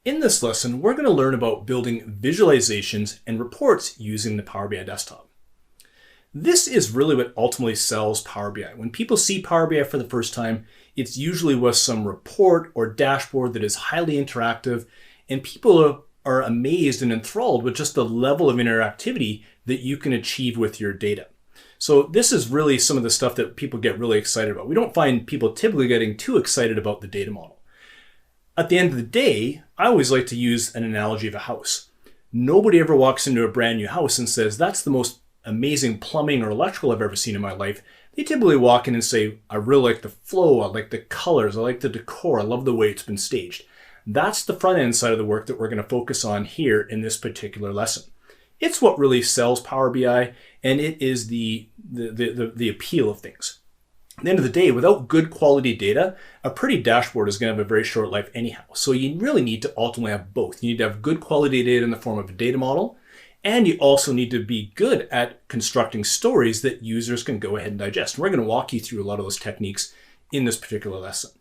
In this lesson, we're going to learn about building visualizations and reports using the Power BI desktop. This is really what ultimately sells Power BI. When people see Power BI for the first time, it's usually with some report or dashboard that is highly interactive, and people are amazed and enthralled with just the level of interactivity that you can achieve with your data. So this is really some of the stuff that people get really excited about. We don't find people typically getting too excited about the data model. At the end of the day, I always like to use an analogy of a house. Nobody ever walks into a brand new house and says, that's the most amazing plumbing or electrical I've ever seen in my life. They typically walk in and say, I really like the flow, I like the colors, I like the decor, I love the way it's been staged. That's the front end side of the work that we're going to focus on here in this particular lesson. It's what really sells Power BI, and it is the appeal of things. At the end of the day, without good quality data, a pretty dashboard is going to have a very short life anyhow. So you really need to ultimately have both. You need to have good quality data in the form of a data model, and you also need to be good at constructing stories that users can go ahead and digest. And we're going to walk you through a lot of those techniques in this particular lesson.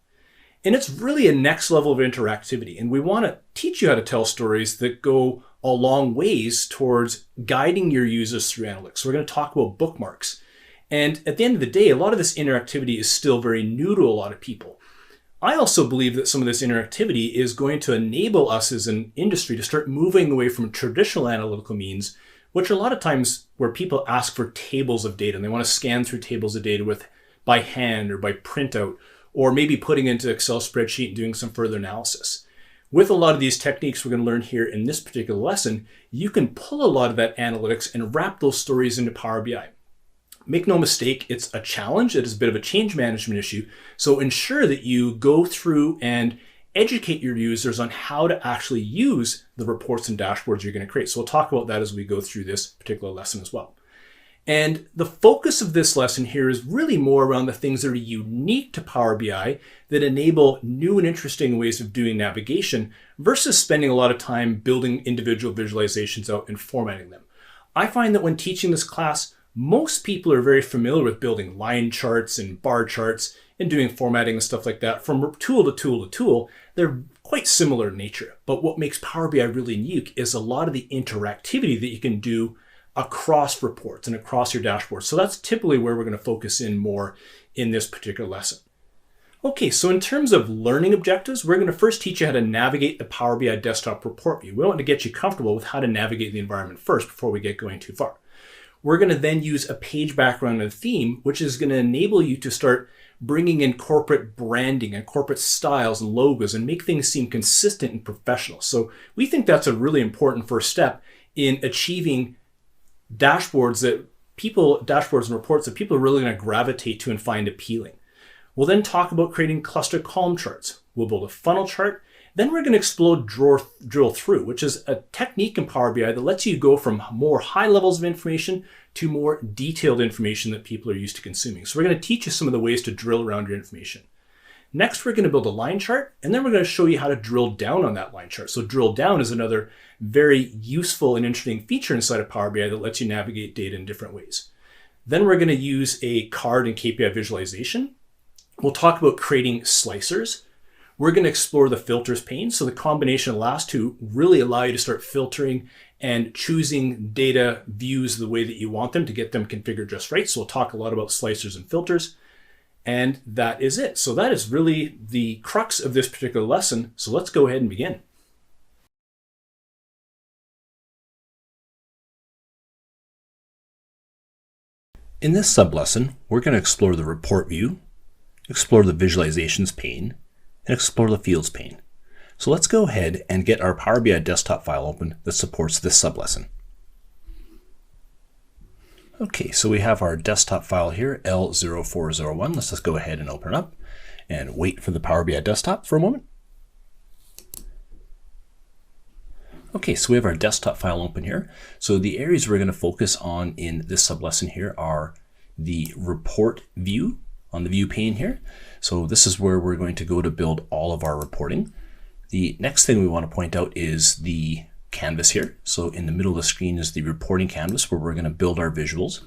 And it's really a next level of interactivity. And we want to teach you how to tell stories that go a long ways towards guiding your users through analytics. So we're going to talk about bookmarks. And at the end of the day, a lot of this interactivity is still very new to a lot of people. I also believe that some of this interactivity is going to enable us as an industry to start moving away from traditional analytical means, which are a lot of times where people ask for tables of data and they want to scan through tables of data by hand or by printout, or maybe putting into Excel spreadsheet and doing some further analysis. With a lot of these techniques we're going to learn here in this particular lesson, you can pull a lot of that analytics and wrap those stories into Power BI. Make no mistake, it's a challenge. It is a bit of a change management issue. So ensure that you go through and educate your users on how to actually use the reports and dashboards you're going to create. So we'll talk about that as we go through this particular lesson as well. And the focus of this lesson here is really more around the things that are unique to Power BI that enable new and interesting ways of doing navigation versus spending a lot of time building individual visualizations out and formatting them. I find that when teaching this class, most people are very familiar with building line charts and bar charts and doing formatting and stuff like that from tool to tool to tool. They're quite similar in nature. But what makes Power BI really unique is a lot of the interactivity that you can do across reports and across your dashboard. So that's typically where we're going to focus in more in this particular lesson. Okay, so in terms of learning objectives, we're going to first teach you how to navigate the Power BI desktop report view. We want to get you comfortable with how to navigate the environment first before we get going too far. We're going to then use a page background and theme, which is going to enable you to start bringing in corporate branding and corporate styles and logos and make things seem consistent and professional. So we think that's a really important first step in achieving dashboards and reports that people are really going to gravitate to and find appealing. We'll then talk about creating cluster column charts. We'll build a funnel chart. Then we're going to explore drill through, which is a technique in Power BI that lets you go from more high levels of information to more detailed information that people are used to consuming. So we're going to teach you some of the ways to drill around your information. Next, we're going to build a line chart, and then we're going to show you how to drill down on that line chart. So drill down is another very useful and interesting feature inside of Power BI that lets you navigate data in different ways. Then we're going to use a card and KPI visualization. We'll talk about creating slicers. We're going to explore the filters pane. So the combination of the last two really allow you to start filtering and choosing data views the way that you want them to get them configured just right. So we'll talk a lot about slicers and filters. And that is it. So that is really the crux of this particular lesson. So let's go ahead and begin. In this sub-lesson, we're going to explore the report view, explore the visualizations pane, and explore the fields pane. So let's go ahead and get our Power BI desktop file open that supports this sub-lesson. Okay, so we have our desktop file here, L0401. Let's just go ahead and open it up and wait for the Power BI desktop for a moment. Okay, so we have our desktop file open here. So the areas we're going to focus on in this sub-lesson here are the report view on the view pane here. So this is where we're going to go to build all of our reporting. The next thing we want to point out is the canvas here. So in the middle of the screen is the reporting canvas where we're going to build our visuals.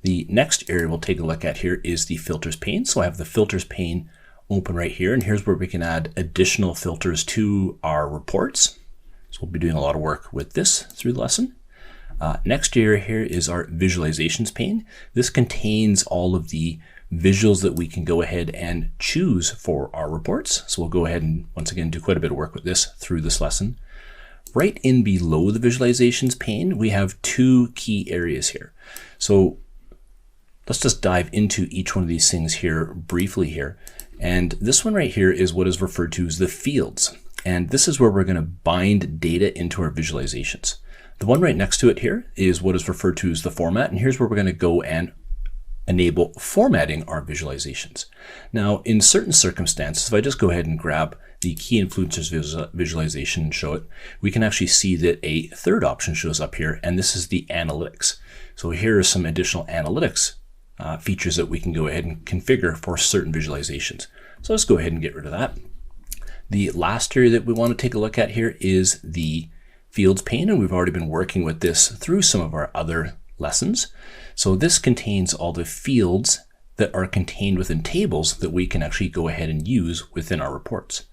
The next area we'll take a look at here is the filters pane. So I have the filters pane open right here, and here's where we can add additional filters to our reports. So we'll be doing a lot of work with this through the lesson. Next here is our visualizations pane. This contains all of the visuals that we can go ahead and choose for our reports. So we'll go ahead and once again do quite a bit of work with this through this lesson. Right in below the visualizations pane, we have two key areas here. So let's just dive into each one of these things here briefly here. And this one right here is what is referred to as the fields. And this is where we're going to bind data into our visualizations. The one right next to it here is what is referred to as the format. And here's where we're going to go and enable formatting our visualizations. Now, in certain circumstances, if I just go ahead and grab the key influencers visualization and show it, we can actually see that a third option shows up here, and this is the analytics. So here are some additional analytics features that we can go ahead and configure for certain visualizations. So let's go ahead and get rid of that. The last area that we want to take a look at here is the fields pane, and we've already been working with this through some of our other lessons. So this contains all the fields that are contained within tables that we can actually go ahead and use within our reports.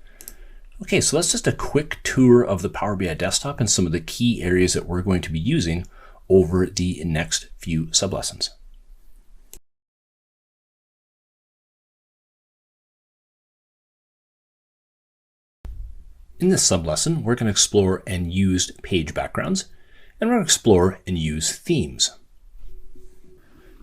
Okay, so that's just a quick tour of the Power BI desktop and some of the key areas that we're going to be using over the next few sublessons. In this sublesson, we're going to explore and use page backgrounds, and we're going to explore and use themes.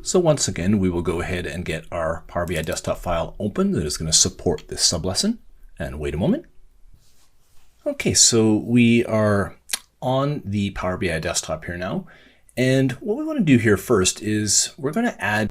So once again, we will go ahead and get our Power BI desktop file open that is going to support this sublesson, and wait a moment. Okay, so we are on the Power BI desktop here now, and what we want to do here first is we're going to add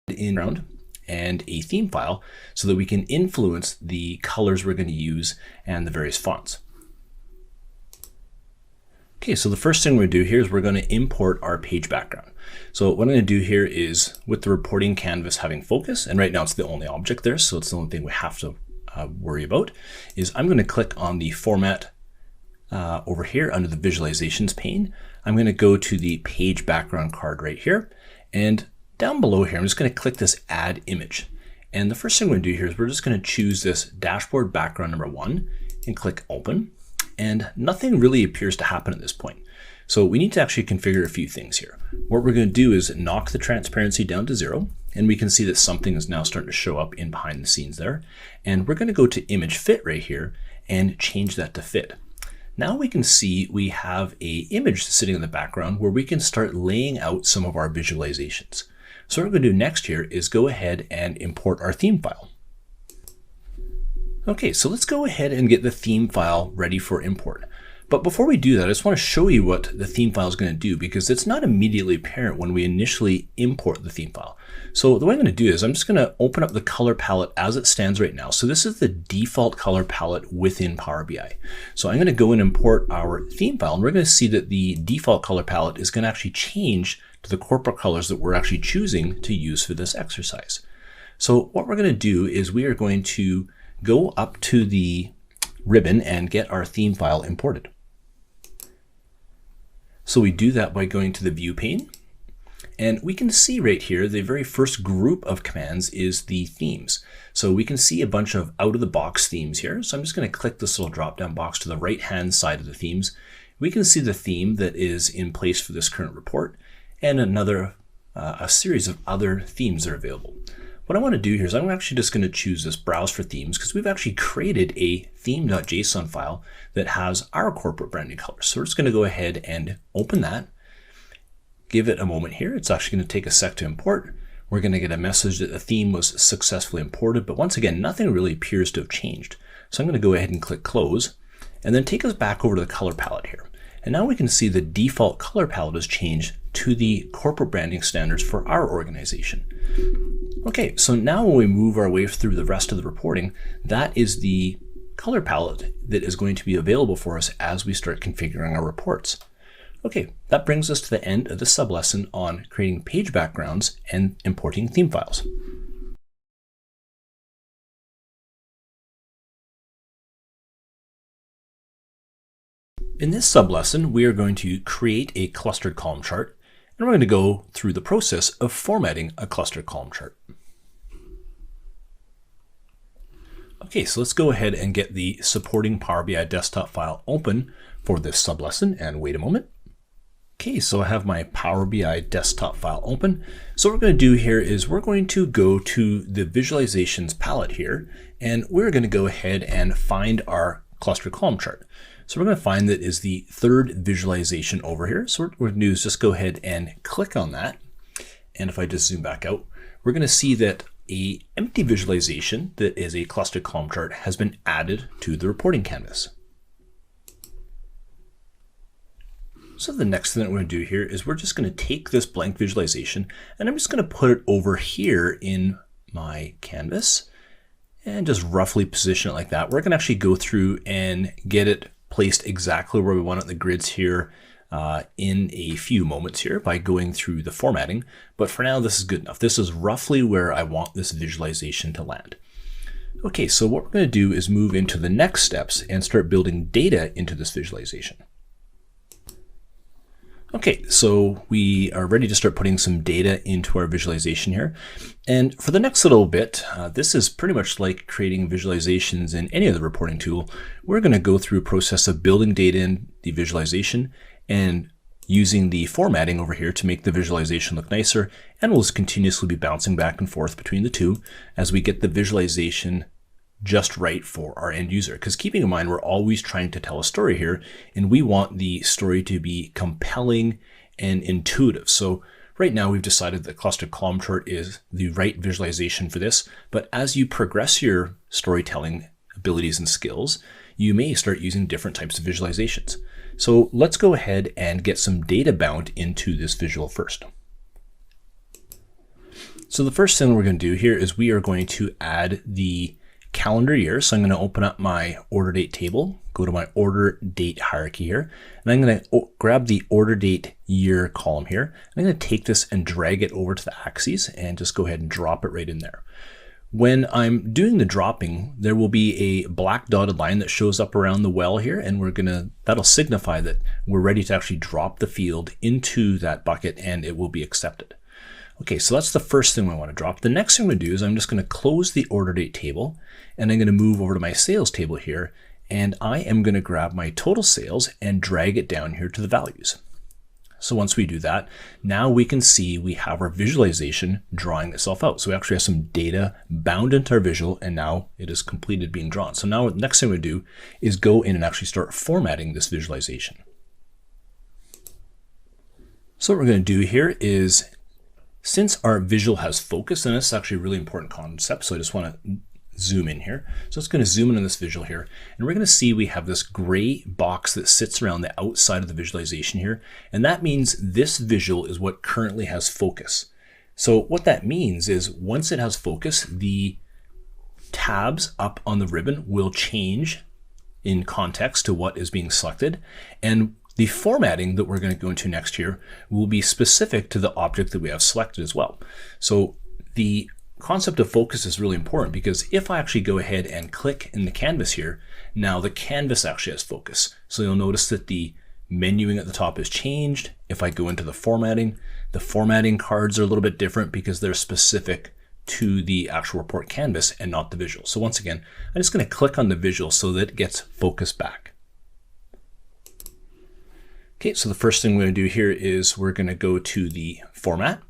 in background and a theme file so that we can influence the colors we're going to use and the various fonts. Okay, so the first thing we're going to do here is we're going to import our page background. So what I'm going to do here is, with the reporting canvas having focus, and right now it's the only object there, so it's the only thing we have to worry about, is I'm going to click on the format over here under the visualizations pane. I'm going to go to the page background card right here, and down below here, I'm just going to click this add image. And the first thing we're going to do here is we're just going to choose this dashboard background number 1 and click open. And nothing really appears to happen at this point. So we need to actually configure a few things here. What we're going to do is knock the transparency down to 0. And we can see that something is now starting to show up in behind the scenes there. And we're going to go to image fit right here and change that to fit. Now we can see we have an image sitting in the background where we can start laying out some of our visualizations. So what we're going to do next here is go ahead and import our theme file. Okay, so let's go ahead and get the theme file ready for import. But before we do that, I just want to show you what the theme file is going to do, because it's not immediately apparent when we initially import the theme file. So the way I'm going to do is I'm just going to open up the color palette as it stands right now. So this is the default color palette within Power BI. So I'm going to go and import our theme file, and we're going to see that the default color palette is going to actually change to the corporate colors that we're actually choosing to use for this exercise. So what we're going to do is we are going to go up to the ribbon and get our theme file imported. So we do that by going to the view pane, and we can see right here the very first group of commands is the themes. So we can see a bunch of out-of-the-box themes here. So I'm just going to click this little drop-down box to the right-hand side of the themes. We can see the theme that is in place for this current report, and a series of other themes that are available. What I want to do here is I'm actually just going to choose this browse for themes, because we've actually created a theme.json file that has our corporate branding colors. So we're just going to go ahead and open that, give it a moment here. It's actually going to take a sec to import. We're going to get a message that the theme was successfully imported, but once again, nothing really appears to have changed. So I'm going to go ahead and click close, and then take us back over to the color palette here. And now we can see the default color palette has changed to the corporate branding standards for our organization. Okay, so now when we move our way through the rest of the reporting, that is the color palette that is going to be available for us as we start configuring our reports. Okay, that brings us to the end of the sublesson on creating page backgrounds and importing theme files. In this sublesson, we are going to create a clustered column chart, and we're going to go through the process of formatting a clustered column chart. Okay, so let's go ahead and get the supporting Power BI desktop file open for this sublesson, and wait a moment. Okay, so I have my Power BI desktop file open. So what we're going to do here is we're going to go to the visualizations palette here, and we're going to go ahead and find our clustered column chart. So we're going to find that is the third visualization over here. So what we're going to do is just go ahead and click on that. And if I just zoom back out, we're going to see that an empty visualization that is a clustered column chart has been added to the reporting canvas. So the next thing that we're going to do here is we're just going to take this blank visualization and I'm just going to put it over here in my canvas and just roughly position it like that. We're going to actually go through and get it placed exactly where we want it in the grids here in a few moments here by going through the formatting. But for now, this is good enough. This is roughly where I want this visualization to land. Okay, so what we're going to do is move into the next steps and start building data into this visualization. Okay, so we are ready to start putting some data into our visualization here. And for the next little bit, this is pretty much like creating visualizations in any other reporting tool. We're going to go through a process of building data in the visualization and using the formatting over here to make the visualization look nicer. And we'll just continuously be bouncing back and forth between the two as we get the visualization just right for our end user. Because keeping in mind, we're always trying to tell a story here, and we want the story to be compelling and intuitive. So right now we've decided that clustered column chart is the right visualization for this, but as you progress your storytelling abilities and skills, you may start using different types of visualizations. So let's go ahead and get some data bound into this visual first. So the first thing we're going to do here is we are going to add the calendar year. So I'm going to open up my order date table, go to my order date hierarchy here, and I'm going to grab the order date year column here. I'm going to take this and drag it over to the axes and just go ahead and drop it right in there. When I'm doing the dropping, there will be a black dotted line that shows up around the well here, and that'll signify that we're ready to actually drop the field into that bucket and it will be accepted. Okay, so that's the first thing I want to drop. The next thing I'm going to do is I'm just going to close the order date table and I'm going to move over to my sales table here, and I am going to grab my total sales and drag it down here to the values. So once we do that, now we can see we have our visualization drawing itself out. So we actually have some data bound into our visual, and now it is completed being drawn. So now the next thing we do is go in and actually start formatting this visualization. So what we're going to do here is, since our visual has focus, and this is actually a really important concept, so I just want to zoom in here. So it's going to zoom in on this visual here, and we're going to see we have this gray box that sits around the outside of the visualization here, and that means this visual is what currently has focus. So what that means is once it has focus, the tabs up on the ribbon will change in context to what is being selected, and the formatting that we're going to go into next here will be specific to the object that we have selected as well. So the concept of focus is really important, because if I actually go ahead and click in the canvas here, now the canvas actually has focus. So you'll notice that the menuing at the top has changed. If I go into the formatting cards are a little bit different because they're specific to the actual report canvas and not the visual. So once again, I'm just going to click on the visual so that it gets focus back. Okay, so the first thing we're going to do here is we're going to go to the format,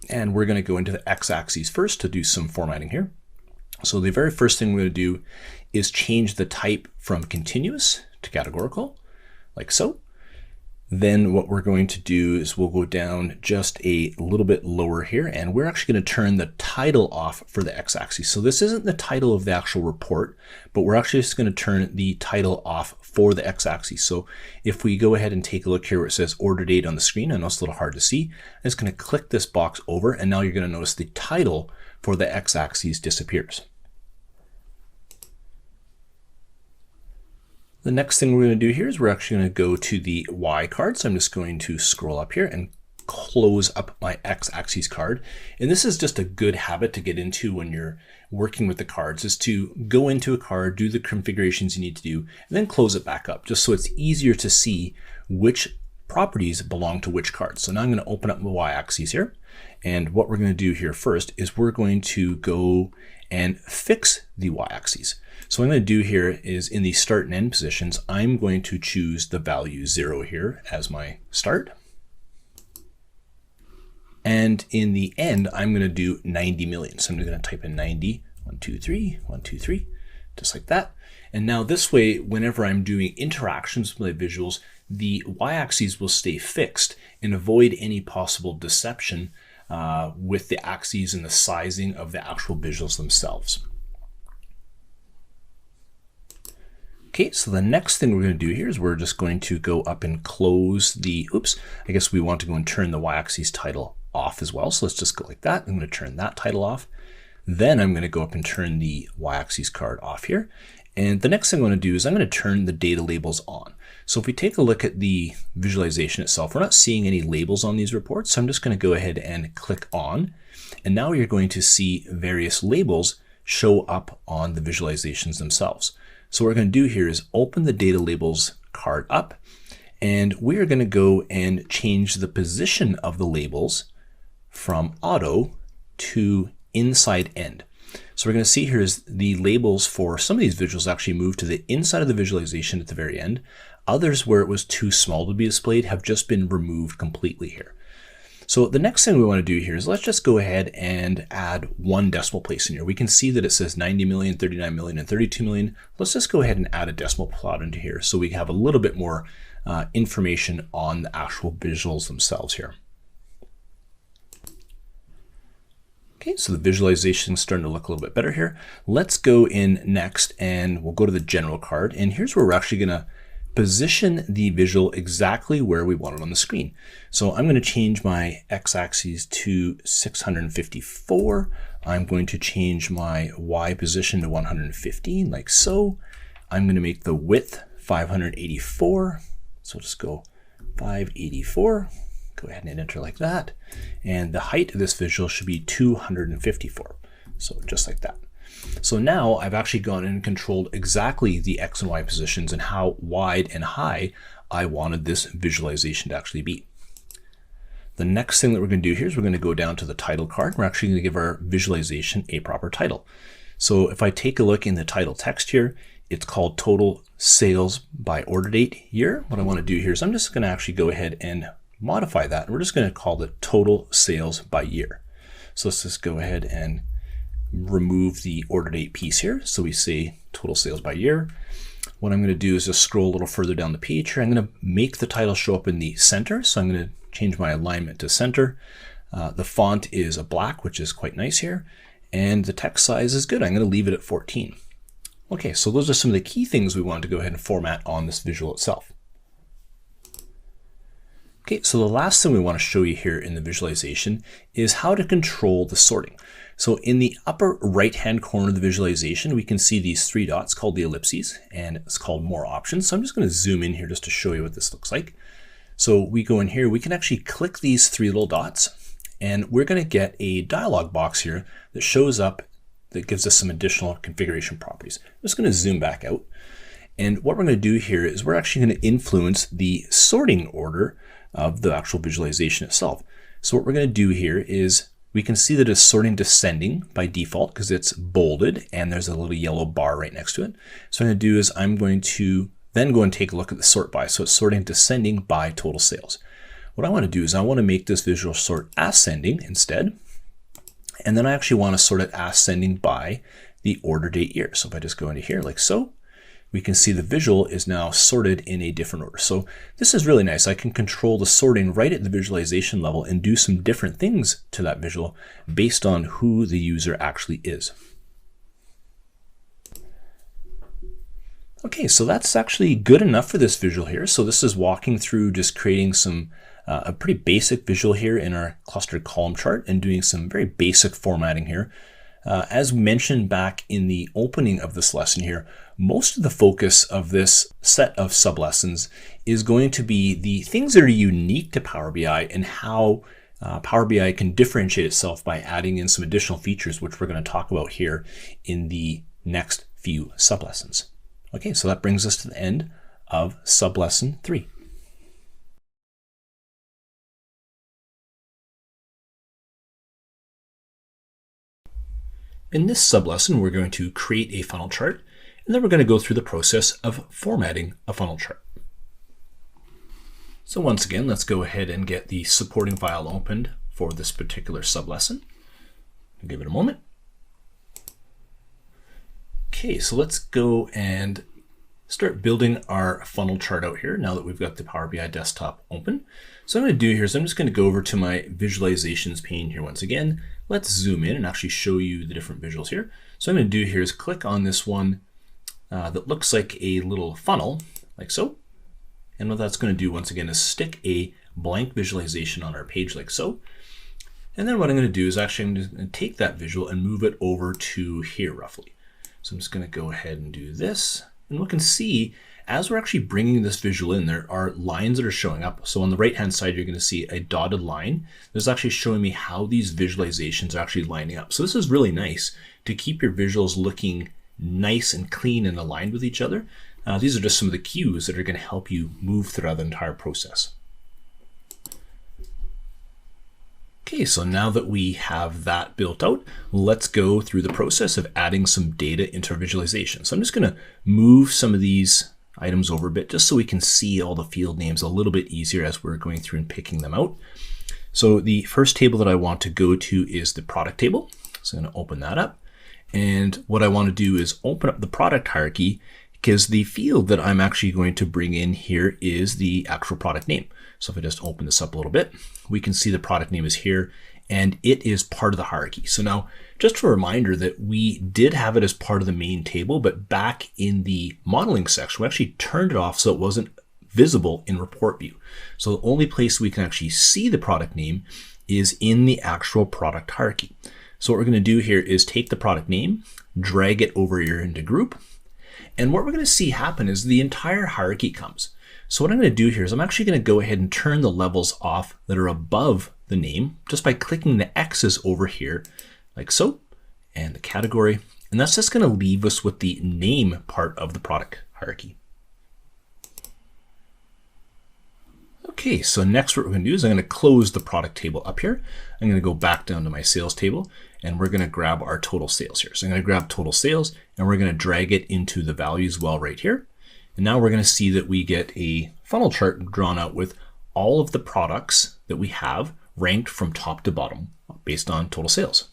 and we're going to go into the x-axis first to do some formatting here. So the very first thing we're going to do is change the type from continuous to categorical, like so. Then what we're going to do is we'll go down just a little bit lower here, and we're actually going to turn the title off for the x-axis. So this isn't the title of the actual report, but we're actually just going to turn the title off for the x-axis. So if we go ahead and take a look here where it says order date on the screen, I know it's a little hard to see. I'm just going to click this box over, and now you're going to notice the title for the x-axis disappears. The next thing we're going to do here is we're actually going to go to the Y card. So I'm just going to scroll up here and close up my X-axis card. And this is just a good habit to get into when you're working with the cards, is to go into a card, do the configurations you need to do, and then close it back up, just so it's easier to see which properties belong to which card. So now I'm going to open up my Y-axis here. And what we're going to do here first is we're going to go and fix the Y-axis. So what I'm going to do here is in the start and end positions, I'm going to choose the value 0 here as my start. And in the end, I'm going to do 90 million. So I'm going to type in 90, 1, 2, 3, 1, 2, 3, just like that. And now this way, whenever I'm doing interactions with my visuals, the Y-axis will stay fixed and avoid any possible deception with the axes and the sizing of the actual visuals themselves. Okay, so the next thing we're going to do here is we're just going to go up and close the, I guess we want to go and turn the Y-axis title off as well. So let's just go like that. I'm going to turn that title off. Then I'm going to go up and turn the Y-axis card off here. And the next thing I'm going to do is I'm going to turn the data labels on. So if we take a look at the visualization itself, we're not seeing any labels on these reports. So I'm just going to go ahead and click on. And now you're going to see various labels show up on the visualizations themselves. So what we're going to do here is open the data labels card up, and we are going to go and change the position of the labels from auto to inside end. So we're going to see here is the labels for some of these visuals actually move to the inside of the visualization at the very end. Others, where it was too small to be displayed, have just been removed completely here. So the next thing we want to do here is let's just go ahead and add one decimal place in here. We can see that it says 90 million, 39 million, and 32 million. Let's just go ahead and add a decimal plot into here so we have a little bit more information on the actual visuals themselves here. Okay, so the visualization is starting to look a little bit better here. Let's go in next and we'll go to the general card. And here's where we're actually going to position the visual exactly where we want it on the screen. So I'm going to change my x-axis to 654. I'm going to change my y position to 115, like so. I'm going to make the width 584. So just go 584. Go ahead and enter like that. And the height of this visual should be 254. So just like that. So now I've actually gone in and controlled exactly the X and Y positions and how wide and high I wanted this visualization to actually be. The next thing that we're going to do here is we're going to go down to the title card. We're actually going to give our visualization a proper title. So if I take a look in the title text here, it's called Total Sales by Order Date Year. What I want to do here is I'm just going to actually go ahead and modify that. And we're just going to call it Total Sales by Year. So let's just go ahead and remove the order date piece here. So we say total sales by year. What I'm going to do is just scroll a little further down the page here. I'm going to make the title show up in the center. So I'm going to change my alignment to center. The font is a black, which is quite nice here. And the text size is good. I'm going to leave it at 14. Okay, so those are some of the key things we want to go ahead and format on this visual itself. Okay, so the last thing we want to show you here in the visualization is how to control the sorting. So in the upper right-hand corner of the visualization, we can see these three dots called the ellipses, and it's called More Options. So I'm just going to zoom in here just to show you what this looks like. So we go in here, we can actually click these three little dots, and we're going to get a dialog box here that shows up that gives us some additional configuration properties. I'm just going to zoom back out. And what we're going to do here is we're actually going to influence the sorting order of the actual visualization itself. So what we're going to do here is we can see that it's sorting descending by default because it's bolded and there's a little yellow bar right next to it. So what I'm going to do is I'm going to then go and take a look at the sort by. So it's sorting descending by total sales. What I want to do is I want to make this visual sort ascending instead. And then I actually want to sort it ascending by the order date year. So if I just go into here like so, we can see the visual is now sorted in a different order. So this is really nice. I can control the sorting right at the visualization level and do some different things to that visual based on who the user actually is. Okay, so that's actually good enough for this visual here. So this is walking through just creating some a pretty basic visual here in our clustered column chart and doing some very basic formatting here. As mentioned back in the opening of this lesson here, most of the focus of this set of sublessons is going to be the things that are unique to Power BI and how Power BI can differentiate itself by adding in some additional features, which we're going to talk about here in the next few sublessons. Okay, so that brings us to the end of sublesson 3. In this sublesson, we're going to create a funnel chart, and then we're going to go through the process of formatting a funnel chart. So once again, let's go ahead and get the supporting file opened for this particular sublesson. Give it a moment. Okay, so let's go and start building our funnel chart out here now that we've got the Power BI desktop open. So what I'm going to do here is I'm just going to go over to my visualizations pane here once again. Let's zoom in and actually show you the different visuals here. So what I'm going to do here is click on this one that looks like a little funnel, like so. And what that's going to do once again is stick a blank visualization on our page like so. And then what I'm going to do is actually I'm just going to take that visual and move it over to here roughly. So I'm just going to go ahead and do this. And we can see as we're actually bringing this visual in, there are lines that are showing up. So on the right hand side, you're going to see a dotted line. This is actually showing me how these visualizations are actually lining up. So this is really nice to keep your visuals looking nice and clean and aligned with each other. These are just some of the cues that are going to help you move throughout the entire process. Okay, so now that we have that built out, let's go through the process of adding some data into our visualization. So I'm just going to move some of these items over a bit just so we can see all the field names a little bit easier as we're going through and picking them out. So the first table that I want to go to is the product table. So I'm going to open that up. And what I want to do is open up the product hierarchy because the field that I'm actually going to bring in here is the actual product name. So if I just open this up a little bit, we can see the product name is here and it is part of the hierarchy. So now just a reminder that we did have it as part of the main table, but back in the modeling section, we actually turned it off so it wasn't visible in report view. So the only place we can actually see the product name is in the actual product hierarchy. So what we're going to do here is take the product name, drag it over here into group. And what we're going to see happen is the entire hierarchy comes. So what I'm going to do here is I'm actually going to go ahead and turn the levels off that are above the name just by clicking the X's over here like so, and the category. And that's just going to leave us with the name part of the product hierarchy. Okay, so next what we're going to do is I'm going to close the product table up here. I'm going to go back down to my sales table and we're going to grab our total sales here. So I'm going to grab total sales and we're going to drag it into the values well right here. And now we're going to see that we get a funnel chart drawn out with all of the products that we have ranked from top to bottom based on total sales.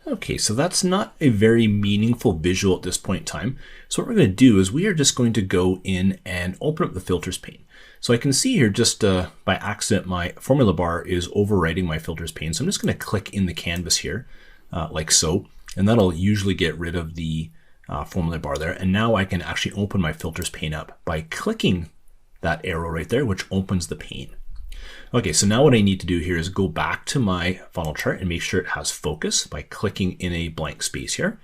Okay, so that's not a very meaningful visual at this point in time. So what we're going to do is we are just going to go in and open up the filters pane. So I can see here just by accident my formula bar is overwriting my filters pane. So I'm just going to click in the canvas here like so, and that'll usually get rid of the formula bar there. And now I can actually open my filters pane up by clicking that arrow right there, which opens the pane. Okay, so now what I need to do here is go back to my funnel chart and make sure it has focus by clicking in a blank space here.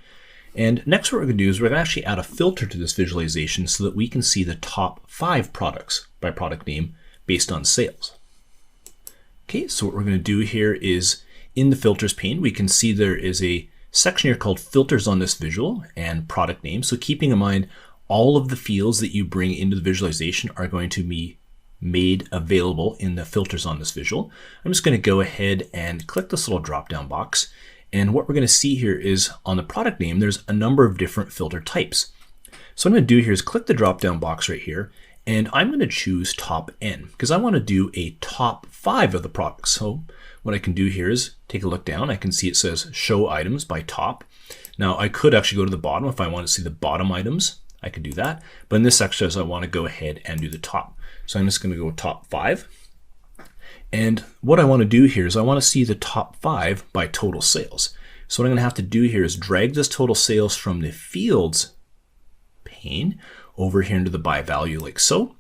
And next what we're going to do is we're going to actually add a filter to this visualization so that we can see the top 5 products by product name based on sales. Okay, so what we're going to do here is in the filters pane, we can see there is a section here called filters on this visual and product name. So keeping in mind all of the fields that you bring into the visualization are going to be made available in the filters on this visual. I'm just going to go ahead and click this little drop down box. And what we're going to see here is on the product name, there's a number of different filter types. So what I'm going to do here is click the drop down box right here. And I'm going to choose top N because I want to do a top 5 of the products. So what I can do here is take a look down. I can see it says show items by top. Now I could actually go to the bottom if I want to see the bottom items. I could do that, but in this exercise I want to go ahead and do the top. So I'm just going to go top 5. And what I want to do here is I want to see the top 5 by total sales. So what I'm going to have to do here is drag this total sales from the fields pane over here into the by value like so.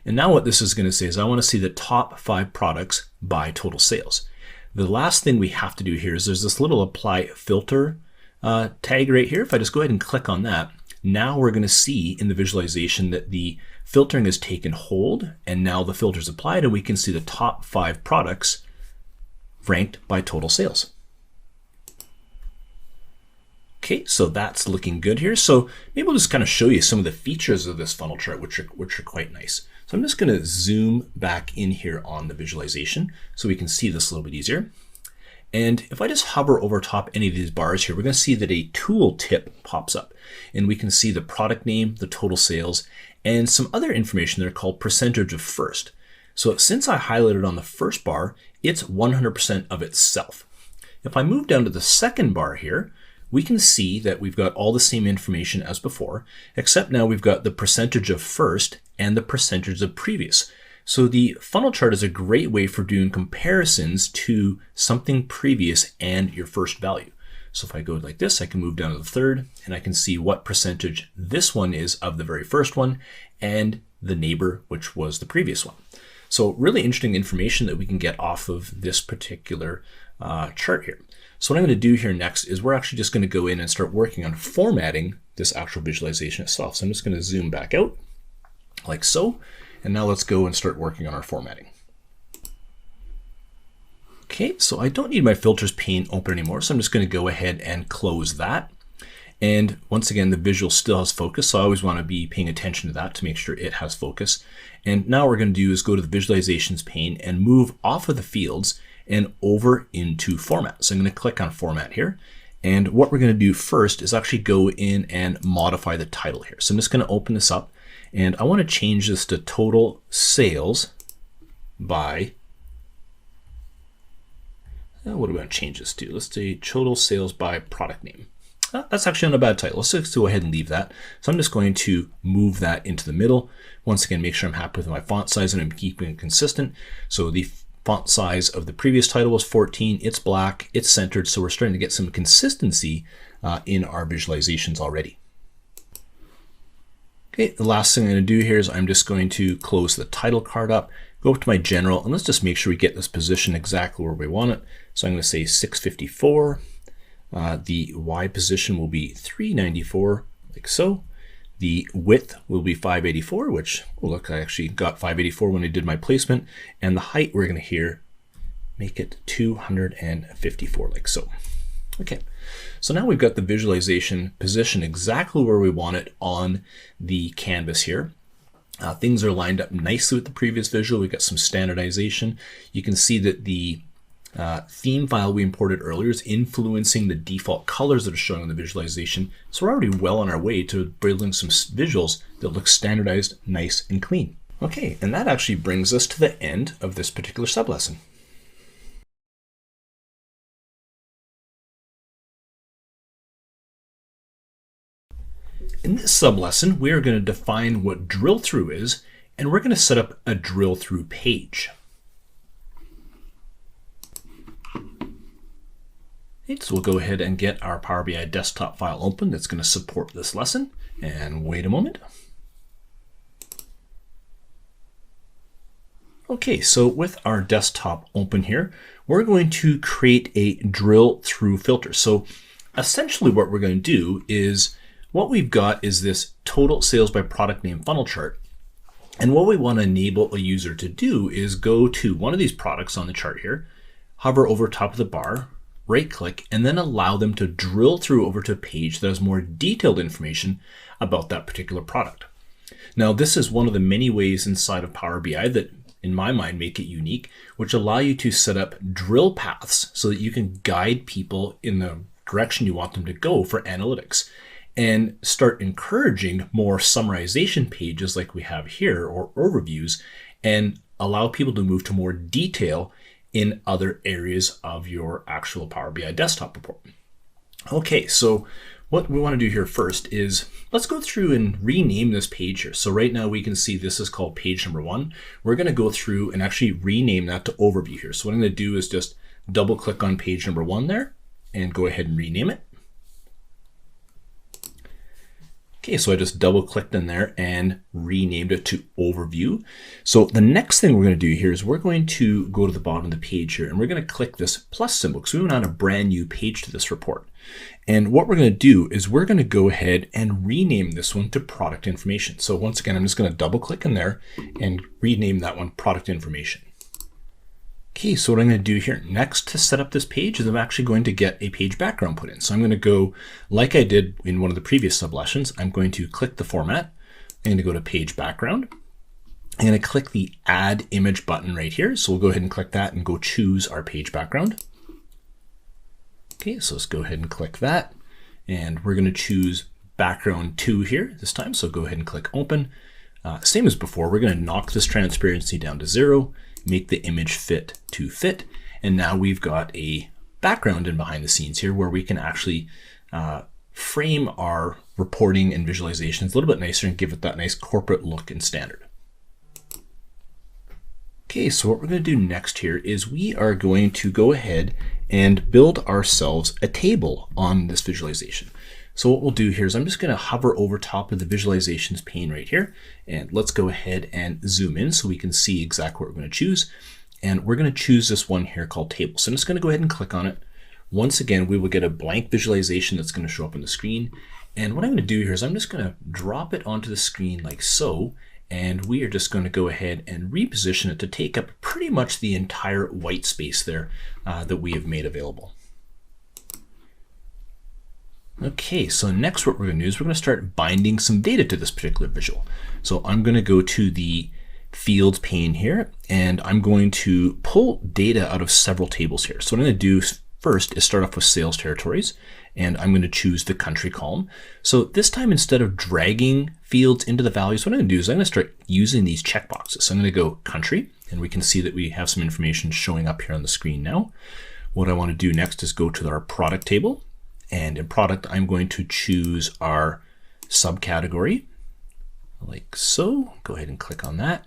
And now what this is going to say is I want to see the top 5 products by total sales. The last thing we have to do here is there's this little apply filter tag right here. If I just go ahead and click on that, now we're going to see in the visualization that the filtering has taken hold, and now the filter is applied, and we can see the top 5 products ranked by total sales. Okay, so that's looking good here. So maybe we'll just kind of show you some of the features of this funnel chart, which are quite nice. So I'm just going to zoom back in here on the visualization so we can see this a little bit easier. And if I just hover over top any of these bars here, we're going to see that a tool tip pops up, and we can see the product name, the total sales, and some other information there called percentage of first. So since I highlighted on the first bar, it's 100% of itself. If I move down to the second bar here, we can see that we've got all the same information as before, except now we've got the percentage of first and the percentage of previous. So the funnel chart is a great way for doing comparisons to something previous and your first value. So if I go like this, I can move down to the third, and I can see what percentage this one is of the very first one and the neighbor, which was the previous one. So really interesting information that we can get off of this particular chart here. So what I'm going to do here next is we're actually just going to go in and start working on formatting this actual visualization itself. So I'm just going to zoom back out like so. And now let's go and start working on our formatting. Okay, so I don't need my filters pane open anymore, so I'm just going to go ahead and close that. And once again, the visual still has focus, so I always want to be paying attention to that to make sure it has focus. And now what we're going to do is go to the visualizations pane and move off of the fields and over into format. So I'm going to click on format here. And what we're going to do first is actually go in and modify the title here. So I'm just going to open this up, and I want to change this to total sales by, what do we want to change this to? Let's say total sales by product name. That's actually not a bad title. Let's just go ahead and leave that. So I'm just going to move that into the middle. Once again, make sure I'm happy with my font size and I'm keeping it consistent. So the font size of the previous title was 14. It's black, it's centered. So we're starting to get some consistency in our visualizations already. Okay, the last thing I'm going to do here is I'm just going to close the title card up, go up to my general, and let's just make sure we get this position exactly where we want it. So I'm going to say 654. The Y position will be 394, like so. The width will be 584, which, oh look, I actually got 584 when I did my placement. And the height, we're going to here make it 254, like so. Okay, so now we've got the visualization position exactly where we want it on the canvas here. Things are lined up nicely with the previous visual. We've got some standardization. You can see that the theme file we imported earlier is influencing the default colors that are showing on the visualization. So we're already well on our way to building some visuals that look standardized, nice, and clean. Okay, and that actually brings us to the end of this particular sublesson. In this sublesson, we are going to define what drill through is, and we're going to set up a drill through page. Okay, so we'll go ahead and get our Power BI desktop file open that's going to support this lesson, and wait a moment. Okay, so with our desktop open here, we're going to create a drill through filter. So essentially what we're going to do is, what we've got is this total sales by product name funnel chart. And what we want to enable a user to do is go to one of these products on the chart here, hover over top of the bar, right click, and then allow them to drill through over to a page that has more detailed information about that particular product. Now, this is one of the many ways inside of Power BI that, in my mind, make it unique, which allow you to set up drill paths so that you can guide people in the direction you want them to go for analytics, and start encouraging more summarization pages like we have here, or overviews, and allow people to move to more detail in other areas of your actual Power BI desktop report. Okay, so What we want to do here first is let's go through and rename this page here. So right now we can see this is called page number 1. We're going to go through and actually rename that to overview here. So what I'm going to do is just double click on page number 1 there and go ahead and rename it. Okay, so I just double clicked in there and renamed it to overview. So the next thing we're going to do here is we're going to go to the bottom of the page here and we're going to click this plus symbol because we want to add a brand new page to this report. And what we're going to do is we're going to go ahead and rename this one to product information. So once again, I'm just going to double click in there and rename that one product information. Okay, so what I'm going to do here next to set up this page is I'm actually going to get a page background put in. So I'm going to go, like I did in one of the previous sub-lessons, I'm going to click the format. I'm going to go to page background. I'm going to click the add image button right here. So we'll go ahead and click that and go choose our page background. Okay, so let's go ahead and click that. And we're going to choose background 2 here this time. So go ahead and click open. Same as before, we're going to knock this transparency down to 0. Make the image fit to fit. And now we've got a background in behind the scenes here where we can actually frame our reporting and visualizations a little bit nicer and give it that nice corporate look and standard. Okay, so what we're going to do next here is we are going to go ahead and build ourselves a table on this visualization. So what we'll do here is I'm just going to hover over top of the visualizations pane right here. And let's go ahead and zoom in so we can see exactly what we're going to choose. And we're going to choose this one here called table. So I'm just going to go ahead and click on it. Once again, we will get a blank visualization that's going to show up on the screen. And what I'm going to do here is I'm just going to drop it onto the screen like so. And we are just going to go ahead and reposition it to take up pretty much the entire white space there that we have made available. Okay, so next what we're going to do is we're going to start binding some data to this particular visual. So I'm going to go to the fields pane here, and I'm going to pull data out of several tables here. So what I'm going to do first is start off with sales territories, and I'm going to choose the country column. So this time, instead of dragging fields into the values, what I'm going to do is I'm going to start using these checkboxes. So I'm going to go country, and we can see that we have some information showing up here on the screen now. What I want to do next is go to our product table. And in product, I'm going to choose our subcategory like so. Go ahead and click on that.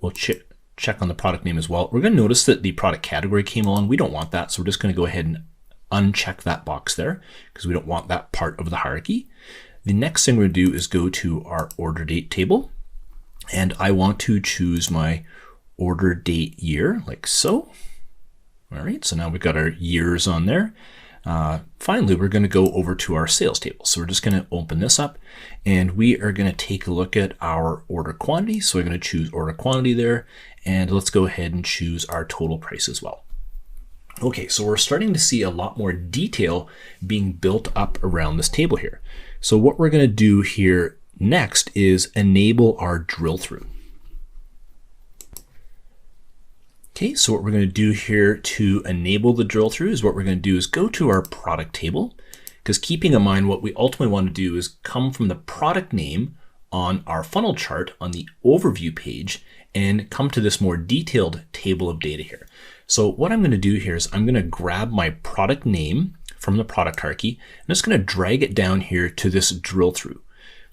We'll check on the product name as well. We're going to notice that the product category came along. We don't want that. So we're just going to go ahead and uncheck that box there because we don't want that part of the hierarchy. The next thing we're going to do is go to our order date table. And I want to choose my order date year like so. All right, so now we've got our years on there. Finally, we're going to go over to our sales table. So we're just going to open this up and we are going to take a look at our order quantity. So we're going to choose order quantity there, and let's go ahead and choose our total price as well. Okay, so we're starting to see a lot more detail being built up around this table here. So what we're going to do here next is enable our drill through. Okay, so what we're going to do here to enable the drill through is what we're going to do is go to our product table, because keeping in mind what we ultimately want to do is come from the product name on our funnel chart on the overview page and come to this more detailed table of data here. So what I'm going to do here is I'm going to grab my product name from the product hierarchy. I'm just going to drag it down here to this drill through.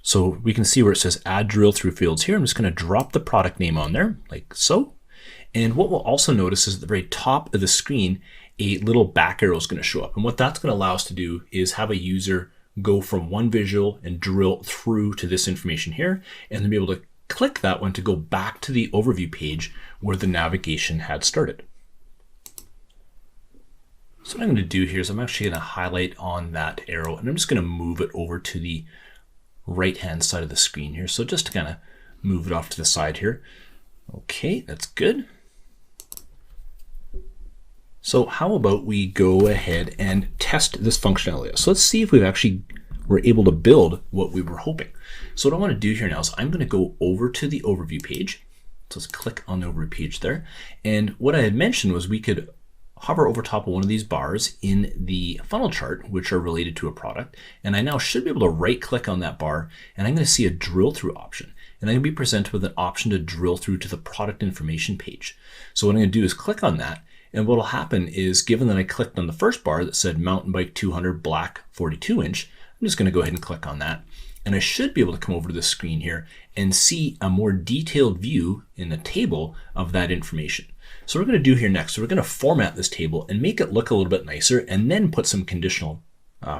So we can see where it says add drill through fields here. I'm just going to drop the product name on there like so. And what we'll also notice is at the very top of the screen, a little back arrow is going to show up. And what that's going to allow us to do is have a user go from one visual and drill through to this information here, and then be able to click that one to go back to the overview page where the navigation had started. So what I'm going to do here is I'm actually going to highlight on that arrow, and I'm just going to move it over to the right-hand side of the screen here. So just to kind of move it off to the side here. Okay, that's good. So how about we go ahead and test this functionality? So let's see if we've actually were able to build what we were hoping. So what I want to do here now is I'm going to go over to the overview page. So let's click on the overview page there. And what I had mentioned was we could hover over top of one of these bars in the funnel chart, which are related to a product. And I now should be able to right click on that bar, and I'm going to see a drill through option. And I'm going to be presented with an option to drill through to the product information page. So what I'm going to do is click on that. And what will happen is, given that I clicked on the first bar that said mountain bike 200 black 42 inch, I'm just going to go ahead and click on that. And I should be able to come over to this screen here and see a more detailed view in the table of that information. So what we're going to do here next, so we're going to format this table and make it look a little bit nicer, and then put some conditional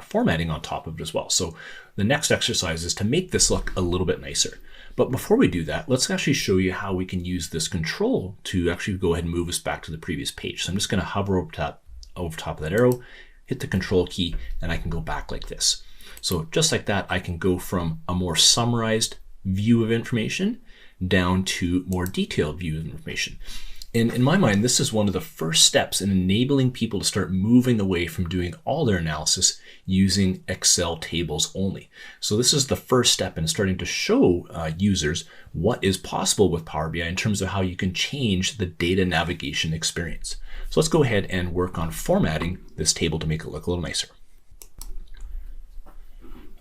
formatting on top of it as well. So the next exercise is to make this look a little bit nicer. But before we do that, let's actually show you how we can use this control to actually go ahead and move us back to the previous page. So I'm just going to hover over top of that arrow, hit the control key, and I can go back like this. So just like that, I can go from a more summarized view of information down to more detailed view of information. And in my mind, this is one of the first steps in enabling people to start moving away from doing all their analysis using Excel tables only. So this is the first step in starting to show users what is possible with Power BI in terms of how you can change the data navigation experience. So let's go ahead and work on formatting this table to make it look a little nicer.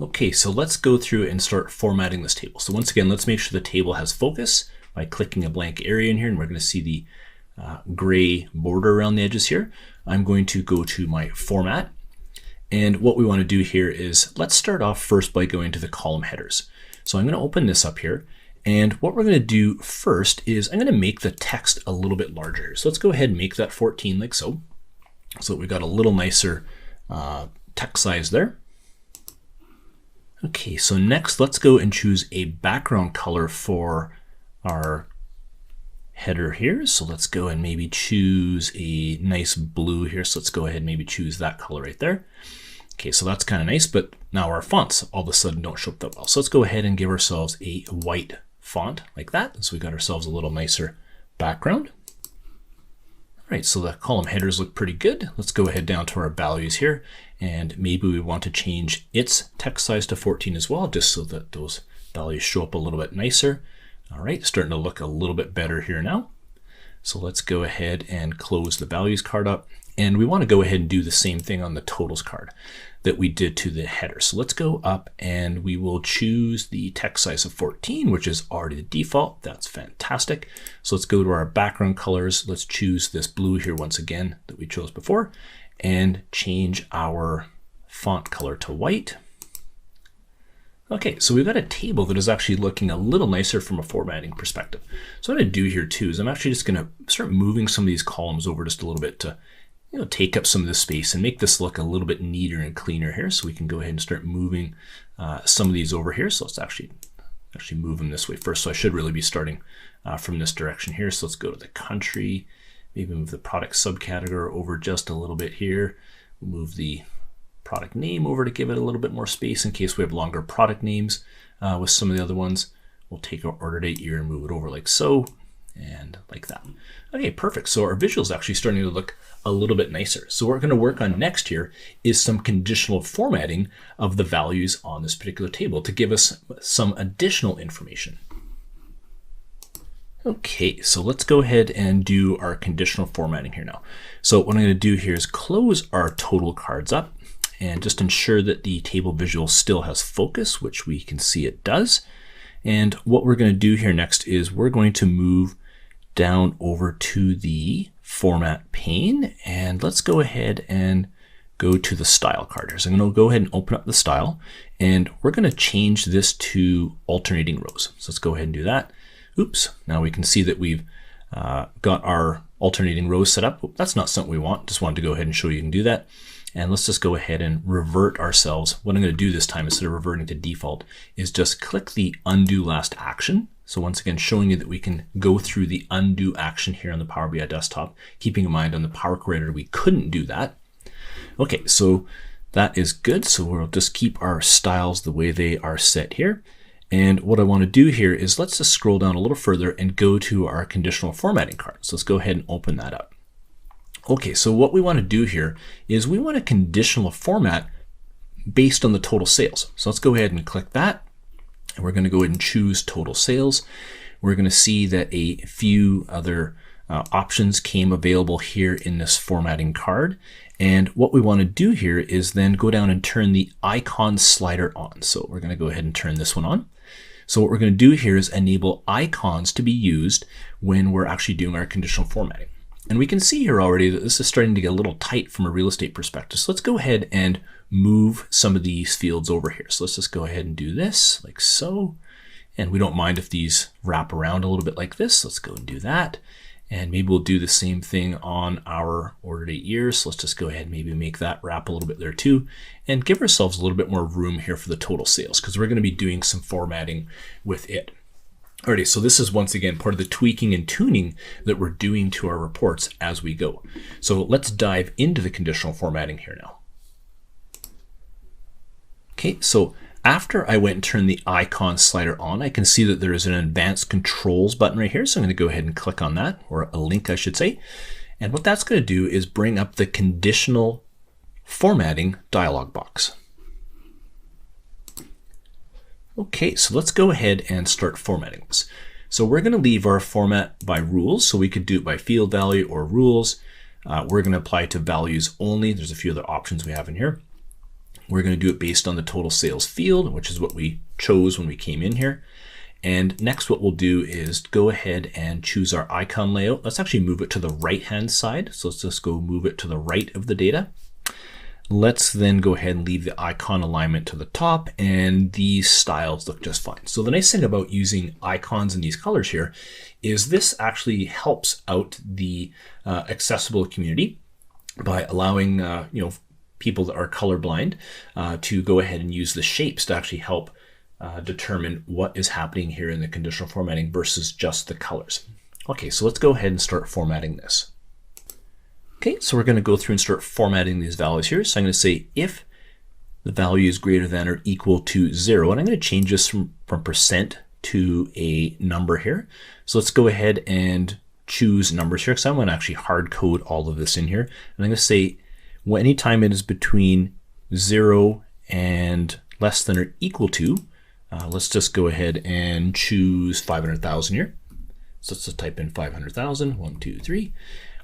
Okay, so let's go through and start formatting this table. So once again, let's make sure the table has focus by clicking a blank area in here, and we're going to see the gray border around the edges here. I'm going to go to my format, and what we want to do here is let's start off first by going to the column headers. So I'm going to open this up here, and what we're going to do first is I'm going to make the text a little bit larger. So let's go ahead and make that 14 like so that we've got a little nicer text size there. Okay, so next let's go and choose a background color for our header here. So let's go and maybe choose a nice blue here. So let's go ahead and maybe choose that color right there. Okay, so that's kind of nice, but now our fonts all of a sudden don't show up that well. So let's go ahead and give ourselves a white font like that. So we got ourselves a little nicer background. All right, so the column headers look pretty good. Let's go ahead down to our values here, and maybe we want to change its text size to 14 as well, just so that those values show up a little bit nicer. All right, starting to look a little bit better here now. So let's go ahead and close the values card up. And we want to go ahead and do the same thing on the totals card that we did to the header. So let's go up and we will choose the text size of 14, which is already the default. That's fantastic. So let's go to our background colors. Let's choose this blue here once again that we chose before, and change our font color to white. Okay, so we've got a table that is actually looking a little nicer from a formatting perspective. So what I'm going to do here too is I'm actually just going to start moving some of these columns over just a little bit to take up some of this space and make this look a little bit neater and cleaner here. So we can go ahead and start moving some of these over here. So let's actually move them this way first. So I should really be starting from this direction here. So let's go to the country, maybe move the product subcategory over just a little bit here. We'll move the product name over to give it a little bit more space in case we have longer product names with some of the other ones. We'll take our order date here and move it over like so, and like that. Okay, perfect. So our visual is actually starting to look a little bit nicer. So what we're going to work on next here is some conditional formatting of the values on this particular table to give us some additional information. Okay, so let's go ahead and do our conditional formatting here now. So what I'm going to do here is close our total cards up and just ensure that the table visual still has focus, which we can see it does. And what we're going to do here next is we're going to move down over to the format pane, and let's go ahead and go to the style card here. So I'm going to go ahead and open up the style, and we're going to change this to alternating rows. So let's go ahead and do that. Oops, now we can see that we've got our alternating rows set up. That's not something we want. Just wanted to go ahead and show you can do that. And let's just go ahead and revert ourselves. What I'm going to do this time, instead of reverting to default, is just click the undo last action. So once again, showing you that we can go through the undo action here on the Power BI desktop, keeping in mind on the Power Query Editor we couldn't do that. Okay, so that is good. So we'll just keep our styles the way they are set here. And what I want to do here is let's just scroll down a little further and go to our conditional formatting card. So let's go ahead and open that up. Okay, so what we want to do here is we want a conditional format based on the total sales. So let's go ahead and click that. And we're going to go ahead and choose total sales. We're going to see that a few other options came available here in this formatting card. And what we want to do here is then go down and turn the icon slider on. So we're going to go ahead and turn this one on. So what we're going to do here is enable icons to be used when we're actually doing our conditional formatting. And we can see here already that this is starting to get a little tight from a real estate perspective. So let's go ahead and move some of these fields over here. So let's just go ahead and do this like so. And we don't mind if these wrap around a little bit like this. Let's go and do that. And maybe we'll do the same thing on our order date years. So let's just go ahead and maybe make that wrap a little bit there too. And give ourselves a little bit more room here for the total sales, because we're going to be doing some formatting with it. Alrighty, so this is once again part of the tweaking and tuning that we're doing to our reports as we go. So let's dive into the conditional formatting here now. Okay, so after I went and turned the icon slider on, I can see that there is an advanced controls button right here. So I'm going to go ahead and click on that, or a link I should say. And what that's going to do is bring up the conditional formatting dialog box. Okay, so let's go ahead and start formatting this. So we're going to leave our format by rules. So we could do it by field value or rules. We're going to apply to values only. There's a few other options we have in here. We're going to do it based on the total sales field, which is what we chose when we came in here. And next what we'll do is go ahead and choose our icon layout. Let's actually move it to the right-hand side. So let's just go move it to the right of the data. Let's then go ahead and leave the icon alignment to the top, and these styles look just fine. So the nice thing about using icons in these colors here is this actually helps out the accessible community by allowing people that are colorblind to go ahead and use the shapes to actually help determine what is happening here in the conditional formatting versus just the colors. Okay, so let's go ahead and start formatting this. Okay, so we're going to go through and start formatting these values here. So I'm going to say if the value is greater than or equal to 0, and I'm going to change this from percent to a number here. So let's go ahead and choose numbers here, because I'm going to actually hard code all of this in here. And I'm going to say anytime it is between 0 and less than or equal to, let's just go ahead and choose 500,000 here. So let's just type in 500,000, 1, 2, 3.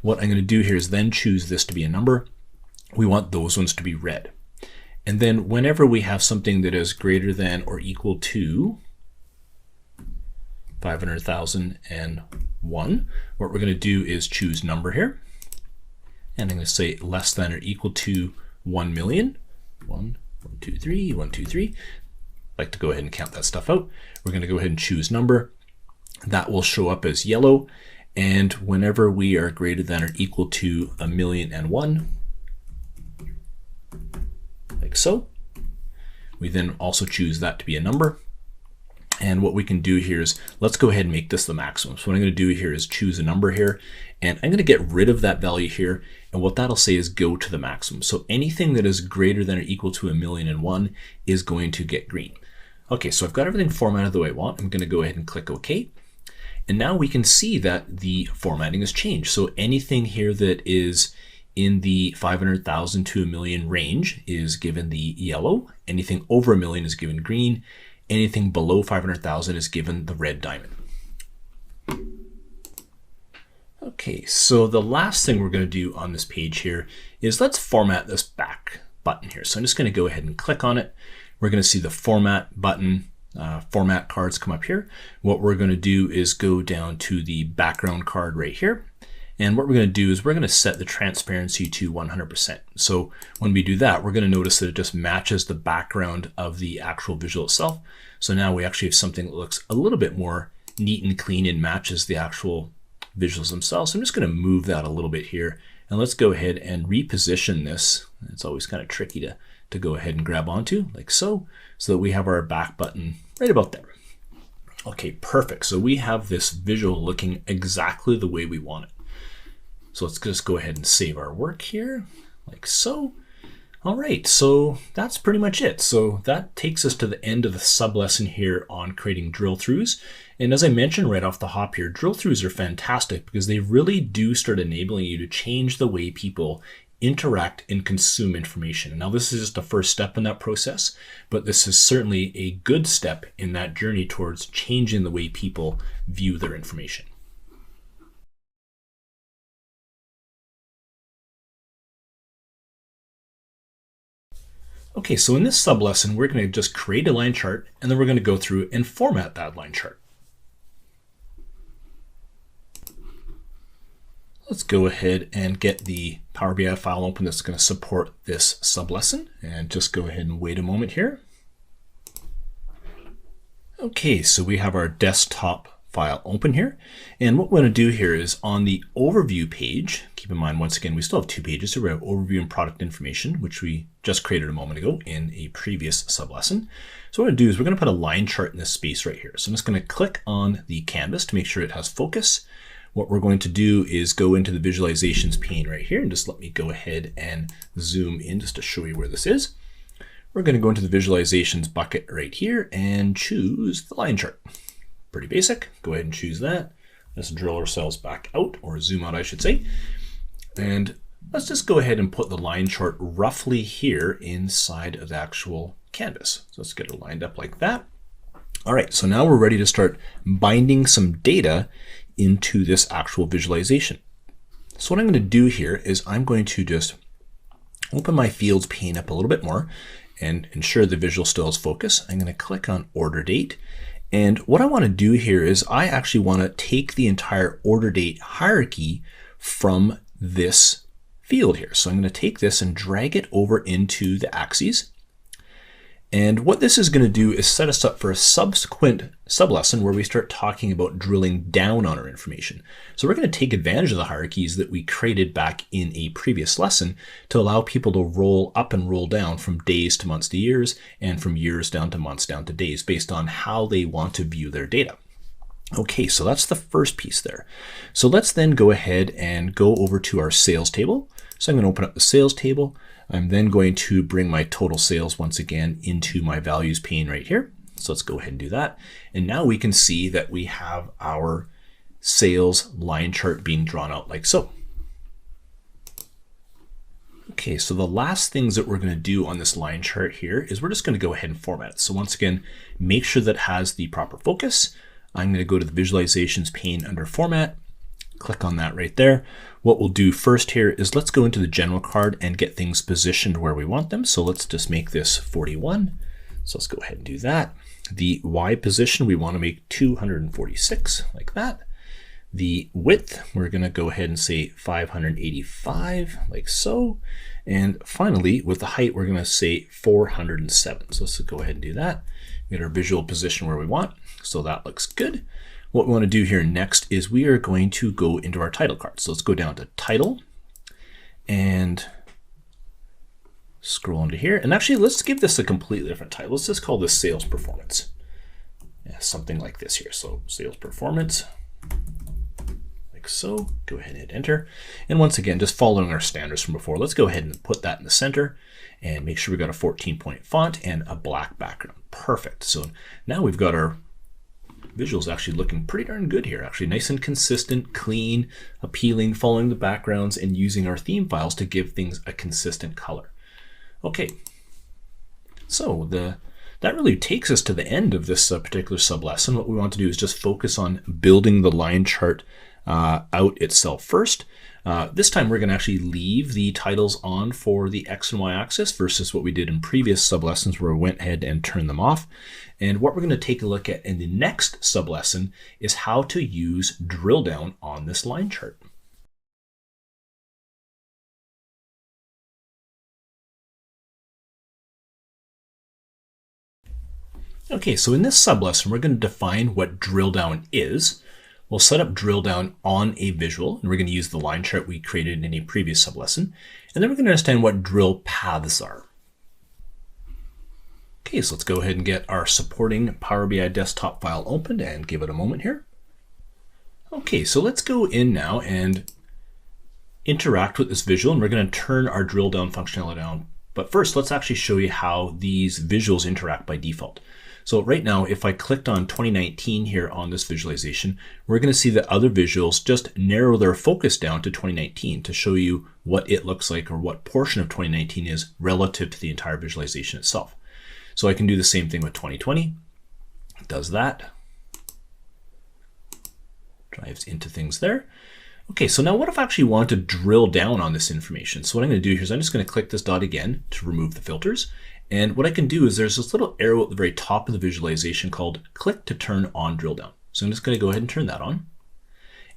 What I'm going to do here is then choose this to be a number. We want those ones to be red. And then whenever we have something that is greater than or equal to 500,001, what we're going to do is choose number here. And I'm going to say less than or equal to 1 million. 1, 2, 3, 1, 2, 3. I like to go ahead and count that stuff out. We're going to go ahead and choose number. That will show up as yellow. And whenever we are greater than or equal to 1,000,001, like so, we then also choose that to be a number. And what we can do here is, let's go ahead and make this the maximum. So what I'm going to do here is choose a number here, and I'm going to get rid of that value here. And what that'll say is go to the maximum. So anything that is greater than or equal to 1,000,001 is going to get green. Okay, so I've got everything formatted the way I want. I'm going to go ahead and click OK. And now we can see that the formatting has changed. So anything here that is in the 500,000 to 1 million range is given the yellow. Anything over 1 million is given green. Anything below 500,000 is given the red diamond. Okay, so the last thing we're going to do on this page here is let's format this back button here. So I'm just going to go ahead and click on it. We're going to see the format button. Format cards come up here. What we're going to do is go down to the background card right here. And what we're going to do is we're going to set the transparency to 100%. So when we do that, we're going to notice that it just matches the background of the actual visual itself. So now we actually have something that looks a little bit more neat and clean and matches the actual visuals themselves. So I'm just going to move that a little bit here. And let's go ahead and reposition this. It's always kind of tricky to go ahead and grab onto, like so that we have our back button right about there. Okay, perfect. So we have this visual looking exactly the way we want it. So let's just go ahead and save our work here, like so. All right, so that's pretty much it. So that takes us to the end of the sub-lesson here on creating drill throughs. And as I mentioned right off the hop here, drill throughs are fantastic because they really do start enabling you to change the way people interact and consume information. Now this is just the first step in that process, but this is certainly a good step in that journey towards changing the way people view their information. Okay, so in this sub-lesson, we're going to just create a line chart, and then we're going to go through and format that line chart. Let's go ahead and get the Power BI file open that's going to support this sublesson, and just go ahead and wait a moment here. Okay, so we have our desktop file open here, and what we're going to do here is on the overview page, keep in mind once again we still have two pages, so we have overview and product information, which we just created a moment ago in a previous sublesson. So what we're going to do is we're going to put a line chart in this space right here. So I'm just going to click on the canvas to make sure it has focus. What we're going to do is go into the visualizations pane right here, and just let me go ahead and zoom in just to show you where this is. We're going to go into the visualizations bucket right here and choose the line chart. Pretty basic. Go ahead and choose that. Let's drill ourselves back out, or zoom out I should say. And let's just go ahead and put the line chart roughly here inside of the actual canvas. So let's get it lined up like that. All right, so now we're ready to start binding some data into this actual visualization. So what I'm going to do here is I'm going to just open my fields pane up a little bit more and ensure the visual still has focus. I'm going to click on order date. And what I want to do here is I actually want to take the entire order date hierarchy from this field here. So I'm going to take this and drag it over into the axes. And what this is going to do is set us up for a subsequent sublesson where we start talking about drilling down on our information. So we're going to take advantage of the hierarchies that we created back in a previous lesson to allow people to roll up and roll down from days to months to years, and from years down to months down to days based on how they want to view their data. Okay, so that's the first piece there. So let's then go ahead and go over to our sales table. So I'm going to open up the sales table. I'm then going to bring my total sales once again into my values pane right here. So let's go ahead and do that. And now we can see that we have our sales line chart being drawn out like so. Okay, so the last things that we're going to do on this line chart here is we're just going to go ahead and format it. So once again, make sure that it has the proper focus. I'm going to go to the visualizations pane under format. Click on that right there. What we'll do first here is let's go into the general card and get things positioned where we want them. So let's just make this 41. So let's go ahead and do that. The Y position, we want to make 246 like that. The width, we're going to go ahead and say 585 like so. And finally, with the height, we're going to say 407. So let's go ahead and do that. Get our visual position where we want. So that looks good. What we want to do here next is we are going to go into our title card. So let's go down to title and scroll into here. And actually, let's give this a completely different title. Let's just call this sales performance. Yeah, something like this here. So sales performance, like so. Go ahead and hit enter. And once again, just following our standards from before, let's go ahead and put that in the center and make sure we got a 14-point font and a black background. Perfect. So now we've got our visuals actually looking pretty darn good here. Actually nice and consistent, clean, appealing, following the backgrounds and using our theme files to give things a consistent color. Okay, so that really takes us to the end of this particular sublesson. What we want to do is just focus on building the line chart out itself first. This time we're going to actually leave the titles on for the X and Y axis versus what we did in previous sublessons where we went ahead and turned them off. And what we're going to take a look at in the next sublesson is how to use drill down on this line chart. Okay, so in this sublesson, we're going to define what drill down is. We'll set up drill down on a visual, and we're going to use the line chart we created in a previous sublesson. And then we're going to understand what drill paths are. Okay, so let's go ahead and get our supporting Power BI desktop file opened and give it a moment here. Okay, so let's go in now and interact with this visual, and we're going to turn our drill down functionality on. But first, let's actually show you how these visuals interact by default. So right now, if I clicked on 2019 here on this visualization, we're going to see that other visuals just narrow their focus down to 2019 to show you what it looks like or what portion of 2019 is relative to the entire visualization itself. So I can do the same thing with 2020. It does that. Drives into things there. Okay, so now what if I actually want to drill down on this information? So what I'm going to do here is I'm just going to click this dot again to remove the filters. And what I can do is there's this little arrow at the very top of the visualization called click to turn on drill down. So I'm just going to go ahead and turn that on.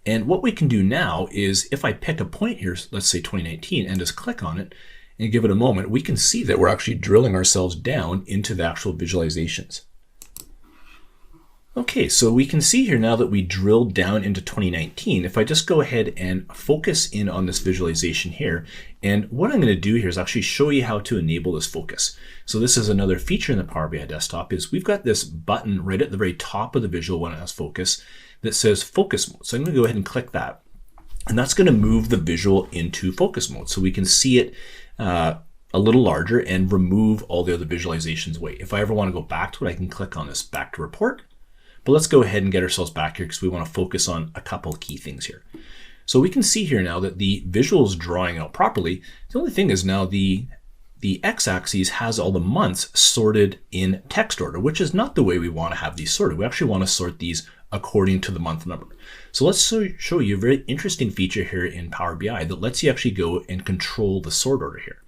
And what we can do now is if I pick a point here, let's say 2019, and just click on it and give it a moment, we can see that we're actually drilling ourselves down into the actual visualizations. Okay, so we can see here now that we drilled down into 2019. If I just go ahead and focus in on this visualization here, and what I'm going to do here is actually show you how to enable this focus. So this is another feature in the Power BI desktop, is we've got this button right at the very top of the visual when it has focus that says focus mode. So I'm going to go ahead and click that, and that's going to move the visual into focus mode so we can see it a little larger and remove all the other visualizations away. If I ever want to go back to it, I can click on this back to report. But let's go ahead and get ourselves back here because we want to focus on a couple of key things here. So we can see here now that the visual is drawing out properly. The only thing is now the x-axis has all the months sorted in text order, which is not the way we want to have these sorted. We actually want to sort these according to the month number. So let's show you a very interesting feature here in Power BI that lets you actually go and control the sort order here.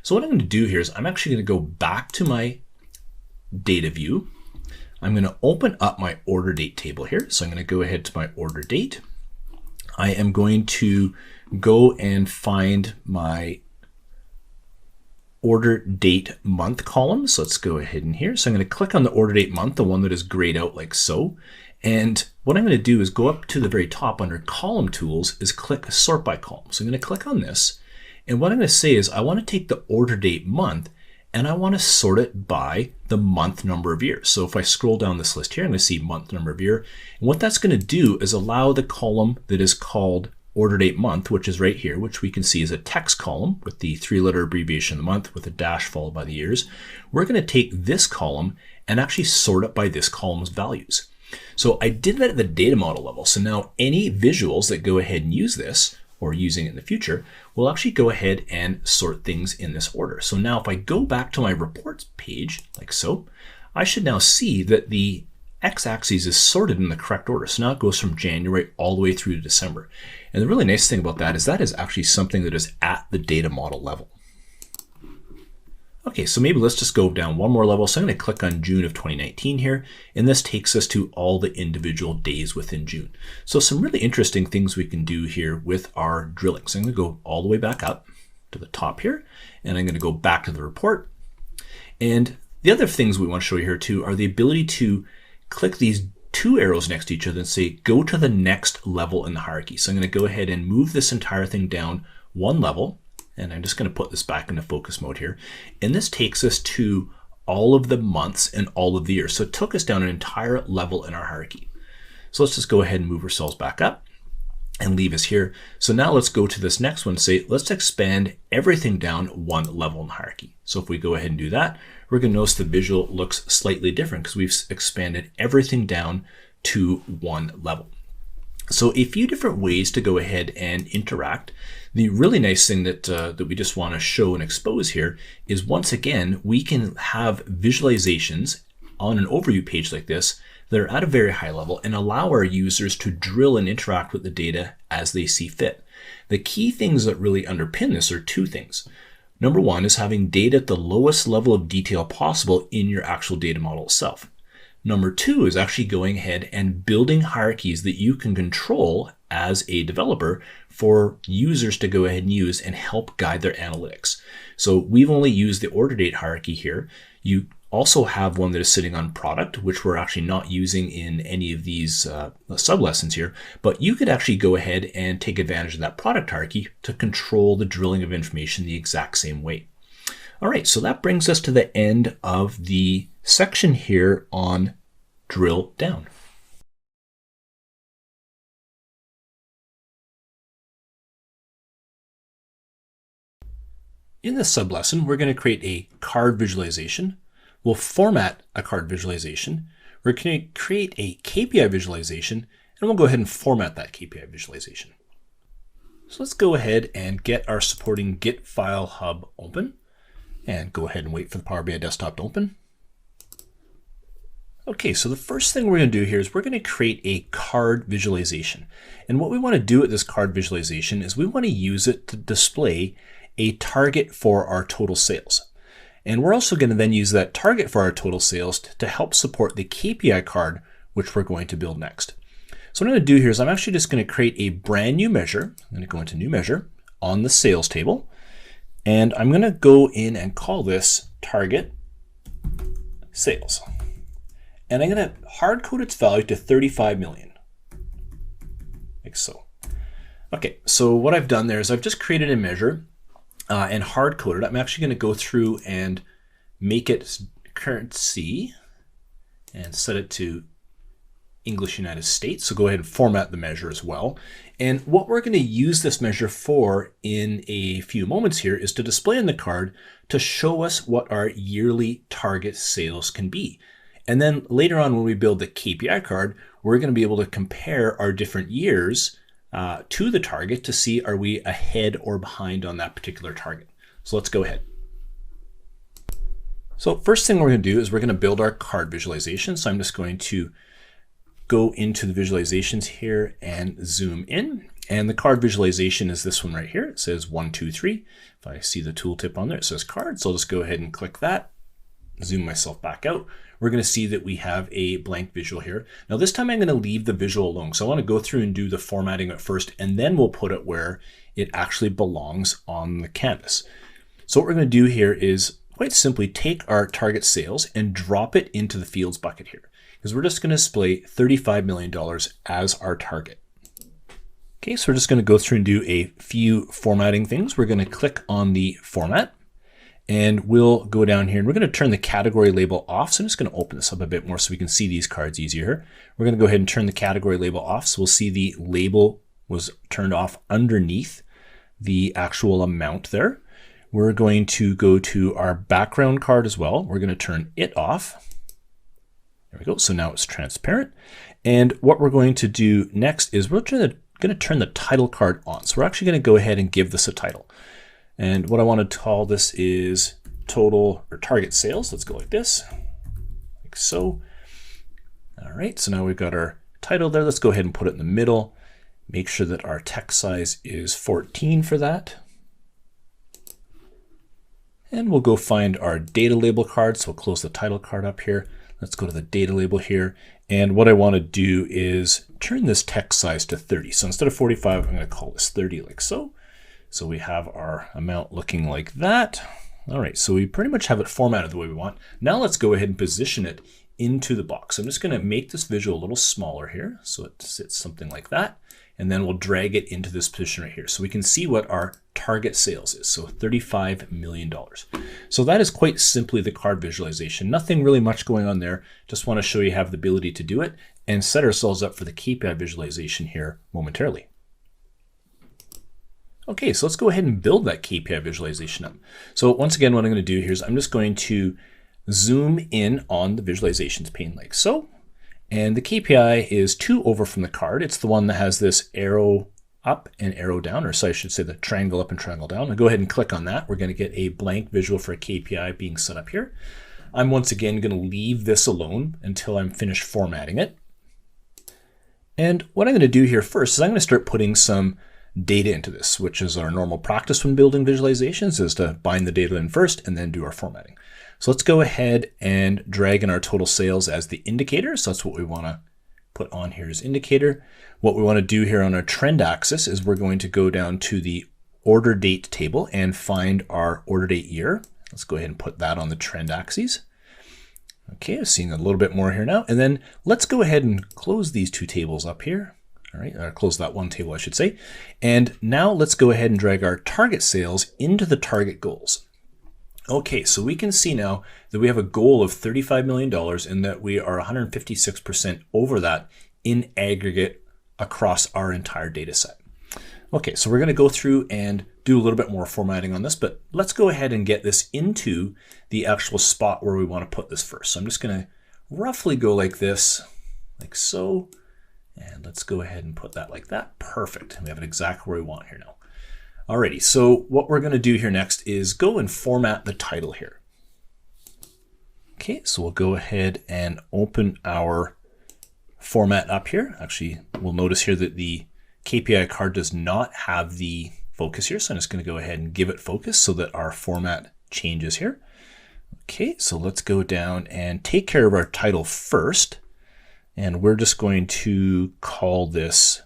So what I'm going to do here is I'm actually going to go back to my data view. I'm going to open up my order date table here. So I'm going to go ahead to my order date. I am going to go and find my order date month column. So let's go ahead in here. So I'm going to click on the order date month, the one that is grayed out like so. And what I'm going to do is go up to the very top under column tools is click sort by column. So I'm going to click on this. And what I'm going to say is I want to take the order date month and I want to sort it by the month number of years. So if I scroll down this list here, I'm going to see month number of year. And what that's going to do is allow the column that is called order date month, which is right here, which we can see is a text column with the 3-letter abbreviation of the month with a dash followed by the years. We're going to take this column and actually sort it by this column's values. So I did that at the data model level. So now any visuals that go ahead and use this, or using it in the future, we'll actually go ahead and sort things in this order. So now if I go back to my reports page, like so, I should now see that the x-axis is sorted in the correct order. So now it goes from January all the way through to December. And the really nice thing about that is actually something that is at the data model level. Okay, so maybe let's just go down one more level. So I'm going to click on June of 2019 here, and this takes us to all the individual days within June. So some really interesting things we can do here with our drilling. So I'm going to go all the way back up to the top here, and I'm going to go back to the report. And the other things we want to show you here too are the ability to click these two arrows next to each other and say, go to the next level in the hierarchy. So I'm going to go ahead and move this entire thing down one level. And I'm just going to put this back into focus mode here. And this takes us to all of the months and all of the years. So it took us down an entire level in our hierarchy. So let's just go ahead and move ourselves back up and leave us here. So now let's go to this next one and say, let's expand everything down one level in the hierarchy. So if we go ahead and do that, we're going to notice the visual looks slightly different because we've expanded everything down to one level. So a few different ways to go ahead and interact. The really nice thing that we just want to show and expose here is, once again, we can have visualizations on an overview page like this that are at a very high level and allow our users to drill and interact with the data as they see fit. The key things that really underpin this are two things. Number one is having data at the lowest level of detail possible in your actual data model itself. Number two is actually going ahead and building hierarchies that you can control as a developer for users to go ahead and use and help guide their analytics. So we've only used the order date hierarchy here. You also have one that is sitting on product, which we're actually not using in any of these sub-lessons here, but you could actually go ahead and take advantage of that product hierarchy to control the drilling of information the exact same way. All right, so that brings us to the end of the section here on drill down. In this sub-lesson, we're going to create a card visualization. We'll format a card visualization. We're going to create a KPI visualization, and we'll go ahead and format that KPI visualization. So let's go ahead and get our supporting Git File Hub open, and go ahead and wait for the Power BI desktop to open. Okay, so the first thing we're going to do here is we're going to create a card visualization. And what we want to do with this card visualization is we want to use it to display a target for our total sales. And we're also going to then use that target for our total sales to help support the KPI card, which we're going to build next. So what I'm going to do here is I'm actually just going to create a brand new measure. I'm going to go into new measure on the sales table, and I'm going to go in and call this target sales. And I'm going to hard code its value to 35 million, like so. Okay, so what I've done there is I've just created a measure and hard coded. I'm actually going to go through and make it currency and set it to English United States. So go ahead and format the measure as well. And what we're going to use this measure for in a few moments here is to display on the card to show us what our yearly target sales can be. And then later on when we build the KPI card, we're going to be able to compare our different years to the target to see are we ahead or behind on that particular target. So let's go ahead. So first thing we're going to do is we're going to build our card visualization. So I'm just going to go into the visualizations here and zoom in. And the card visualization is this one right here. It says 1, 2, 3. If I see the tooltip on there, it says card. So I'll just go ahead and click that, zoom myself back out. We're going to see that we have a blank visual here. Now this time I'm going to leave the visual alone. So I want to go through and do the formatting at first, and then we'll put it where it actually belongs on the canvas. So what we're going to do here is quite simply take our target sales and drop it into the fields bucket here, because we're just going to display $35 million as our target. Okay, so we're just going to go through and do a few formatting things. We're going to click on the format, and we'll go down here and we're going to turn the category label off. So I'm just going to open this up a bit more so we can see these cards easier. We're going to go ahead and turn the category label off. So we'll see the label was turned off underneath the actual amount there. We're going to go to our background card as well. We're going to turn it off. There we go. So now it's transparent. And what we're going to do next is we're going to turn the title card on. So we're actually going to go ahead and give this a title. And what I want to call this is total or target sales. Let's go like this, like so. All right, so now we've got our title there. Let's go ahead and put it in the middle. Make sure that our text size is 14 for that. And we'll go find our data label card. So we'll close the title card up here. Let's go to the data label here. And what I want to do is turn this text size to 30. So instead of 45, I'm going to call this 30 like so. So we have our amount looking like that. All right, so we pretty much have it formatted the way we want. Now let's go ahead and position it into the box. I'm just going to make this visual a little smaller here so it sits something like that. And then we'll drag it into this position right here so we can see what our target sales is. So $35 million. So that is quite simply the card visualization. Nothing really much going on there. Just want to show you have the ability to do it and set ourselves up for the KPI visualization here momentarily. Okay, so let's go ahead and build that KPI visualization up. So once again, what I'm going to do here is I'm just going to zoom in on the visualizations pane like so. And the KPI is 2 over from the card. It's the one that has this arrow up and arrow down, or so I should say the triangle up and triangle down. I'll go ahead and click on that. We're going to get a blank visual for a KPI being set up here. I'm once again going to leave this alone until I'm finished formatting it. And what I'm going to do here first is I'm going to start putting some data into this, which is our normal practice when building visualizations, is to bind the data in first and then do our formatting. So let's go ahead and drag in our total sales as the indicator. So that's what we want to put on here as indicator. What we want to do here on our trend axis is we're going to go down to the order date table and find our order date year. Let's go ahead and put that on the trend axis. Okay, I'm seeing a little bit more here now. And then let's go ahead and close these two tables up here. All right, close that one table, I should say. And now let's go ahead and drag our target sales into the target goals. Okay, so we can see now that we have a goal of $35 million and that we are 156% over that in aggregate across our entire data set. Okay, so we're going to go through and do a little bit more formatting on this, but let's go ahead and get this into the actual spot where we want to put this first. So I'm just going to roughly go like this, like so. And let's go ahead and put that like that. Perfect. We have it exactly where we want here now. Alrighty, so what we're going to do here next is go and format the title here. Okay, so we'll go ahead and open our format up here. Actually, we'll notice here that the KPI card does not have the focus here, so I'm just going to go ahead and give it focus so that our format changes here. Okay, so let's go down and take care of our title first. And we're just going to call this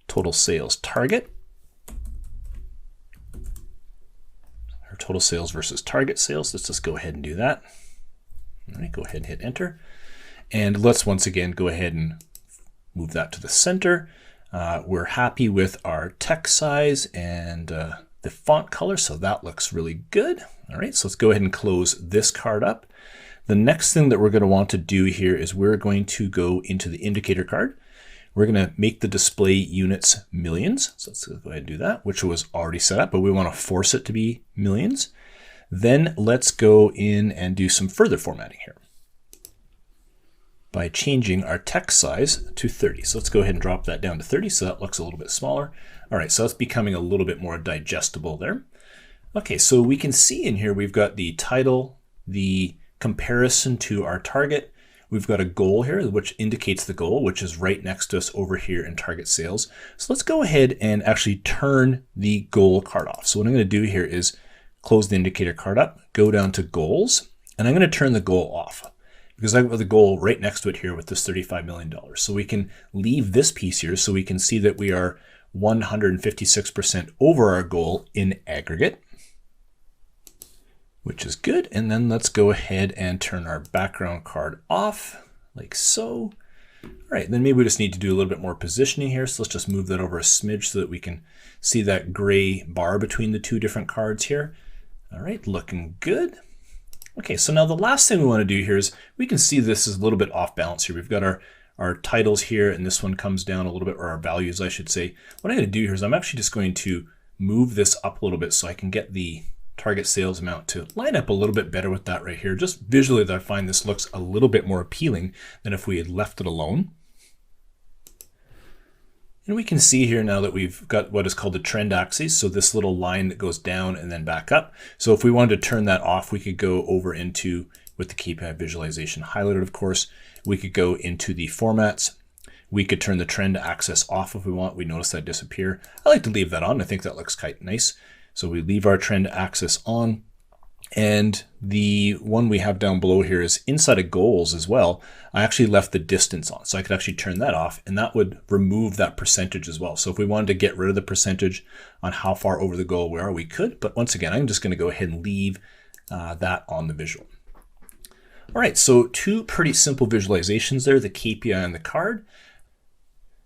total sales target. Or total sales versus target sales. Let's just go ahead and do that. All right, go ahead and hit enter. And let's once again go ahead and move that to the center. We're happy with our text size and the font color, so that looks really good. All right, so let's go ahead and close this card up. The next thing that we're going to want to do here is we're going to go into the indicator card. We're going to make the display units millions. So let's go ahead and do that, which was already set up, but we want to force it to be millions. Then let's go in and do some further formatting here by changing our text size to 30. So let's go ahead and drop that down to 30 so that looks a little bit smaller. All right, so that's becoming a little bit more digestible there. Okay, so we can see in here we've got the title, the comparison to our target. We've got a goal here, which indicates the goal, which is right next to us over here in target sales. So let's go ahead and actually turn the goal card off. So what I'm going to do here is close the indicator card up, go down to goals, and I'm going to turn the goal off because I've got the goal right next to it here with this $35 million. So we can leave this piece here so we can see that we are 156% over our goal in aggregate, which is good. And then let's go ahead and turn our background card off like so. All right, then maybe we just need to do a little bit more positioning here. So let's just move that over a smidge so that we can see that gray bar between the two different cards here. All right, looking good. Okay, so now the last thing we want to do here is we can see this is a little bit off balance here. We've got our titles here, and this one comes down a little bit, or our values, I should say. What I'm going to do here is I'm actually just going to move this up a little bit so I can get the target sales amount to line up a little bit better with that right here. Just visually, I find this looks a little bit more appealing than if we had left it alone. And we can see here now that we've got what is called the trend axis. So this little line that goes down and then back up. So if we wanted to turn that off, we could go over into, with the KPI visualization highlighted, of course, we could go into the formats. We could turn the trend axis off if we want. We notice that disappear. I like to leave that on. I think that looks quite nice. So we leave our trend axis on. And the one we have down below here is inside of goals as well. I actually left the distance on, so I could actually turn that off, and that would remove that percentage as well. So if we wanted to get rid of the percentage on how far over the goal we are, we could. But once again, I'm just going to go ahead and leave that on the visual. All right, so two pretty simple visualizations there, the KPI and the card.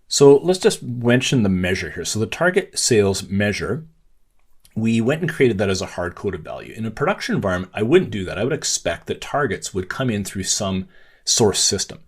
So let's just mention the measure here. So the target sales measure, we went and created that as a hard-coded value. In a production environment, I wouldn't do that. I would expect that targets would come in through some source system.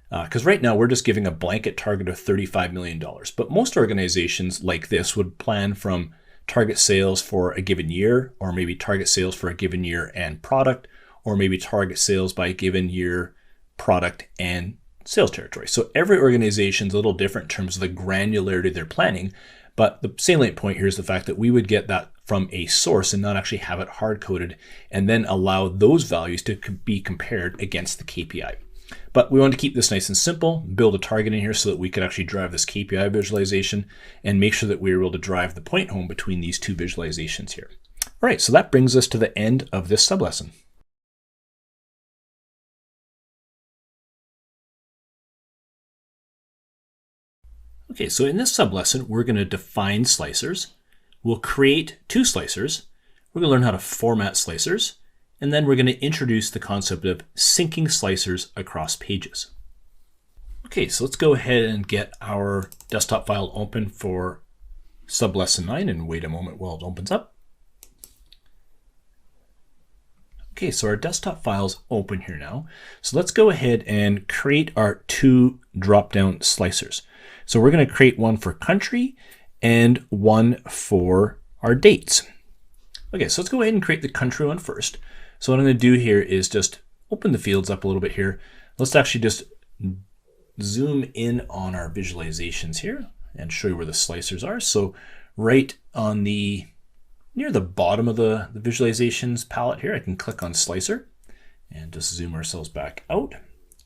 Because right now we're just giving a blanket target of $35 million. But most organizations like this would plan from target sales for a given year, or maybe target sales for a given year and product, or maybe target sales by a given year, product, and sales territory. So every organization is a little different in terms of the granularity they're planning. But the salient point here is the fact that we would get that from a source and not actually have it hard-coded and then allow those values to be compared against the KPI. But we want to keep this nice and simple, build a target in here so that we could actually drive this KPI visualization and make sure that we're able to drive the point home between these two visualizations here. All right, so that brings us to the end of this sublesson. Okay, so in this sublesson, we're going to define slicers. We'll create two slicers. We're going to learn how to format slicers. And then we're going to introduce the concept of syncing slicers across pages. Okay, so let's go ahead and get our desktop file open for sublesson 9 and wait a moment while it opens up. Okay, so our desktop file's open here now. So let's go ahead and create our two drop-down slicers. So we're going to create one for country and one for our dates. Okay, so let's go ahead and create the country one first. So what I'm going to do here is just open the fields up a little bit here. Let's actually just zoom in on our visualizations here and show you where the slicers are. So right on the near the bottom of the visualizations palette here, I can click on slicer and just zoom ourselves back out.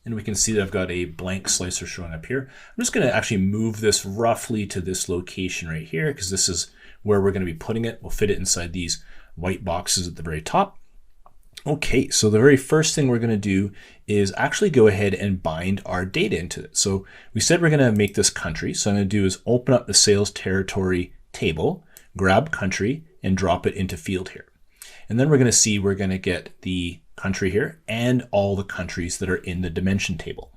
And we can see that I've got a blank slicer showing up here. I'm just going to actually move this roughly to this location right here because this is where we're going to be putting it. We'll fit it inside these white boxes at the very top. Okay, so the very first thing we're going to do is actually go ahead and bind our data into it. So we said we're going to make this country. So I'm going to do is open up the sales territory table, grab country, and drop it into field here. And then we're going to see we're going to get the country here and all the countries that are in the dimension table.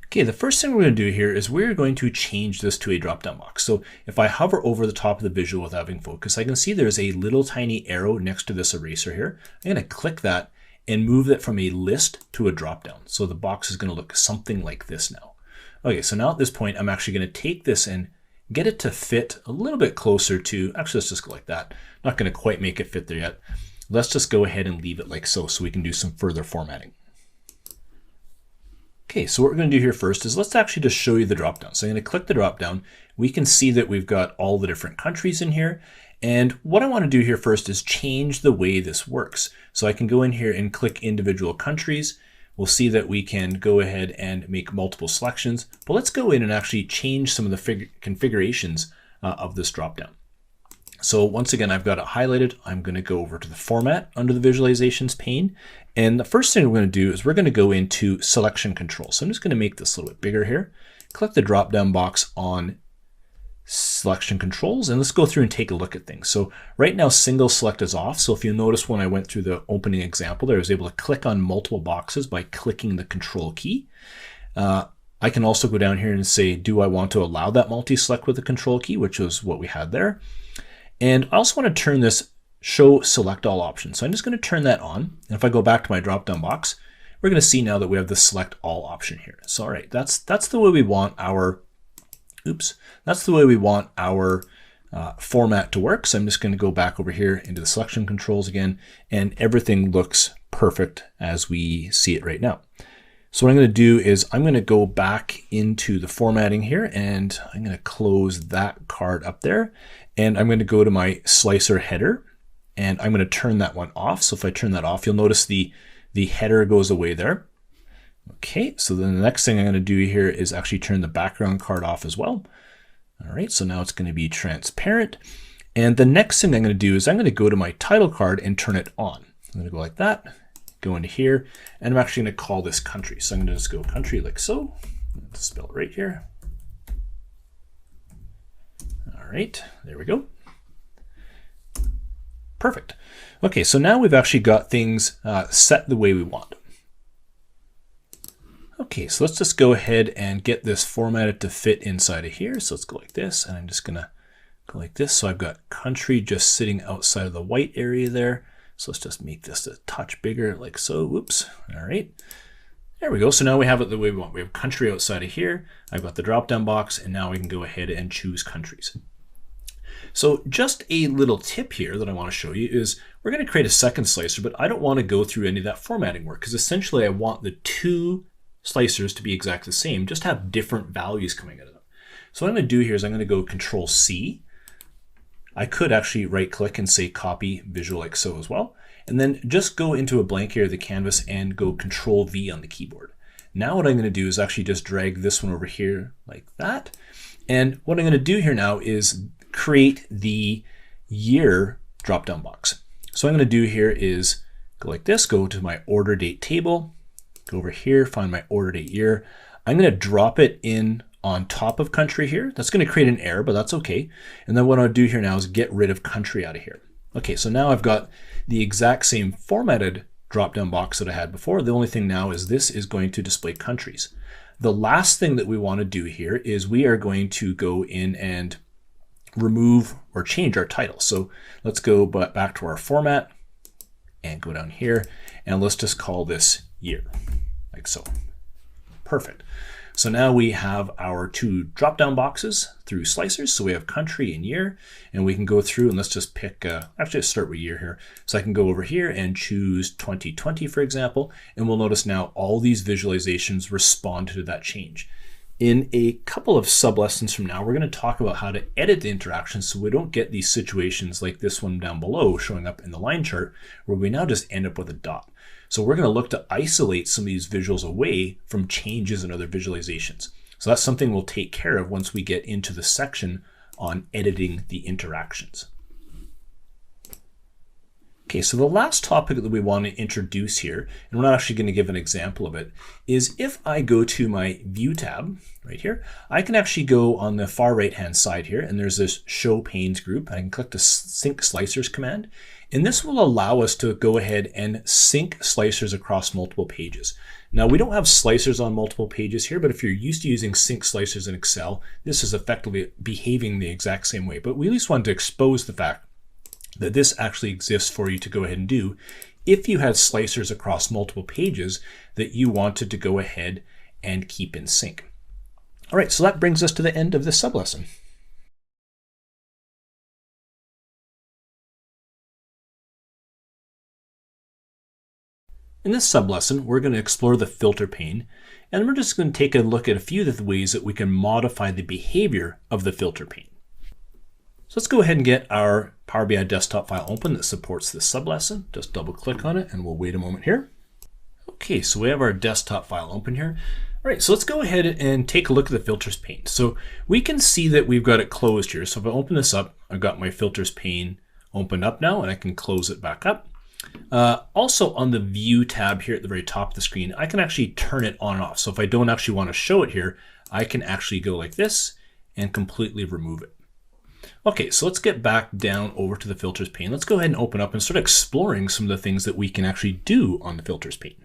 Okay, the first thing we're going to do here is we're going to change this to a drop-down box. So if I hover over the top of the visual without having focus, I can see there's a little tiny arrow next to this eraser here. I'm going to click that and move it from a list to a drop-down. So the box is going to look something like this now. Okay, so now at this point, I'm actually going to take this and get it to fit a little bit closer to, actually let's just go like that. Not going to quite make it fit there yet. Let's just go ahead and leave it like so we can do some further formatting. Okay, so what we're going to do here first is let's actually just show you the drop down. So I'm going to click the drop down. We can see that we've got all the different countries in here. And what I want to do here first is change the way this works. So I can go in here and click individual countries. We'll see that we can go ahead and make multiple selections. But let's go in and actually change some of the configurations of this drop down. So once again, I've got it highlighted. I'm going to go over to the format under the visualizations pane. And the first thing we're going to do is we're going to go into selection control. So I'm just going to make this a little bit bigger here. Click the drop down box on selection controls, and let's go through and take a look at things. So right now single select is off. So if you notice when I went through the opening example there, I was able to click on multiple boxes by clicking the control key. I can also go down here and say, do I want to allow that multi-select with the control key, which is what we had there. And I also want to turn this show select all options. So I'm just going to turn that on. And if I go back to my drop-down box, we're going to see now that we have the select all option here. So all right, that's the way we want our, that's the way we want our format to work. So I'm just going to go back over here into the selection controls again, and everything looks perfect as we see it right now. So what I'm going to do is I'm going to go back into the formatting here, and I'm going to close that card up there. And I'm going to go to my slicer header, and I'm going to turn that one off. So if I turn that off, you'll notice the header goes away there. Okay, so then the next thing I'm going to do here is actually turn the background card off as well. All right, so now it's going to be transparent. And the next thing I'm going to do is I'm going to go to my title card and turn it on. I'm going to go like that, go into here, and I'm actually going to call this country. So I'm going to just go country like so. Let's spell it right here. All right, there we go. Perfect. Okay, so now we've actually got things set the way we want. Okay, so let's just go ahead and get this formatted to fit inside of here. So let's go like this, and I'm just gonna go like this. So I've got country just sitting outside of the white area there. So let's just make this a touch bigger like so. Whoops. All right. There we go. So now we have it the way we want. We have country outside of here. I've got the drop-down box, and now we can go ahead and choose countries. So just a little tip here that I want to show you is we're going to create a second slicer, but I don't want to go through any of that formatting work because essentially I want the two slicers to be exactly the same, just have different values coming out of them. So what I'm going to do here is I'm going to go Control C. I could actually right click and say copy visual like so as well. And then just go into a blank area of the canvas and go Control V on the keyboard. Now what I'm going to do is actually just drag this one over here like that. And what I'm going to do here now is create the year drop-down box. So what I'm going to do here is go like this, go to my order date table, go over here, find my order date year. I'm going to drop it in on top of country here. That's going to create an error, but that's okay. And then what I'll do here now is get rid of country out of here. Okay, so now I've got the exact same formatted drop-down box that I had before. The only thing now is this is going to display countries. The last thing that we want to do here is we are going to go in and remove or change our title. So let's go back to our format and go down here, and let's just call this year, like so. Perfect. So now we have our two drop-down boxes through slicers. So we have country and year, and we can go through and let's just pick, actually let's start with year here. So I can go over here and choose 2020, for example, and we'll notice now all these visualizations respond to that change. In a couple of sub-lessons from now, we're going to talk about how to edit the interactions so we don't get these situations like this one down below showing up in the line chart where we now just end up with a dot. So we're going to look to isolate some of these visuals away from changes in other visualizations. So that's something we'll take care of once we get into the section on editing the interactions. Okay, so the last topic that we want to introduce here, and we're not actually going to give an example of it, is if I go to my View tab right here, I can actually go on the far right-hand side here, and there's this Show Panes group. I can click the Sync Slicers command, and this will allow us to go ahead and sync slicers across multiple pages. Now, we don't have slicers on multiple pages here, but if you're used to using sync slicers in Excel, this is effectively behaving the exact same way. But we at least wanted to expose the fact that this actually exists for you to go ahead and do if you had slicers across multiple pages that you wanted to go ahead and keep in sync. All right, so that brings us to the end of this sublesson. In this sublesson, we're going to explore the filter pane, and we're just going to take a look at a few of the ways that we can modify the behavior of the filter pane. So let's go ahead and get our Power BI desktop file open that supports this sublesson. Just double click on it and we'll wait a moment here. Okay, so we have our desktop file open here. All right, so let's go ahead and take a look at the filters pane. So we can see that we've got it closed here. So if I open this up, I've got my filters pane opened up now, and I can close it back up. Also on the View tab here at the very top of the screen, I can actually turn it on and off. So if I don't actually want to show it here, I can actually go like this and completely remove it. Okay, so let's get back down over to the filters pane. Let's go ahead and open up and start exploring some of the things that we can actually do on the filters pane.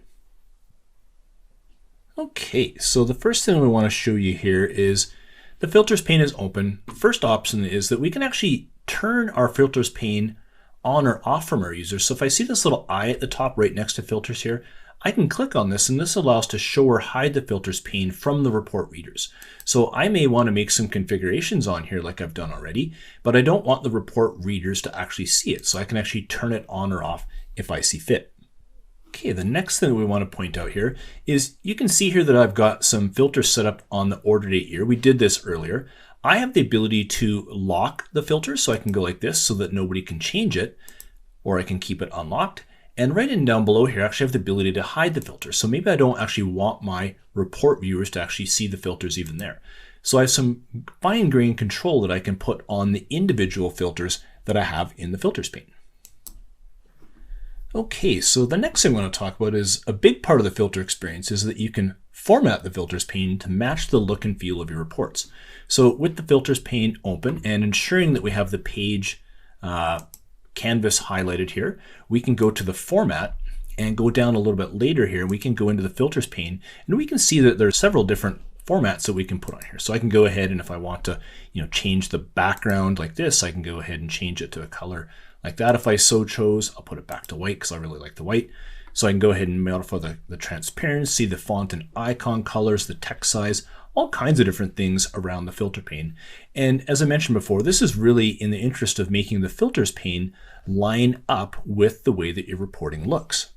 Okay, so the first thing we want to show you here is the filters pane is open. The first option is that we can actually turn our filters pane on or off from our users. So if I see this little eye at the top right next to filters here, I can click on this, and this allows to show or hide the filters pane from the report readers. So I may want to make some configurations on here like I've done already, but I don't want the report readers to actually see it. So I can actually turn it on or off if I see fit. Okay, the next thing we want to point out here is you can see here that I've got some filters set up on the order date year. We did this earlier. I have the ability to lock the filters, so I can go like this so that nobody can change it, or I can keep it unlocked. And right in down below here, I actually have the ability to hide the filters. So maybe I don't actually want my report viewers to actually see the filters even there. So I have some fine-grained control that I can put on the individual filters that I have in the filters pane. Okay, so the next thing I want to talk about is a big part of the filter experience is that you can format the filters pane to match the look and feel of your reports. So with the filters pane open and ensuring that we have the page canvas highlighted here, we can go to the format and go down a little bit later here. We can go into the filters pane, and we can see that there's several different formats that we can put on here. So I can go ahead, and if I want to, change the background like this, I can go ahead and change it to a color like that. If I so chose, I'll put it back to white because I really like the white. So I can go ahead and modify the transparency, the font and icon colors, the text size, all kinds of different things around the filter pane. And as I mentioned before, this is really in the interest of making the filters pane line up with the way that your reporting looks.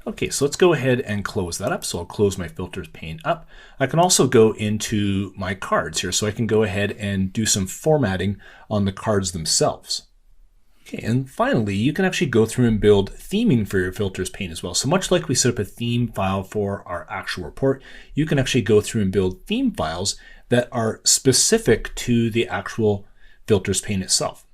Okay, so let's go ahead and close that up. So I'll close my filters pane up. I can also go into my cards here. So I can go ahead and do some formatting on the cards themselves. Okay, and finally, you can actually go through and build theming for your filters pane as well. So much like we set up a theme file for our actual report, you can actually go through and build theme files that are specific to the actual filters pane itself.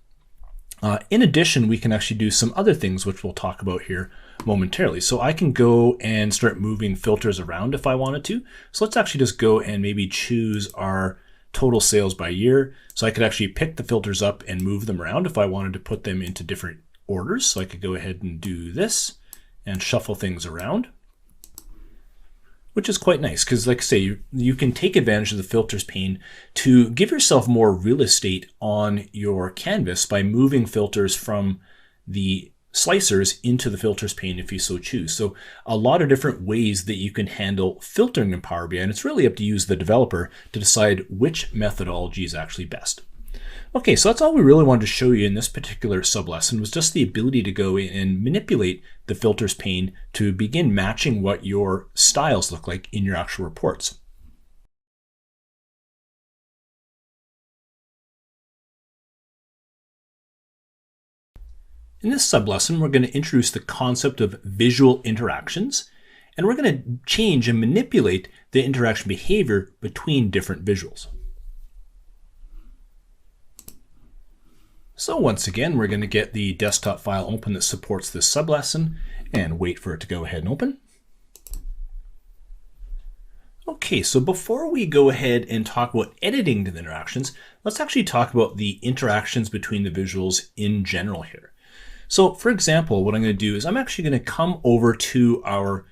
In addition, we can actually do some other things which we'll talk about here momentarily. So I can go and start moving filters around if I wanted to. So let's actually just go and maybe choose our total sales by year. So I could actually pick the filters up and move them around if I wanted to put them into different orders. So I could go ahead and do this and shuffle things around, which is quite nice because, like I say, you can take advantage of the filters pane to give yourself more real estate on your canvas by moving filters from the slicers into the filters pane if you so choose. So a lot of different ways that you can handle filtering in Power BI, and it's really up to you as the developer to decide which methodology is actually best. Okay, so that's all we really wanted to show you in this particular sublesson, was just the ability to go in and manipulate the filters pane to begin matching what your styles look like in your actual reports. In this sublesson, we're going to introduce the concept of visual interactions, and we're going to change and manipulate the interaction behavior between different visuals. So once again, we're going to get the desktop file open that supports this sublesson and wait for it to go ahead and open. Okay, so before we go ahead and talk about editing the interactions, let's actually talk about the interactions between the visuals in general here. So for example, what I'm going to do is I'm actually going to come over to our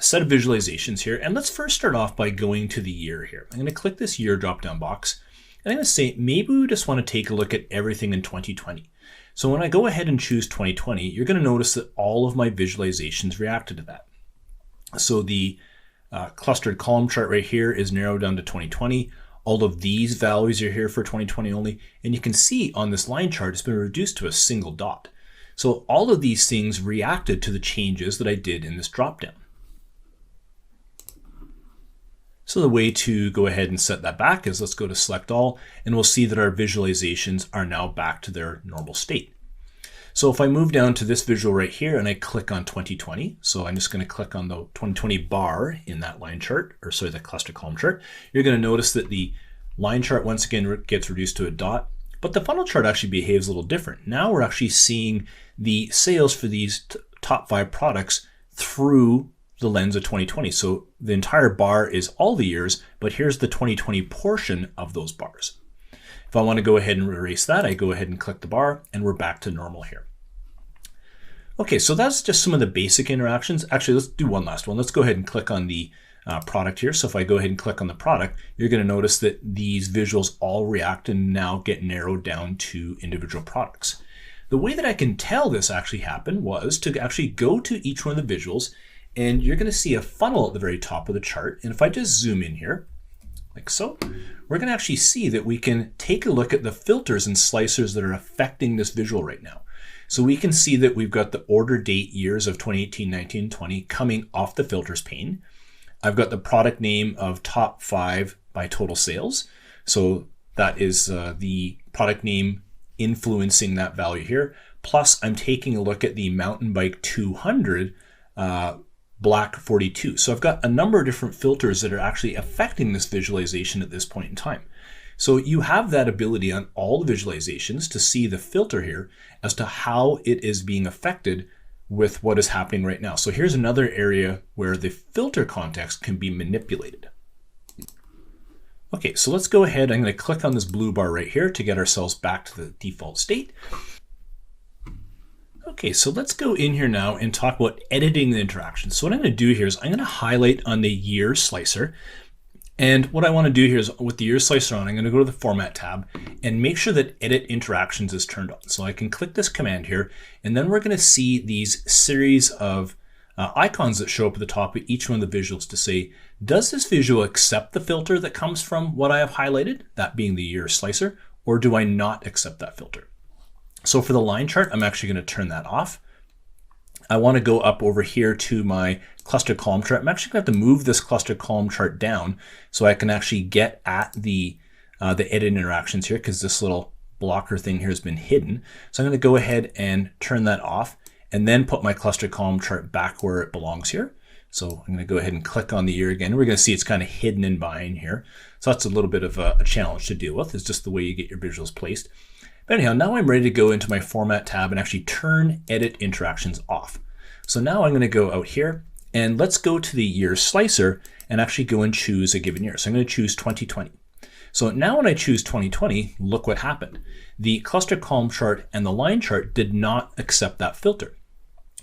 set of visualizations here, and let's first start off by going to the year here. I'm going to click this year drop-down box. And I'm going to say, maybe we just want to take a look at everything in 2020. So when I go ahead and choose 2020, you're going to notice that all of my visualizations reacted to that. So the clustered column chart right here is narrowed down to 2020. All of these values are here for 2020 only. And you can see on this line chart, it's been reduced to a single dot. So all of these things reacted to the changes that I did in this dropdown. So the way to go ahead and set that back is let's go to select all, and we'll see that our visualizations are now back to their normal state. So if I move down to this visual right here and I click on 2020, so I'm just going to click on the 2020 bar in that line chart, or sorry, the cluster column chart, you're going to notice that the line chart once again gets reduced to a dot, but the funnel chart actually behaves a little different. Now we're actually seeing the sales for these top 5 products through the lens of 2020. So the entire bar is all the years, but here's the 2020 portion of those bars. If I want to go ahead and erase that, I go ahead and click the bar and we're back to normal here. Okay, so that's just some of the basic interactions. Actually, let's do one last one. Let's go ahead and click on the product here. So if I go ahead and click on the product, you're going to notice that these visuals all react and now get narrowed down to individual products. The way that I can tell this actually happened was to actually go to each one of the visuals, and you're going to see a funnel at the very top of the chart. And if I just zoom in here, like so, we're going to actually see that we can take a look at the filters and slicers that are affecting this visual right now. So we can see that we've got the order date years of 2018, 19, 20 coming off the filters pane. I've got the product name of top 5 by total sales. So that is the product name influencing that value here. Plus, I'm taking a look at the mountain bike 200 black 42. So I've got a number of different filters that are actually affecting this visualization at this point in time. So you have that ability on all the visualizations to see the filter here as to how it is being affected with what is happening right now. So here's another area where the filter context can be manipulated. Okay, so let's go ahead. I'm going to click on this blue bar right here to get ourselves back to the default state. Okay, so let's go in here now and talk about editing the interactions. So what I'm going to do here is I'm going to highlight on the year slicer. And what I want to do here is with the year slicer on, I'm going to go to the Format tab and make sure that Edit Interactions is turned on. So I can click this command here, and then we're going to see these series of icons that show up at the top of each one of the visuals to say, does this visual accept the filter that comes from what I have highlighted, that being the year slicer, or do I not accept that filter? So for the line chart, I'm actually going to turn that off. I want to go up over here to my cluster column chart. I'm actually going to have to move this cluster column chart down so I can actually get at the edit interactions here, because this little blocker thing here has been hidden. So I'm going to go ahead and turn that off and then put my cluster column chart back where it belongs here. So I'm going to go ahead and click on the year again. We're going to see it's kind of hidden in behind here. So that's a little bit of a challenge to deal with. It's just the way you get your visuals placed. But anyhow, now I'm ready to go into my Format tab and actually turn Edit Interactions off. So now I'm going to go out here and let's go to the year slicer and actually go and choose a given year. So I'm going to choose 2020. So now when I choose 2020, look what happened. The cluster column chart and the line chart did not accept that filter.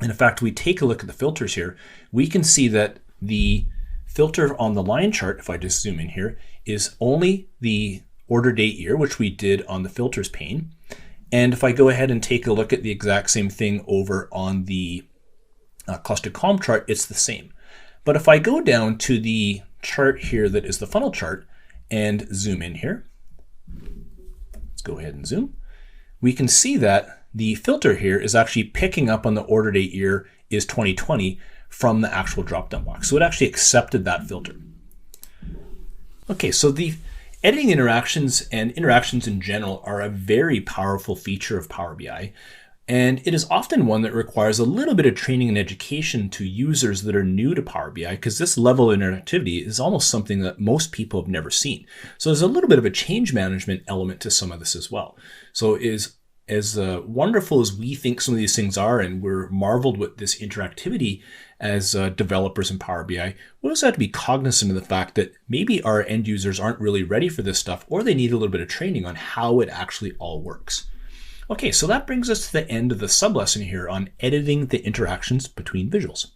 And in fact, we take a look at the filters here, we can see that the filter on the line chart, if I just zoom in here, is only the order date year, which we did on the filters pane. And if I go ahead and take a look at the exact same thing over on the cluster column chart, it's the same. But if I go down to the chart here that is the funnel chart and zoom in here, let's go ahead and zoom, we can see that the filter here is actually picking up on the order date year is 2020 from the actual drop-down box. So it actually accepted that filter. Okay, so the editing interactions and interactions in general are a very powerful feature of Power BI. And it is often one that requires a little bit of training and education to users that are new to Power BI, because this level of interactivity is almost something that most people have never seen. So there's a little bit of a change management element to some of this as well. So it is as wonderful as we think some of these things are, and we're marveled with this interactivity as developers in Power BI, we also have to be cognizant of the fact that maybe our end users aren't really ready for this stuff, or they need a little bit of training on how it actually all works. Okay, so that brings us to the end of the sublesson here on editing the interactions between visuals.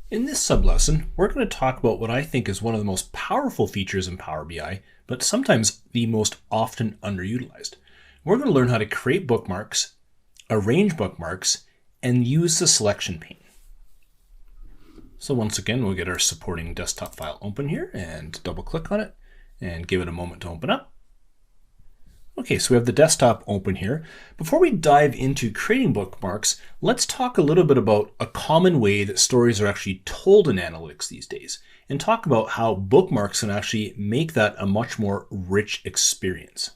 In this sublesson, we're going to talk about what I think is one of the most powerful features in Power BI, but sometimes the most often underutilized. We're going to learn how to create bookmarks, arrange bookmarks, and use the selection pane. So once again, we'll get our supporting desktop file open here and double click on it and give it a moment to open up. Okay, so we have the desktop open here. Before we dive into creating bookmarks, let's talk a little bit about a common way that stories are actually told in analytics these days, and talk about how bookmarks can actually make that a much more rich experience.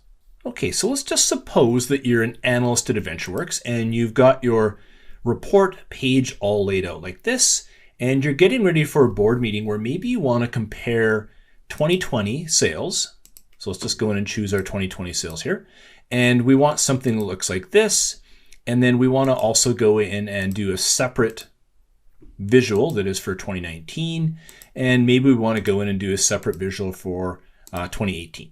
Okay, so let's just suppose that you're an analyst at AdventureWorks and you've got your report page all laid out like this, and you're getting ready for a board meeting where maybe you want to compare 2020 sales. So let's just go in and choose our 2020 sales here. And we want something that looks like this. And then we want to also go in and do a separate visual that is for 2019. And maybe we want to go in and do a separate visual for 2018.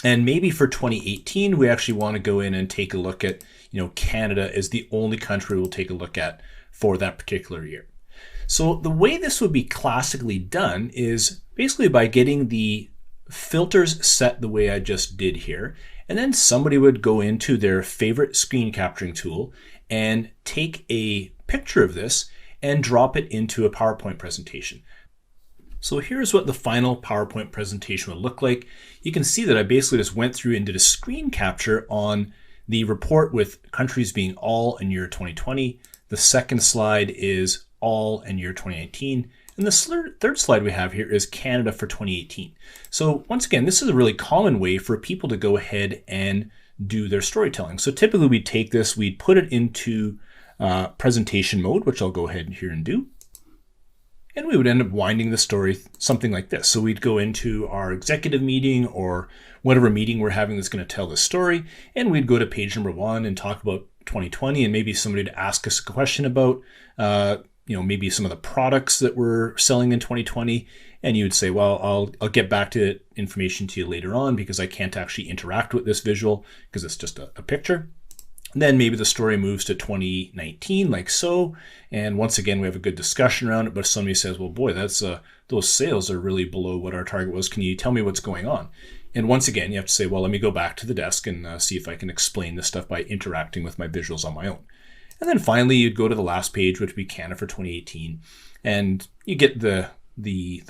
And maybe for 2018, we actually want to go in and take a look at, Canada is the only country we'll take a look at for that particular year. So the way this would be classically done is basically by getting the filters set the way I just did here, and then somebody would go into their favorite screen capturing tool and take a picture of this and drop it into a PowerPoint presentation. So here's what the final PowerPoint presentation would look like. You can see that I basically just went through and did a screen capture on the report with countries being all in year 2020. The second slide is all in year 2019. And the third slide we have here is Canada for 2018. So once again, this is a really common way for people to go ahead and do their storytelling. So typically we'd take this, we'd put it into presentation mode, which I'll go ahead here and do. And we would end up winding the story something like this. So we'd go into our executive meeting or whatever meeting we're having that's going to tell this story. And we'd go to page number 1 and talk about 2020, and maybe somebody would ask us a question about maybe some of the products that we're selling in 2020, and you would say, well, I'll get back to information to you later on because I can't actually interact with this visual because it's just a picture. And then maybe the story moves to 2019 like so, and once again we have a good discussion around it, but somebody says, well, boy, that's those sales are really below what our target was. Can you tell me what's going on? And once again, you have to say, well, let me go back to the desk and see if I can explain this stuff by interacting with my visuals on my own. And then finally, you'd go to the last page, which would be Canada for 2018, and you get the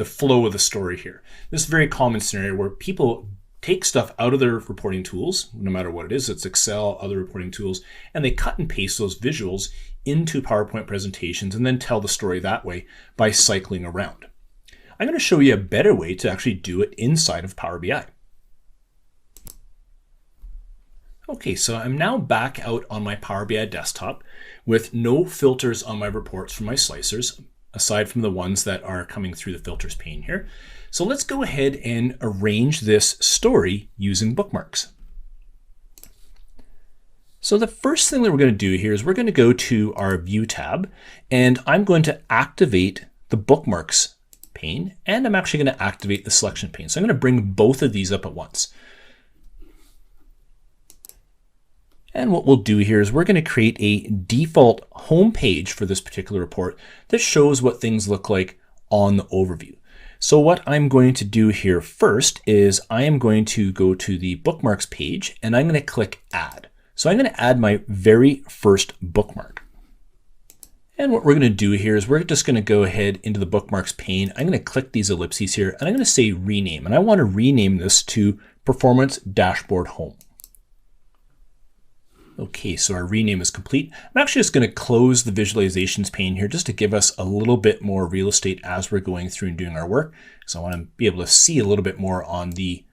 flow of the story here. This is a very common scenario where people take stuff out of their reporting tools, no matter what it is, it's Excel, other reporting tools, and they cut and paste those visuals into PowerPoint presentations and then tell the story that way by cycling around. I'm going to show you a better way to actually do it inside of Power BI. Okay, so I'm now back out on my Power BI desktop with no filters on my reports from my slicers, aside from the ones that are coming through the filters pane here. So let's go ahead and arrange this story using bookmarks. So the first thing that we're going to do here is we're going to go to our View tab, and I'm going to activate the bookmarks pane, and I'm actually going to activate the selection pane. So I'm going to bring both of these up at once. And what we'll do here is we're going to create a default home page for this particular report that shows what things look like on the overview. So what I'm going to do here first is I am going to go to the bookmarks page and I'm going to click add. So I'm going to add my very first bookmark. And what we're going to do here is we're just going to go ahead into the bookmarks pane. I'm going to click these ellipses here and I'm going to say rename. And I want to rename this to Performance Dashboard Home. Okay, so our rename is complete. I'm actually just going to close the visualizations pane here just to give us a little bit more real estate as we're going through and doing our work. So I want to be able to see a little bit more on the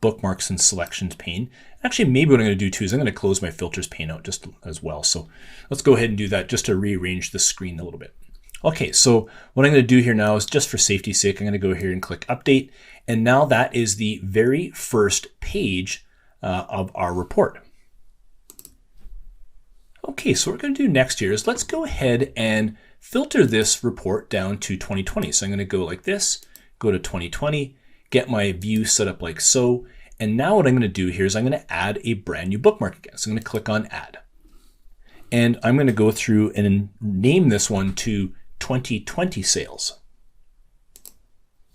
bookmarks and selections pane. Actually, maybe what I'm going to do too is I'm going to close my filters pane out just as well. So let's go ahead and do that just to rearrange the screen a little bit. Okay, so what I'm going to do here now is just for safety's sake, I'm going to go here and click update. And now that is the very first page of our report. Okay, so what we're going to do next here is let's go ahead and filter this report down to 2020. So I'm going to go like this, go to 2020, get my view set up like so. And now what I'm going to do here is I'm going to add a brand new bookmark again. So I'm going to click on add. And I'm going to go through and name this one to 2020 sales.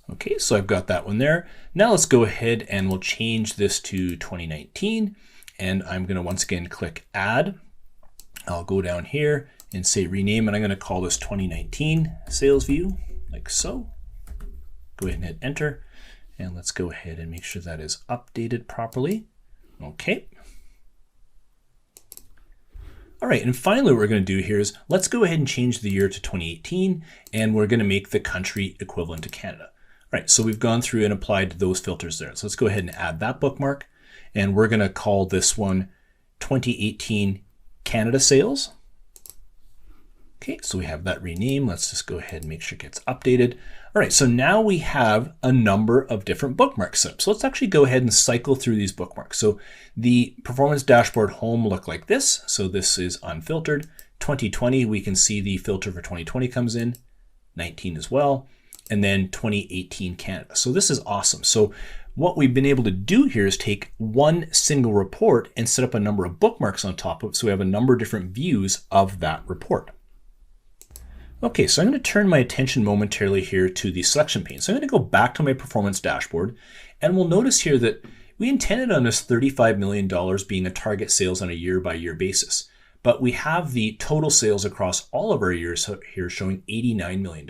Okay, so I've got that one there. Now let's go ahead and we'll change this to 2019. And I'm going to once again click add. I'll go down here and say rename, and I'm going to call this 2019 sales view, like so. Go ahead and hit enter, and let's go ahead and make sure that is updated properly. Okay. All right, and finally what we're going to do here is let's go ahead and change the year to 2018, and we're going to make the country equivalent to Canada. All right, so we've gone through and applied those filters there. So let's go ahead and add that bookmark, and we're going to call this one 2018 Canada sales. Okay, so we have that rename. Let's just go ahead and make sure it gets updated. All right, so now we have a number of different bookmarks set up. So let's actually go ahead and cycle through these bookmarks. So the performance dashboard home look like this. So this is unfiltered. 2020, we can see the filter for 2020 comes in, 19 as well, and then 2018 Canada. So this is awesome. So what we've been able to do here is take one single report and set up a number of bookmarks on top of it, so we have a number of different views of that report. Okay, so I'm going to turn my attention momentarily here to the selection pane. So I'm going to go back to my performance dashboard, and we'll notice here that we intended on this $35 million being a target sales on a year-by-year basis, but we have the total sales across all of our years here showing $89 million.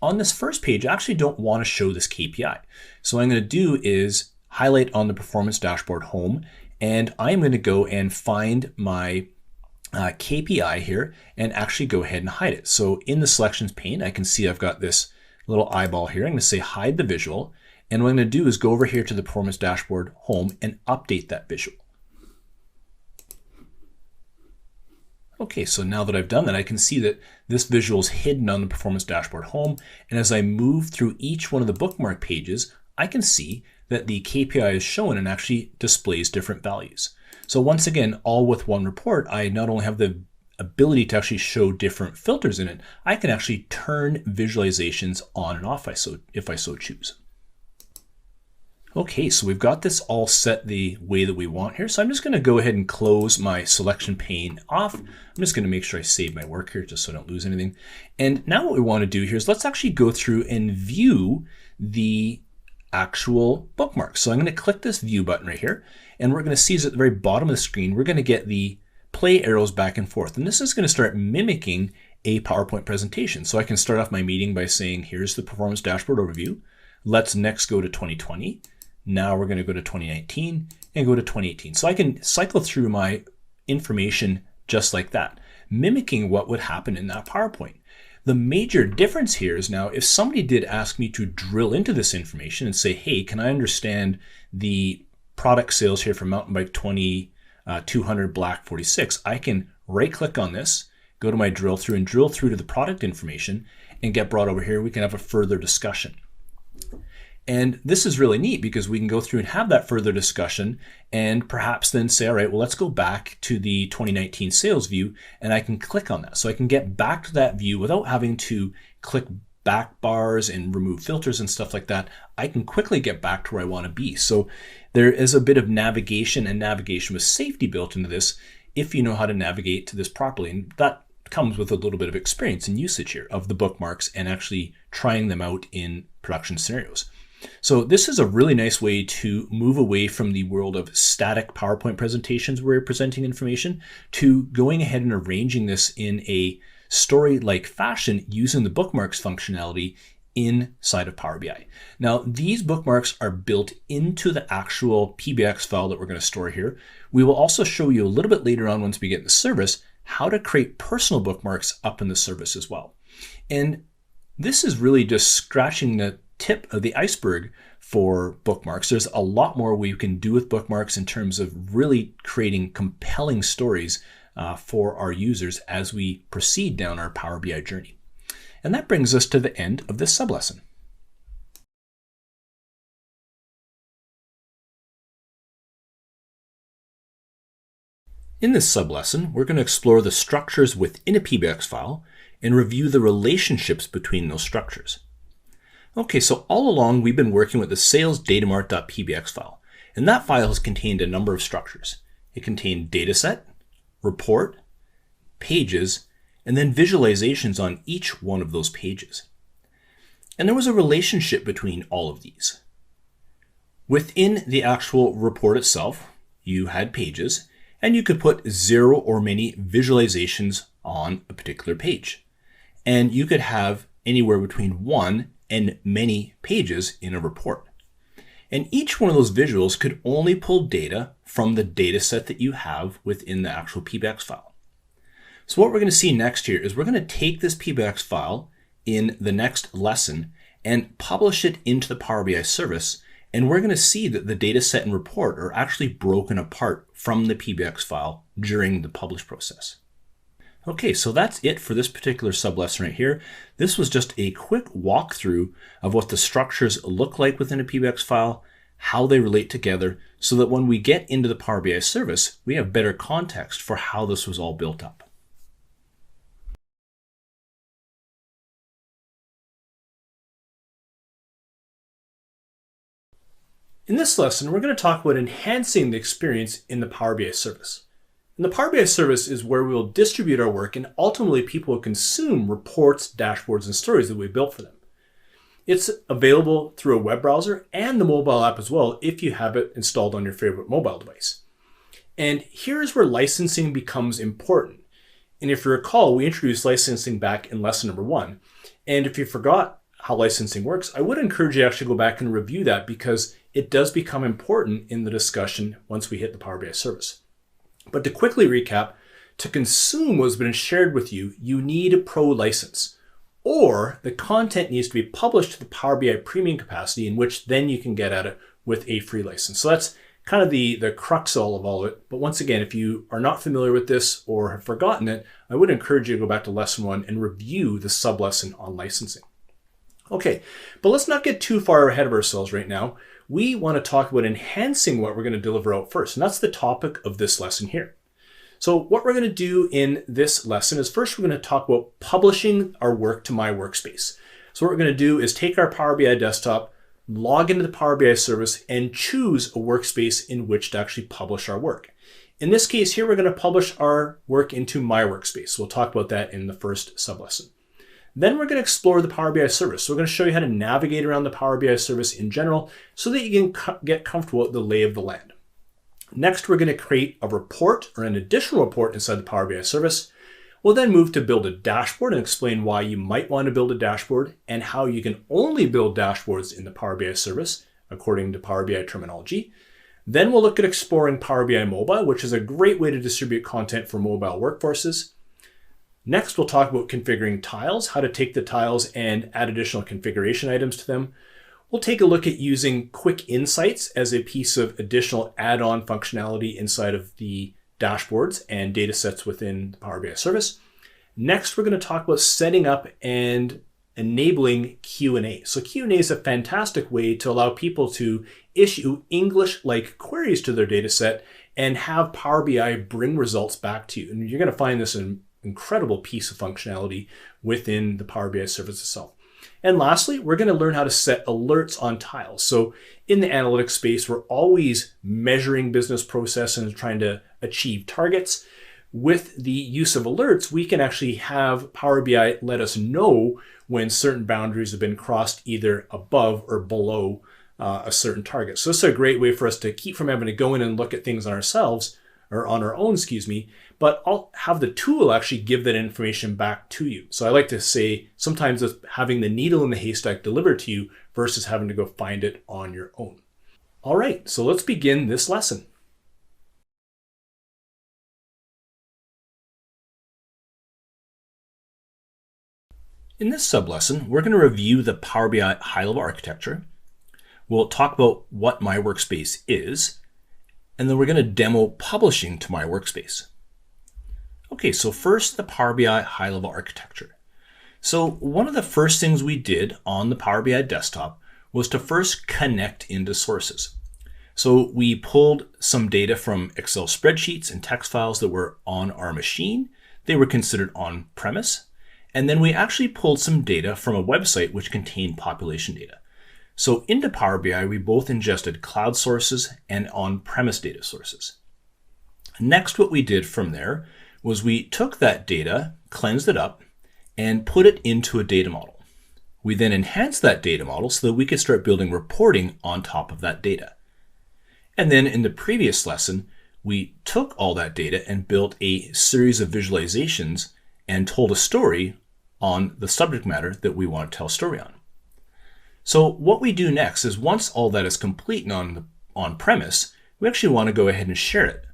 On this first page, I actually don't want to show this KPI. So what I'm going to do is highlight on the performance dashboard home, and I'm going to go and find my KPI here and actually go ahead and hide it. So in the selections pane, I can see I've got this little eyeball here. I'm going to say hide the visual. And what I'm going to do is go over here to the performance dashboard home and update that visual. Okay, so now that I've done that, I can see that this visual is hidden on the performance dashboard home. And as I move through each one of the bookmark pages, I can see that the KPI is shown and actually displays different values. So once again, all with one report, I not only have the ability to actually show different filters in it, I can actually turn visualizations on and off if I so choose. Okay, so we've got this all set the way that we want here. So I'm just going to go ahead and close my selection pane off. I'm just going to make sure I save my work here just so I don't lose anything. And now what we want to do here is let's actually go through and view the actual bookmarks. So I'm going to click this view button right here, and we're going to see is at the very bottom of the screen, we're going to get the play arrows back and forth. And this is going to start mimicking a PowerPoint presentation. So I can start off my meeting by saying, here's the performance dashboard overview. Let's next go to 2020. Now we're going to go to 2019 and go to 2018. So I can cycle through my information just like that, mimicking what would happen in that PowerPoint. The major difference here is now if somebody did ask me to drill into this information and say, hey, can I understand the product sales here for mountain bike 200 black 46, I can right click on this, go to my drill through and drill through to the product information and get brought over here. We can have a further discussion. And this is really neat because we can go through and have that further discussion and perhaps then say, all right, well, let's go back to the 2019 sales view, and I can click on that. So I can get back to that view without having to click back bars and remove filters and stuff like that. I can quickly get back to where I want to be. So there is a bit of navigation and navigation with safety built into this if you know how to navigate to this properly. And that comes with a little bit of experience and usage here of the bookmarks and actually trying them out in production scenarios. So this is a really nice way to move away from the world of static PowerPoint presentations where you're presenting information to going ahead and arranging this in a story-like fashion using the bookmarks functionality inside of Power BI. Now, these bookmarks are built into the actual pbix file that we're going to store here. We will also show you a little bit later on, once we get in the service, how to create personal bookmarks up in the service as well. And this is really just scratching the tip of the iceberg for bookmarks. There's a lot more we can do with bookmarks in terms of really creating compelling stories for our users as we proceed down our Power BI journey. And that brings us to the end of this sublesson. In this sublesson, we're going to explore the structures within a pbix file and review the relationships between those structures. Okay, so all along we've been working with the sales.datamart.pbx file, and that file has contained a number of structures. It contained dataset, report, pages, and then visualizations on each one of those pages. And there was a relationship between all of these. Within the actual report itself, you had pages, and you could put 0 or many visualizations on a particular page. And you could have anywhere between 1 and many pages in a report. And each one of those visuals could only pull data from the data set that you have within the actual pbix file. So what we're going to see next here is we're going to take this pbix file in the next lesson and publish it into the Power BI service. And we're going to see that the data set and report are actually broken apart from the pbix file during the publish process. Okay, so that's it for this particular sublesson right here. This was just a quick walkthrough of what the structures look like within a pbix file, how they relate together, so that when we get into the Power BI service, we have better context for how this was all built up. In this lesson, we're going to talk about enhancing the experience in the Power BI service. And the Power BI service is where we will distribute our work and ultimately people will consume reports, dashboards, and stories that we built for them. It's available through a web browser and the mobile app as well if you have it installed on your favorite mobile device. And here's where licensing becomes important. And if you recall, we introduced licensing back in lesson number 1. And if you forgot how licensing works, I would encourage you to actually go back and review that because it does become important in the discussion once we hit the Power BI service. But to quickly recap, to consume what's been shared with you, you need a pro license, or the content needs to be published to the Power BI premium capacity in which then you can get at it with a free license. So that's kind of the crux of all of it. But once again, if you are not familiar with this or have forgotten it, I would encourage you to go back to lesson 1 and review the sublesson on licensing. Okay, but let's not get too far ahead of ourselves right now. We want to talk about enhancing what we're going to deliver out first, and that's the topic of this lesson here. So what we're going to do in this lesson is first we're going to talk about publishing our work to my workspace. So what we're going to do is take our Power BI desktop, log into the Power BI service, and choose a workspace in which to actually publish our work. In this case here, we're going to publish our work into my workspace. We'll talk about that in the first sublesson. Then we're going to explore the Power BI service. So we're going to show you how to navigate around the Power BI service in general so that you can get comfortable with the lay of the land. Next, we're going to create a report or an additional report inside the Power BI service. We'll then move to build a dashboard and explain why you might want to build a dashboard and how you can only build dashboards in the Power BI service according to Power BI terminology. Then we'll look at exploring Power BI Mobile, which is a great way to distribute content for mobile workforces. Next, we'll talk about configuring tiles, how to take the tiles and add additional configuration items to them. We'll take a look at using quick insights as a piece of additional add-on functionality inside of the dashboards and data sets within the Power BI service. Next, we're going to talk about setting up and enabling Q&A. So Q&A is a fantastic way to allow people to issue English-like queries to their data set and have Power BI bring results back to you. And you're going to find this an incredible piece of functionality within the Power BI service itself. And lastly, we're going to learn how to set alerts on tiles. So in the analytics space, we're always measuring business process and trying to achieve targets. With the use of alerts, we can actually have Power BI let us know when certain boundaries have been crossed either above or below a certain target. So this is a great way for us to keep from having to go in and look at things on ourselves, or on our own, but I'll have the tool actually give that information back to you. So I like to say sometimes it's having the needle in the haystack delivered to you versus having to go find it on your own. All right, so let's begin this lesson. In this sublesson, we're going to review the Power BI high-level architecture. We'll talk about what My Workspace is, and then we're going to demo publishing to My Workspace. Okay, so first, the Power BI high-level architecture. So one of the first things we did on the Power BI desktop was to first connect into sources. So we pulled some data from Excel spreadsheets and text files that were on our machine. They were considered on-premise. And then we actually pulled some data from a website which contained population data. So into Power BI, we both ingested cloud sources and on-premise data sources. Next, what we did from there was we took that data, cleansed it up, and put it into a data model. We then enhanced that data model so that we could start building reporting on top of that data. And then in the previous lesson, we took all that data and built a series of visualizations and told a story on the subject matter that we want to tell a story on. So what we do next is once all that is complete and on-premise, we actually want to go ahead and share it.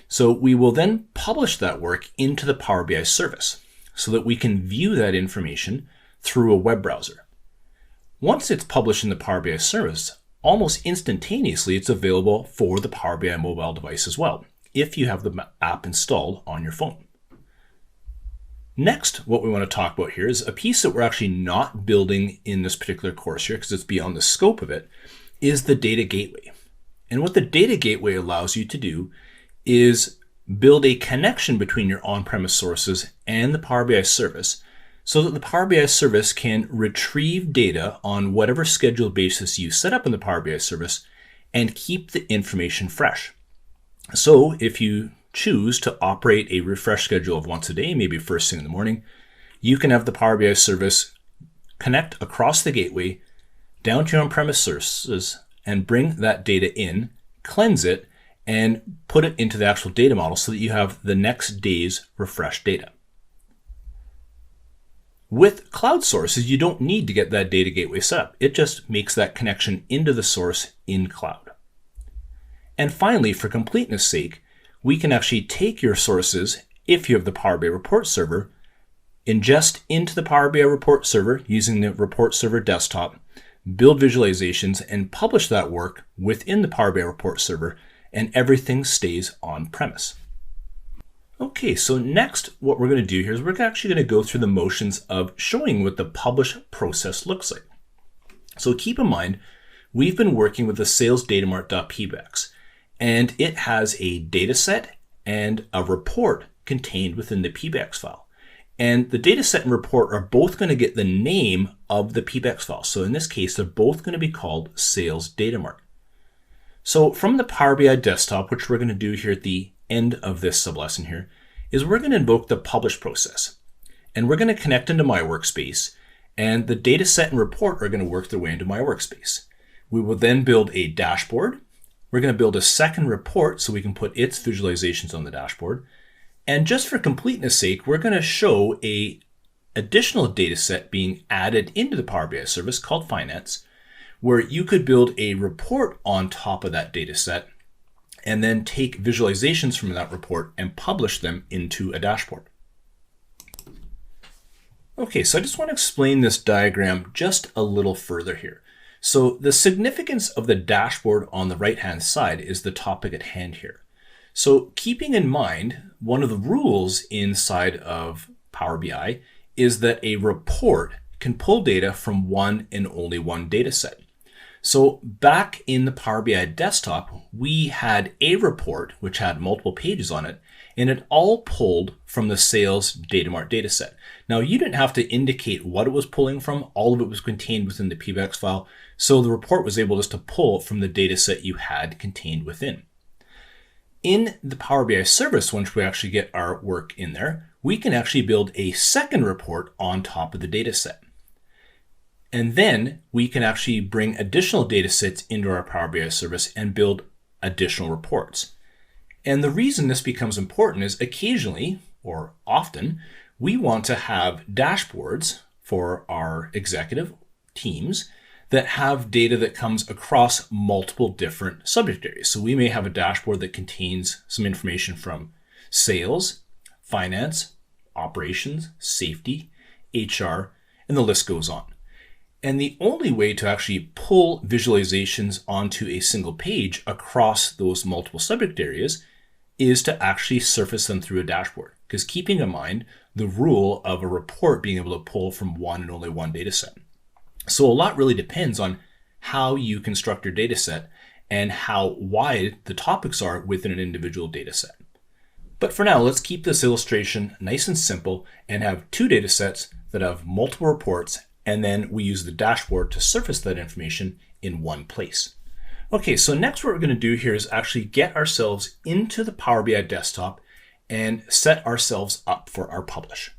So we will then publish that work into the Power BI service so that we can view that information through a web browser. Once it's published in the Power BI service, almost instantaneously it's available for the Power BI mobile device as well, if you have the app installed on your phone. Next, what we want to talk about here is a piece that we're actually not building in this particular course here because it's beyond the scope of it, is the data gateway. And what the data gateway allows you to do is build a connection between your on-premise sources and the Power BI service so that the Power BI service can retrieve data on whatever scheduled basis you set up in the Power BI service and keep the information fresh. So if you choose to operate a refresh schedule of once a day, maybe first thing in the morning, you can have the Power BI service connect across the gateway down to your on-premise sources and bring that data in, cleanse it, and put it into the actual data model so that you have the next day's refreshed data. With cloud sources, you don't need to get that data gateway set up. It just makes that connection into the source in cloud. And finally, for completeness sake, we can actually take your sources, if you have the Power BI report server, ingest into the Power BI report server using the report server desktop, build visualizations, and publish that work within the Power BI report server, and everything stays on premise. Okay, so next what we're going to do here is we're actually going to go through the motions of showing what the publish process looks like. So keep in mind, we've been working with the sales datamart.pbix. And it has a data set and a report contained within the pbix file. And the data set and report are both going to get the name of the pbix file. So in this case, they're both going to be called sales datamart. So from the Power BI desktop, which we're going to do here at the end of this sublesson here, is we're going to invoke the publish process. And we're going to connect into My Workspace, and the data set and report are going to work their way into My Workspace. We will then build a dashboard. We're going to build a second report so we can put its visualizations on the dashboard. And just for completeness sake, we're going to show an additional data set being added into the Power BI service called finance, where you could build a report on top of that data set and then take visualizations from that report and publish them into a dashboard. Okay, so I just want to explain this diagram just a little further here. So the significance of the dashboard on the right-hand side is the topic at hand here. So keeping in mind, one of the rules inside of Power BI is that a report can pull data from one and only one data set. So back in the Power BI desktop, we had a report which had multiple pages on it, and it all pulled from the sales datamart dataset. Now you didn't have to indicate what it was pulling from. All of it was contained within the pbix file. So the report was able just to pull from the dataset you had contained within. In the Power BI service, once we actually get our work in there, we can actually build a second report on top of the dataset. And then we can actually bring additional datasets into our Power BI service and build additional reports. And the reason this becomes important is occasionally, or often, we want to have dashboards for our executive teams that have data that comes across multiple different subject areas. So we may have a dashboard that contains some information from sales, finance, operations, safety, HR, and the list goes on. And the only way to actually pull visualizations onto a single page across those multiple subject areas is to actually surface them through a dashboard. Because keeping in mind the rule of a report being able to pull from one and only one data set. So a lot really depends on how you construct your data set and how wide the topics are within an individual data set. But for now, let's keep this illustration nice and simple and have two data sets that have multiple reports, and then we use the dashboard to surface that information in one place. Okay, so next what we're going to do here is actually get ourselves into the Power BI desktop and set ourselves up for our publish.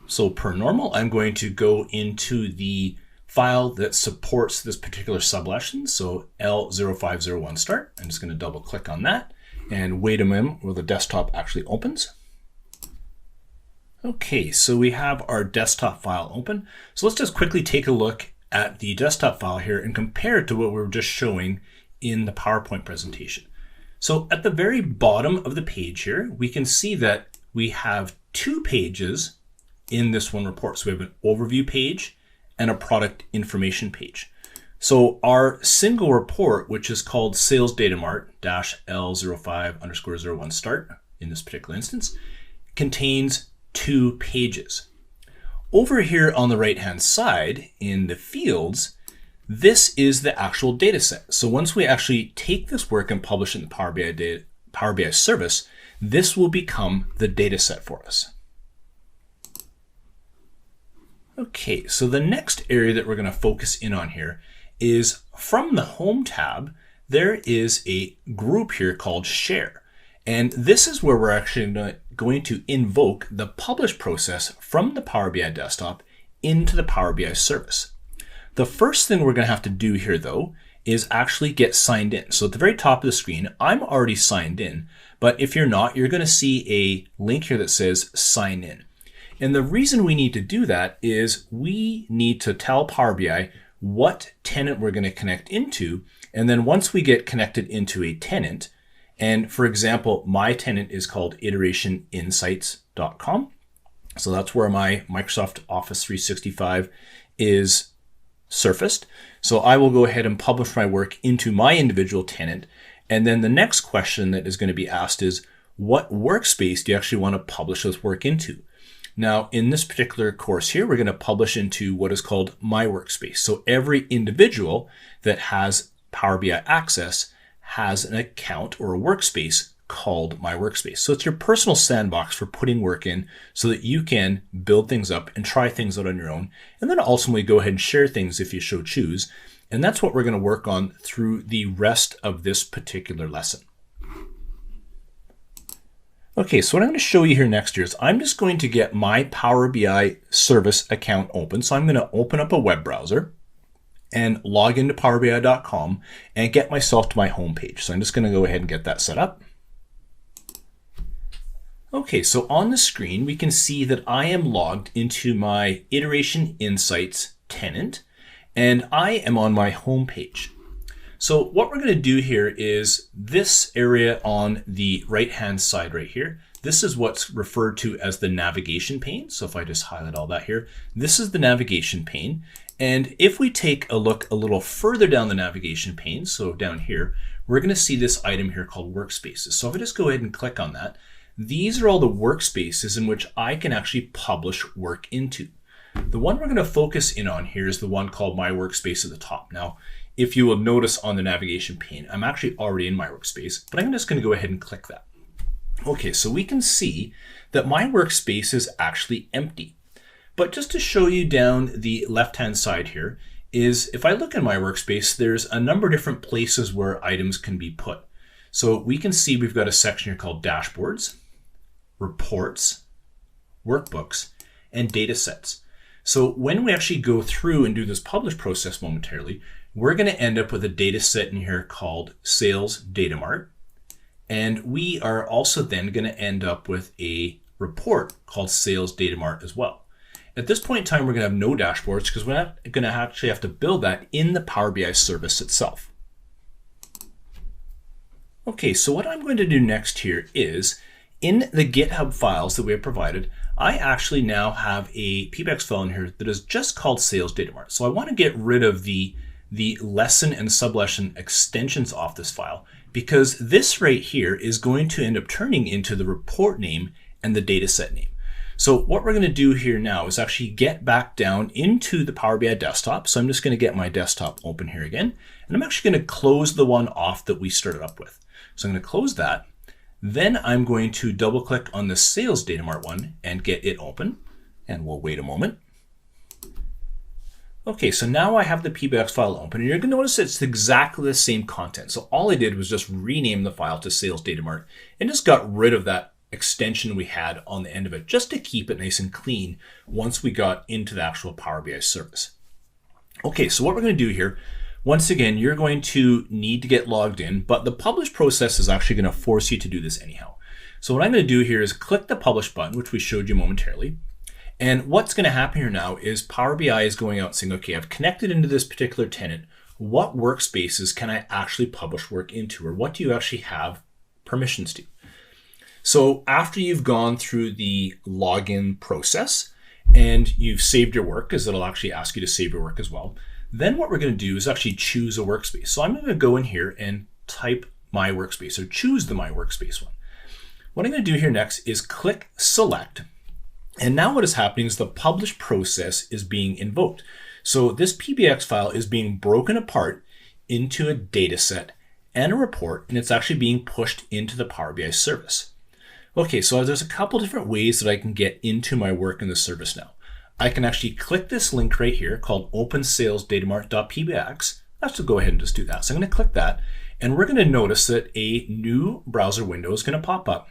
So per normal, I'm going to go into the file that supports this particular sublesson. So L0501 start. I'm just going to double click on that and wait a minute while the desktop actually opens. Okay, so we have our desktop file open. So let's just quickly take a look at the desktop file here and compare it to what we were just showing in the PowerPoint presentation. So at the very bottom of the page here, we can see that we have two pages in this one report. So we have an overview page and a product information page. So our single report, which is called Sales Data Mart -L05_01 start in this particular instance, contains two pages. Over here on the right-hand side in the fields, this is the actual data set. So once we actually take this work and publish it in the Power BI service, this will become the data set for us. Okay, so the next area that we're going to focus in on here is from the Home tab, there is a group here called Share. And this is where we're actually going to invoke the publish process from the Power BI desktop into the Power BI service. The first thing we're going to have to do here, though, is actually get signed in. So at the very top of the screen, I'm already signed in, but if you're not, you're going to see a link here that says sign in. And the reason we need to do that is we need to tell Power BI what tenant we're going to connect into. And then once we get connected into a tenant, and for example, my tenant is called iterationinsights.com. So that's where my Microsoft Office 365 is surfaced. So I will go ahead and publish my work into my individual tenant. And then the next question that is going to be asked is, what workspace do you actually want to publish this work into? Now, in this particular course here, we're going to publish into what is called My Workspace. So every individual that has Power BI access has an account or a workspace called My Workspace. So it's your personal sandbox for putting work in so that you can build things up and try things out on your own, and then ultimately go ahead and share things if you so choose. And that's what we're going to work on through the rest of this particular lesson. Okay, so what I'm going to show you here next year is I'm just going to get my Power BI service account open. So I'm going to open up a web browser and log into powerbi.com and get myself to my home page. So I'm just going to go ahead and get that set up. Okay, so on the screen, we can see that I am logged into my Iteration Insights tenant, and I am on my home page. So what we're going to do here is this area on the right-hand side right here. This is what's referred to as the navigation pane. So if I just highlight all that here, this is the navigation pane. And if we take a look a little further down the navigation pane, so down here, we're going to see this item here called Workspaces. So if I just go ahead and click on that, these are all the workspaces in which I can actually publish work into. The one we're going to focus in on here is the one called My Workspace at the top. Now, if you will notice on the navigation pane, I'm actually already in My Workspace, but I'm just going to go ahead and click that. Okay, so we can see that My Workspace is actually empty. But just to show you down the left-hand side here is if I look in My Workspace, there's a number of different places where items can be put. So we can see we've got a section here called Dashboards, Reports, Workbooks, and Data Sets. So when we actually go through and do this publish process momentarily, we're going to end up with a data set in here called Sales Data Mart. And we are also then going to end up with a report called Sales Data Mart as well. At this point in time, we're going to have no dashboards because we're not going to actually have to build that in the Power BI service itself. Okay, so what I'm going to do next here is in the GitHub files that we have provided, I actually now have a pbix file in here that is just called Sales Data Mart. So I want to get rid of the lesson and sublesson extensions off this file because this right here is going to end up turning into the report name and the data set name. So what we're going to do here now is actually get back down into the Power BI desktop. So I'm just going to get my desktop open here again, and I'm actually going to close the one off that we started up with. So I'm going to close that. Then I'm going to double click on the Sales Data Mart one and get it open, and we'll wait a moment. Okay, so now I have the pbix file open, and you're going to notice it's exactly the same content. So all I did was just rename the file to Sales Data Mart and just got rid of that extension we had on the end of it just to keep it nice and clean once we got into the actual Power BI service. Okay, so what we're going to do here, once again, you're going to need to get logged in, but the publish process is actually going to force you to do this anyhow. So what I'm going to do here is click the publish button, which we showed you momentarily. And what's going to happen here now is Power BI is going out and saying, okay, I've connected into this particular tenant. What workspaces can I actually publish work into, or what do you actually have permissions to? So after you've gone through the login process and you've saved your work, because it'll actually ask you to save your work as well, then what we're going to do is actually choose a workspace. So I'm going to go in here and type my workspace, or choose the my workspace one. What I'm going to do here next is click select. And now what is happening is the publish process is being invoked. So this pbix file is being broken apart into a data set and a report, and it's actually being pushed into the Power BI service. Okay, so there's a couple different ways that I can get into my work in the service now. I can actually click this link right here called opensalesdatamart.pbix. Let's just go ahead and just do that. So I'm going to click that, and we're going to notice that a new browser window is going to pop up.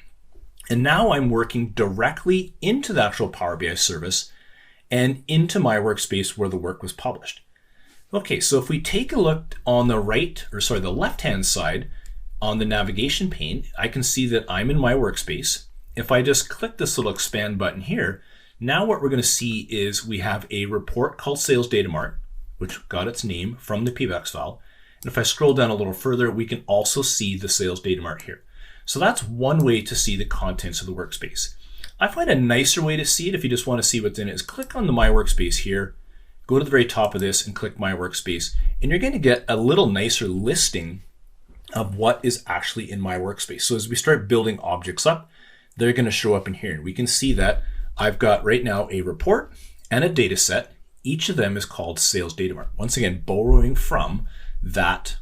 And now I'm working directly into the actual Power BI service and into my workspace where the work was published. Okay, so if we take a look on the the left-hand side on the navigation pane, I can see that I'm in my workspace. If I just click this little expand button here, now what we're going to see is we have a report called Sales Data Mart, which got its name from the pbix file. And if I scroll down a little further, we can also see the Sales Data Mart here. So that's one way to see the contents of the workspace. I find a nicer way to see it, if you just want to see what's in it, is click on the My Workspace here, go to the very top of this and click My Workspace, and you're going to get a little nicer listing of what is actually in my workspace. So as we start building objects up, they're going to show up in here. We can see that I've got right now a report and a data set. Each of them is called Sales Data Mart. Once again, borrowing from that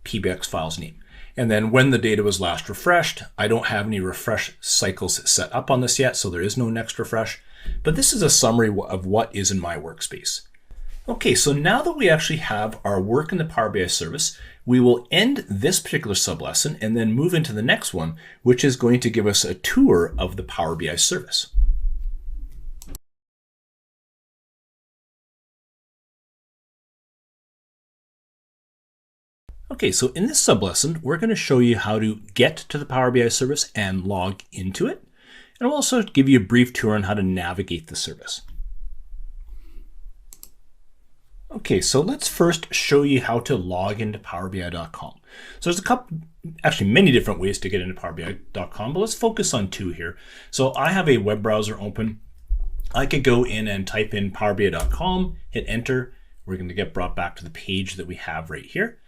pbix file's name. And then when the data was last refreshed, I don't have any refresh cycles set up on this yet, so there is no next refresh. But this is a summary of what is in my workspace. Okay, so now that we actually have our work in the Power BI service, we will end this particular sublesson and then move into the next one, which is going to give us a tour of the Power BI service. Okay, so in this sublesson, we're going to show you how to get to the Power BI service and log into it. And we'll also give you a brief tour on how to navigate the service. Okay, so let's first show you how to log into powerbi.com. So there's actually many different ways to get into powerbi.com, but let's focus on two here. So I have a web browser open. I could go in and type in powerbi.com, hit enter. We're going to get brought back to the page that we have right here.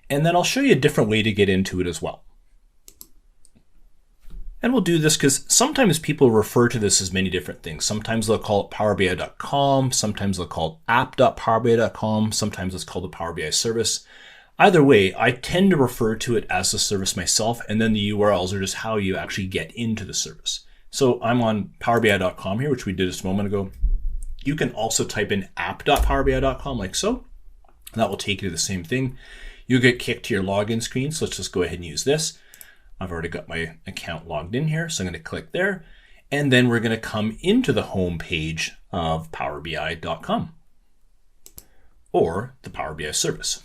And then I'll show you a different way to get into it as well. And we'll do this because sometimes people refer to this as many different things. Sometimes they'll call it powerbi.com, sometimes they'll call it app.powerbi.com, sometimes it's called the Power BI service. Either way, I tend to refer to it as the service myself, and then the URLs are just how you actually get into the service. So I'm on powerbi.com here, which we did just a moment ago. You can also type in app.powerbi.com like so. That will take you to the same thing. You'll get kicked to your login screen, so let's just go ahead and use this. I've already got my account logged in here, so I'm going to click there. And then we're going to come into the home page of powerbi.com or the Power BI service.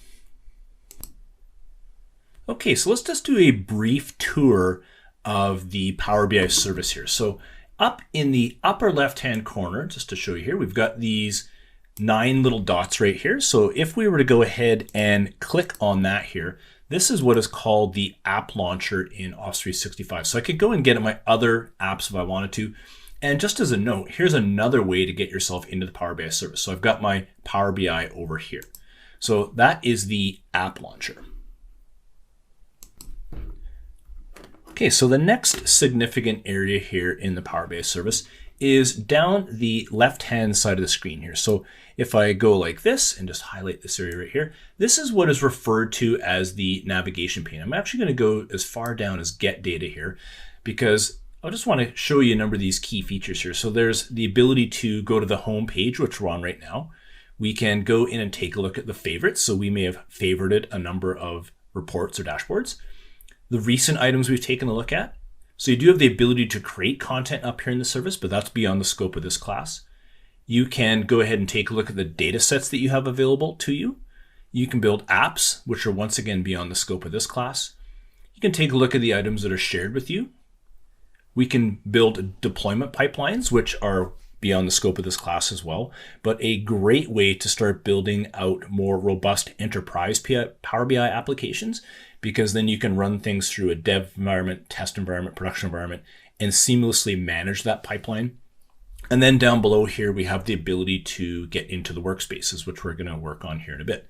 Okay, so let's just do a brief tour of the Power BI service here. So up in the upper left-hand corner, just to show you here, we've got these 9 little dots right here. So if we were to go ahead and click on that here, this is what is called the app launcher in Office 365. So I could go and get at my other apps if I wanted to. And just as a note, here's another way to get yourself into the Power BI service. So I've got my Power BI over here. So that is the app launcher. Okay, so the next significant area here in the Power BI service is down the left-hand side of the screen here. So if I go like this and just highlight this area right here, this is what is referred to as the navigation pane. I'm actually going to go as far down as get data here because I just want to show you a number of these key features here. So there's the ability to go to the home page, which we're on right now. We can go in and take a look at the favorites. So we may have favorited a number of reports or dashboards. The recent items we've taken a look at. So you do have the ability to create content up here in the service, but that's beyond the scope of this class. You can go ahead and take a look at the data sets that you have available to you. You can build apps, which are once again beyond the scope of this class. You can take a look at the items that are shared with you. We can build deployment pipelines, which are beyond the scope of this class as well, but a great way to start building out more robust enterprise Power BI applications, because then you can run things through a dev environment, test environment, production environment, and seamlessly manage that pipeline. And then down below here, we have the ability to get into the workspaces, which we're going to work on here in a bit.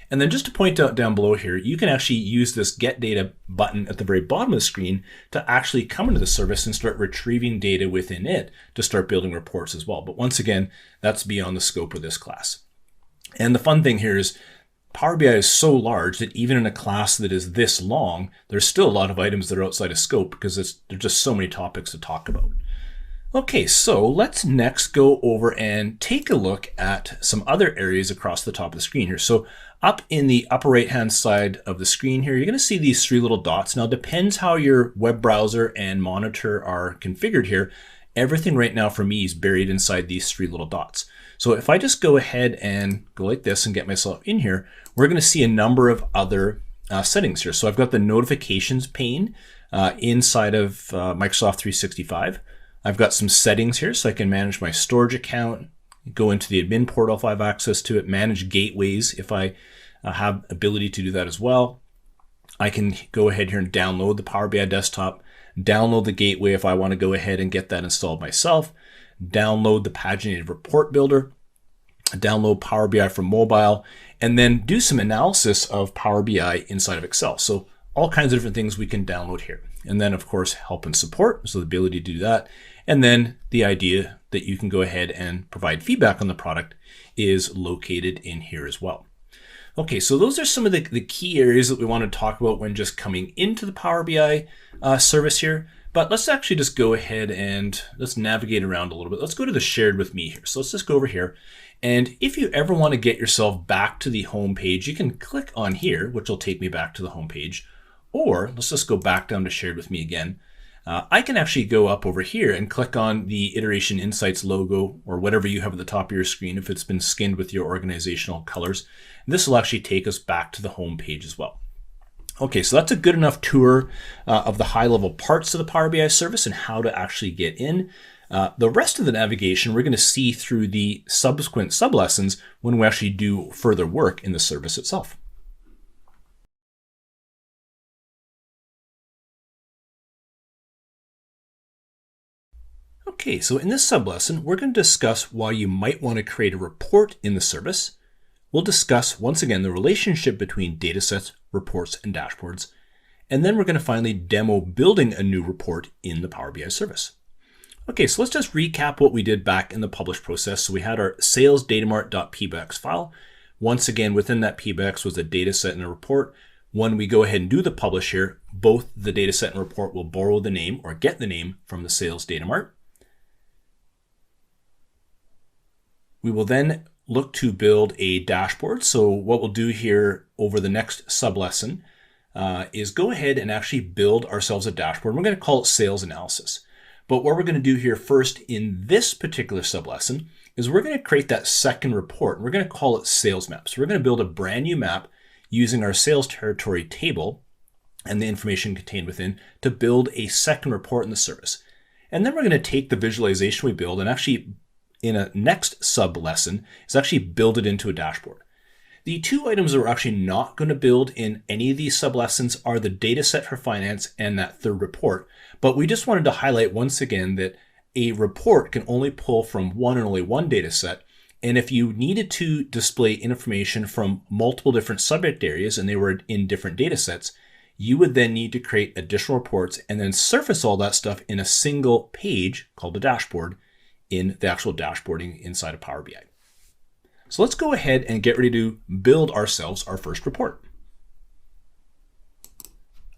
And then just to point out down below here, you can actually use this Get Data button at the very bottom of the screen to actually come into the service and start retrieving data within it to start building reports as well. But once again, that's beyond the scope of this class. And the fun thing here is Power BI is so large that even in a class that is this long, there's still a lot of items that are outside of scope because there's just so many topics to talk about. Okay, so let's next go over and take a look at some other areas across the top of the screen here. So up in the upper right-hand side of the screen here, you're going to see these 3 little dots. Now, it depends how your web browser and monitor are configured here. Everything right now for me is buried inside these 3 little dots. So if I just go ahead and go like this and get myself in here, we're going to see a number of other settings here. So I've got the notifications pane inside of Microsoft 365. I've got some settings here so I can manage my storage account, go into the admin portal if I have access to it, manage gateways if I have ability to do that as well. I can go ahead here and download the Power BI desktop, download the gateway if I want to go ahead and get that installed myself, download the paginated report builder, download Power BI from mobile, and then do some analysis of Power BI inside of Excel. So all kinds of different things we can download here. And then of course, help and support, so the ability to do that. And then the idea that you can go ahead and provide feedback on the product is located in here as well. Okay, so those are some of the key areas that we want to talk about when just coming into the Power BI service here. But let's actually just go ahead and let's navigate around a little bit. Let's go to the shared with me here. So let's just go over here. And if you ever want to get yourself back to the home page, you can click on here, which will take me back to the home page. Or let's just go back down to shared with me again. I can actually go up over here and click on the Iteration Insights logo or whatever you have at the top of your screen if it's been skinned with your organizational colors. This will actually take us back to the home page as well. Okay, so that's a good enough tour of the high-level parts of the Power BI service and how to actually get in. The rest of the navigation we're going to see through the subsequent sub-lessons when we actually do further work in the service itself. Okay, so in this sub-lesson, we're going to discuss why you might want to create a report in the service. We'll discuss, once again, the relationship between datasets, reports, and dashboards. And then we're going to finally demo building a new report in the Power BI service. Okay, so let's just recap what we did back in the publish process. So we had our salesdatamart.pbix file. Once again, within that pbix was a dataset and a report. When we go ahead and do the publish here, both the dataset and report will borrow the name or get the name from the sales datamart. We will then look to build a dashboard. So what we'll do here over the next sub-lesson is go ahead and actually build ourselves a dashboard. We're going to call it sales analysis. But what we're going to do here first in this particular sub-lesson is we're going to create that second report. We're going to call it sales map. So we're going to build a brand new map using our sales territory table. and the information contained within to build a second report in the service. And then we're going to take the visualization we build and actually, in a next sub lesson, is actually build it into a dashboard. The two items that we're actually not going to build in any of these sub lessons are the data set for finance and that third report. But we just wanted to highlight once again that a report can only pull from one and only one data set. And if you needed to display information from multiple different subject areas and they were in different data sets, you would then need to create additional reports and then surface all that stuff in a single page called the dashboard in the actual dashboarding inside of Power BI. So let's go ahead and get ready to build ourselves our first report.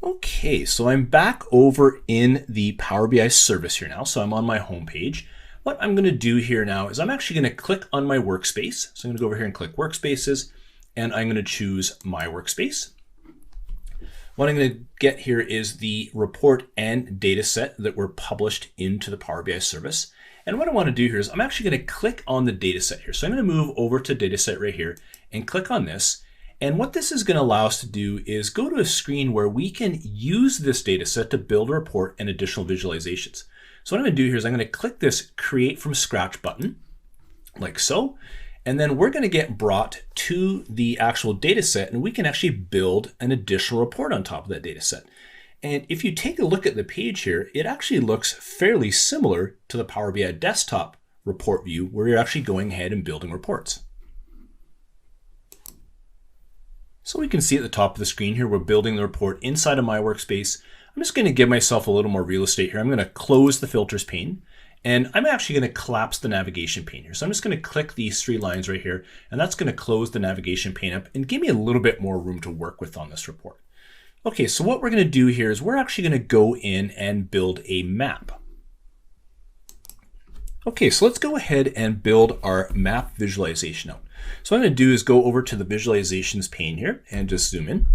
Okay, so I'm back over in the Power BI service here now. So I'm on my home page. What I'm going to do here now is I'm actually going to click on my workspace. So I'm going to go over here and click workspaces, and I'm going to choose my workspace. What I'm going to get here is the report and data set that were published into the Power BI service. And what I want to do here is I'm actually going to click on the data set here. So I'm going to move over to data set right here and click on this. And what this is going to allow us to do is go to a screen where we can use this data set to build a report and additional visualizations. So what I'm going to do here is I'm going to click this Create from Scratch button, like so. And then we're going to get brought to the actual data set, and we can actually build an additional report on top of that data set. And if you take a look at the page here, it actually looks fairly similar to the Power BI desktop report view where you're actually going ahead and building reports. So we can see at the top of the screen here, we're building the report inside of my workspace. I'm just going to give myself a little more real estate here. I'm going to close the filters pane, and I'm actually going to collapse the navigation pane here. So I'm just going to click these three lines right here, and that's going to close the navigation pane up and give me a little bit more room to work with on this report. Okay, so what we're going to do here is we're actually going to go in and build a map. Okay, so let's go ahead and build our map visualization out. So what I'm going to do is go over to the visualizations pane here and just zoom in.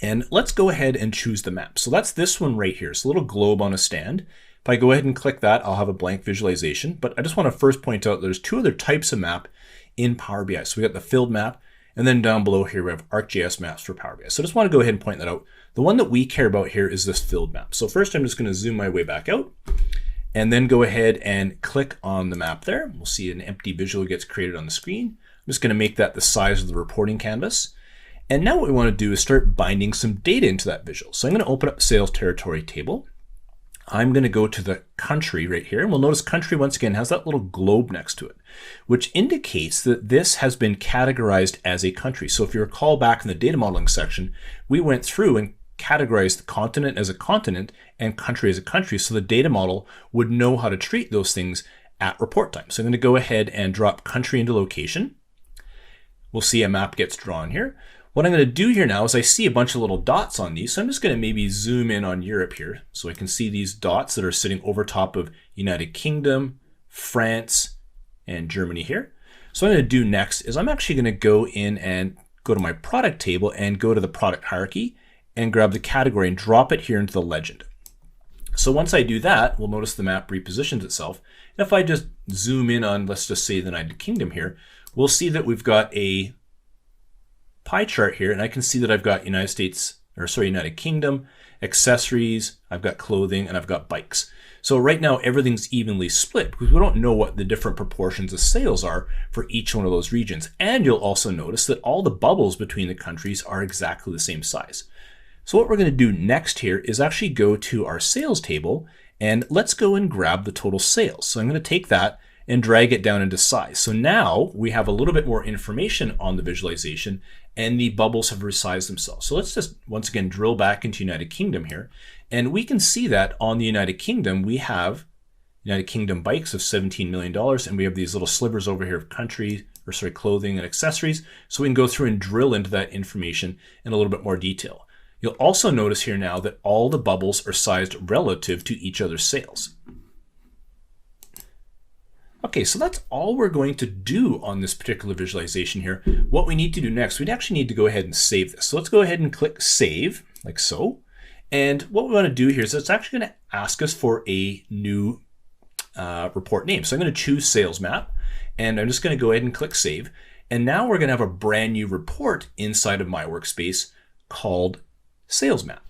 And let's go ahead and choose the map. So that's this one right here. It's a little globe on a stand. If I go ahead and click that, I'll have a blank visualization. But I just want to first point out there's two other types of map in Power BI. So we got the filled map, and then down below here we have ArcGIS maps for Power BI. So I just want to go ahead and point that out. The one that we care about here is this filled map. So first I'm just going to zoom my way back out and then go ahead and click on the map there. We'll see an empty visual gets created on the screen. I'm just going to make that the size of the reporting canvas. And now what we want to do is start binding some data into that visual. So I'm going to open up sales territory table. I'm going to go to the country right here, and we'll notice country once again has that little globe next to it, which indicates that this has been categorized as a country. So if you recall back in the data modeling section, we went through and categorized the continent as a continent and country as a country, so the data model would know how to treat those things at report time. So I'm going to go ahead and drop country into location. We'll see a map gets drawn here. What I'm going to do here now is I see a bunch of little dots on these. So I'm just going to maybe zoom in on Europe here so I can see these dots that are sitting over top of United Kingdom, France, and Germany here. So what I'm going to do next is I'm actually going to go in and go to my product table and go to the product hierarchy and grab the category and drop it here into the legend. So once I do that, we'll notice the map repositions itself. And if I just zoom in on, let's just say the United Kingdom here, we'll see that we've got a pie chart here, and I can see that I've got United Kingdom, accessories, I've got clothing, and I've got bikes. So right now everything's evenly split because we don't know what the different proportions of sales are for each one of those regions. And you'll also notice that all the bubbles between the countries are exactly the same size. So what we're going to do next here is actually go to our sales table, and let's go and grab the total sales. So I'm going to take that and drag it down into size. So now we have a little bit more information on the visualization, and the bubbles have resized themselves. So let's just once again drill back into United Kingdom here, and we can see that on the United Kingdom we have United Kingdom bikes of $17 million, and we have these little slivers over here of clothing and accessories. So we can go through and drill into that information in a little bit more detail. You'll also notice here now that all the bubbles are sized relative to each other's sales. Okay, so that's all we're going to do on this particular visualization here. What we need to do next, we'd actually need to go ahead and save this. So let's go ahead and click Save, like so. And what we want to do here is it's actually going to ask us for a new report name. So I'm going to choose Sales Map, and I'm just going to go ahead and click Save. And now we're going to have a brand new report inside of my workspace called Sales Map.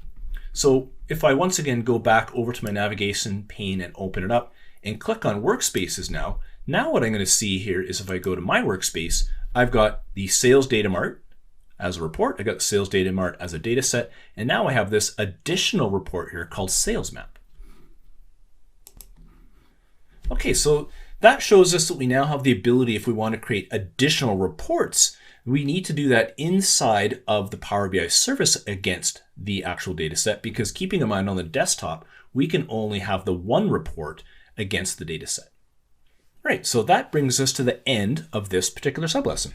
So if I once again go back over to my navigation pane and open it up and click on Workspaces now what I'm going to see here is if I go to my workspace, I've got the sales data mart as a report, I got the sales data mart as a data set, and now I have this additional report here called sales map. Okay, so that shows us that we now have the ability, if we want to create additional reports, we need to do that inside of the Power BI service against the actual data set, because keeping in mind on the desktop, we can only have the one report against the data set. All right, so that brings us to the end of this particular sublesson.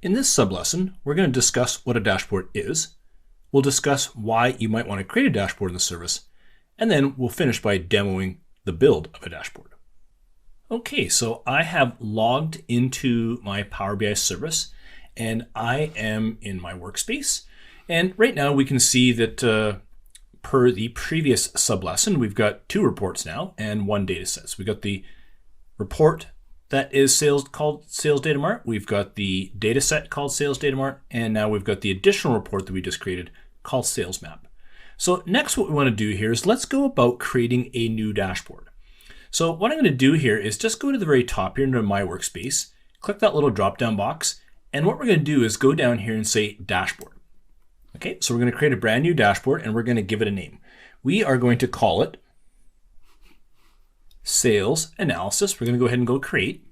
In this sublesson, we're going to discuss what a dashboard is. We'll discuss why you might want to create a dashboard in the service, and then we'll finish by demoing the build of a dashboard. Okay, so I have logged into my Power BI service, and I am in my workspace. And right now we can see that per the previous sublesson, we've got two reports now and one data set. So we've got the report that is called Sales Data Mart. We've got the data set called Sales Data Mart, and now we've got the additional report that we just created called Sales Map. So next what we want to do here is let's go about creating a new dashboard. So what I'm going to do here is just go to the very top here into my workspace, click that little drop down box, and what we're going to do is go down here and say dashboard. Okay, so we're going to create a brand new dashboard and we're going to give it a name. We are going to call it Sales Analysis. We're going to go ahead and go create,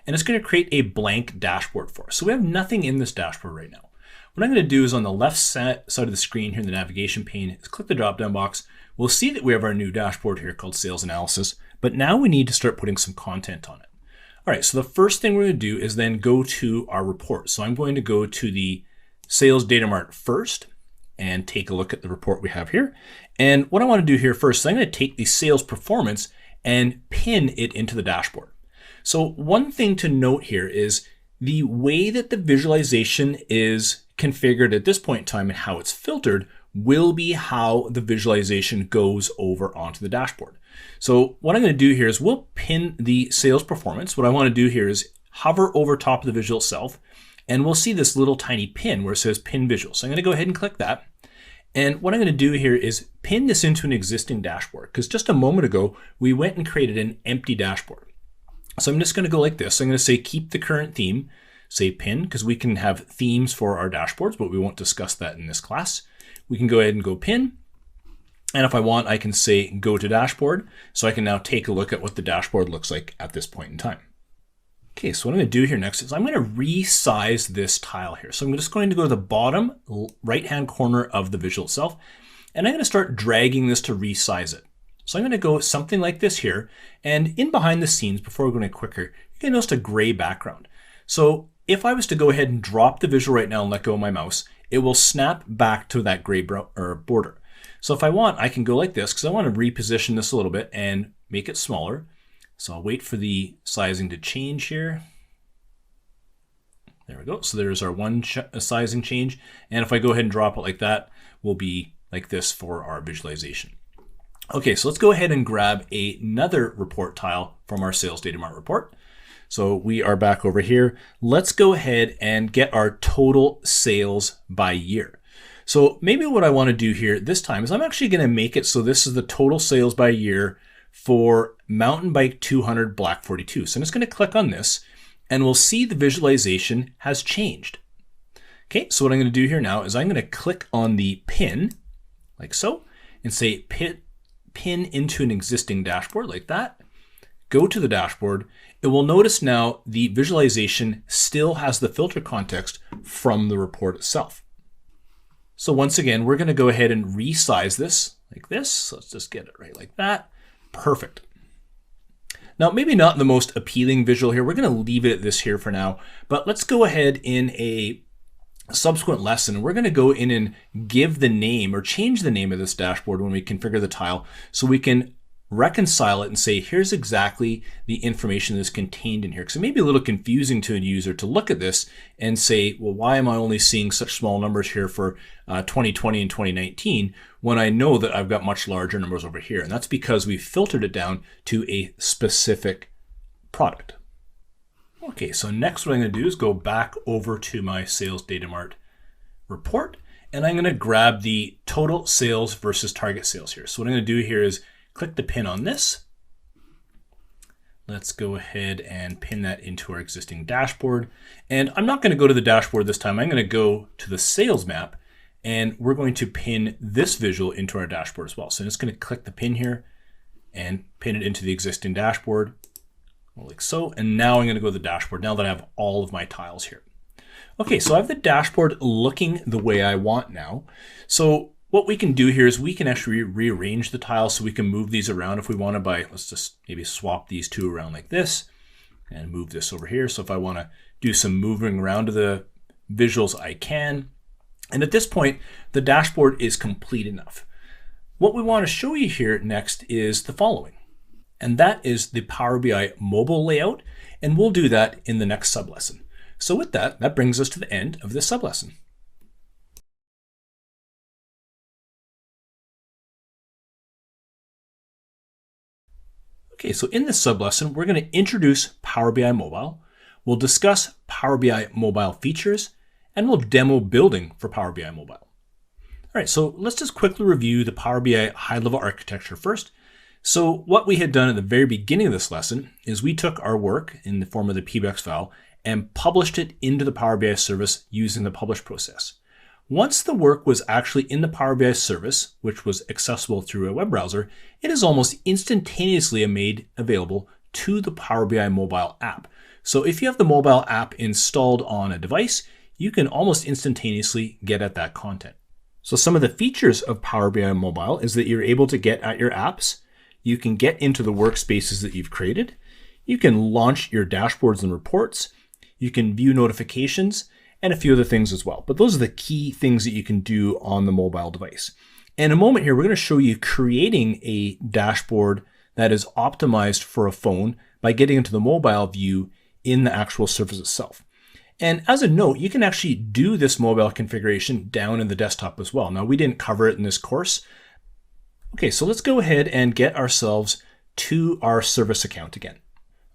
and it's going to create a blank dashboard for us. So we have nothing in this dashboard right now. What I'm going to do is on the left side of the screen here in the navigation pane is click the drop down box. We'll see that we have our new dashboard here called Sales Analysis, but now we need to start putting some content on it. All right, so the first thing we're going to do is then go to our report. So I'm going to go to the Sales Data Mart first and take a look at the report we have here. And what I want to do here first is I'm going to take the sales performance and pin it into the dashboard. So one thing to note here is the way that the visualization is configured at this point in time and how it's filtered will be how the visualization goes over onto the dashboard. So what I'm going to do here is we'll pin the sales performance. What I want to do here is hover over top of the visual itself, and we'll see this little tiny pin where it says pin visual. So I'm going to go ahead and click that. And what I'm going to do here is pin this into an existing dashboard, because just a moment ago, we went and created an empty dashboard. So I'm just going to go like this. I'm going to say keep the current theme, say pin, because we can have themes for our dashboards, but we won't discuss that in this class. We can go ahead and go pin. And if I want, I can say go to dashboard. So I can now take a look at what the dashboard looks like at this point in time. Okay, so what I'm going to do here next is I'm going to resize this tile here. So I'm just going to go to the bottom right-hand corner of the visual itself, and I'm going to start dragging this to resize it. So I'm going to go something like this here, and in behind the scenes, before we're going quicker, you can notice a gray background. So if I was to go ahead and drop the visual right now and let go of my mouse, it will snap back to that gray border. So if I want, I can go like this, because I want to reposition this a little bit and make it smaller. So I'll wait for the sizing to change here. There we go. So there's our one sizing change. And if I go ahead and drop it like that, we'll be like this for our visualization. Okay, so let's go ahead and grab another report tile from our Sales Data Mart report. So we are back over here. Let's go ahead and get our total sales by year. So maybe what I want to do here this time is I'm actually going to make it so this is the total sales by year for Mountain Bike 200 Black 42. So I'm just going to click on this, and we'll see the visualization has changed. Okay, so what I'm going to do here now is I'm going to click on the pin, like so, and say pin into an existing dashboard like that. Go to the dashboard. It will notice now the visualization still has the filter context from the report itself. So once again, we're going to go ahead and resize this like this. So let's just get it right like that. Perfect. Now, maybe not the most appealing visual here. We're going to leave it at this here for now, but let's go ahead in a subsequent lesson. We're going to go in and give the name or change the name of this dashboard when we configure the tile so we can reconcile it and say, here's exactly the information that's contained in here. Because it may be a little confusing to a user to look at this and say, well, why am I only seeing such small numbers here for 2020 and 2019 when I know that I've got much larger numbers over here? And that's because we filtered it down to a specific product. Okay, so next what I'm going to do is go back over to my Sales Data Mart report, and I'm going to grab the total sales versus target sales here. So what I'm going to do here is click the pin on this. Let's go ahead and pin that into our existing dashboard. And I'm not going to go to the dashboard this time. I'm going to go to the sales map, and we're going to pin this visual into our dashboard as well. So I'm just going to click the pin here and pin it into the existing dashboard, like so. And now I'm going to go to the dashboard now that I have all of my tiles here. Okay, so I have the dashboard looking the way I want now. So what we can do here is we can actually rearrange the tiles, so we can move these around if we want to by, let's just maybe swap these two around like this and move this over here. So if I want to do some moving around to the visuals, I can. And at this point, the dashboard is complete enough. What we want to show you here next is the following, and that is the Power BI mobile layout, and we'll do that in the next sublesson. So with that, that brings us to the end of this sublesson. Okay, so in this sublesson, we're going to introduce Power BI Mobile. We'll discuss Power BI Mobile features, and we'll demo building for Power BI Mobile. All right, so let's just quickly review the Power BI high-level architecture first. So what we had done at the very beginning of this lesson is we took our work in the form of the pbix file and published it into the Power BI service using the publish process. Once the work was actually in the Power BI service, which was accessible through a web browser, it is almost instantaneously made available to the Power BI mobile app. So if you have the mobile app installed on a device, you can almost instantaneously get at that content. So some of the features of Power BI Mobile is that you're able to get at your apps. You can get into the workspaces that you've created. You can launch your dashboards and reports. You can view notifications and a few other things as well. But those are the key things that you can do on the mobile device. In a moment here, we're going to show you creating a dashboard that is optimized for a phone by getting into the mobile view in the actual service itself. And as a note, you can actually do this mobile configuration down in the desktop as well. Now, we didn't cover it in this course. Okay, so let's go ahead and get ourselves to our service account again.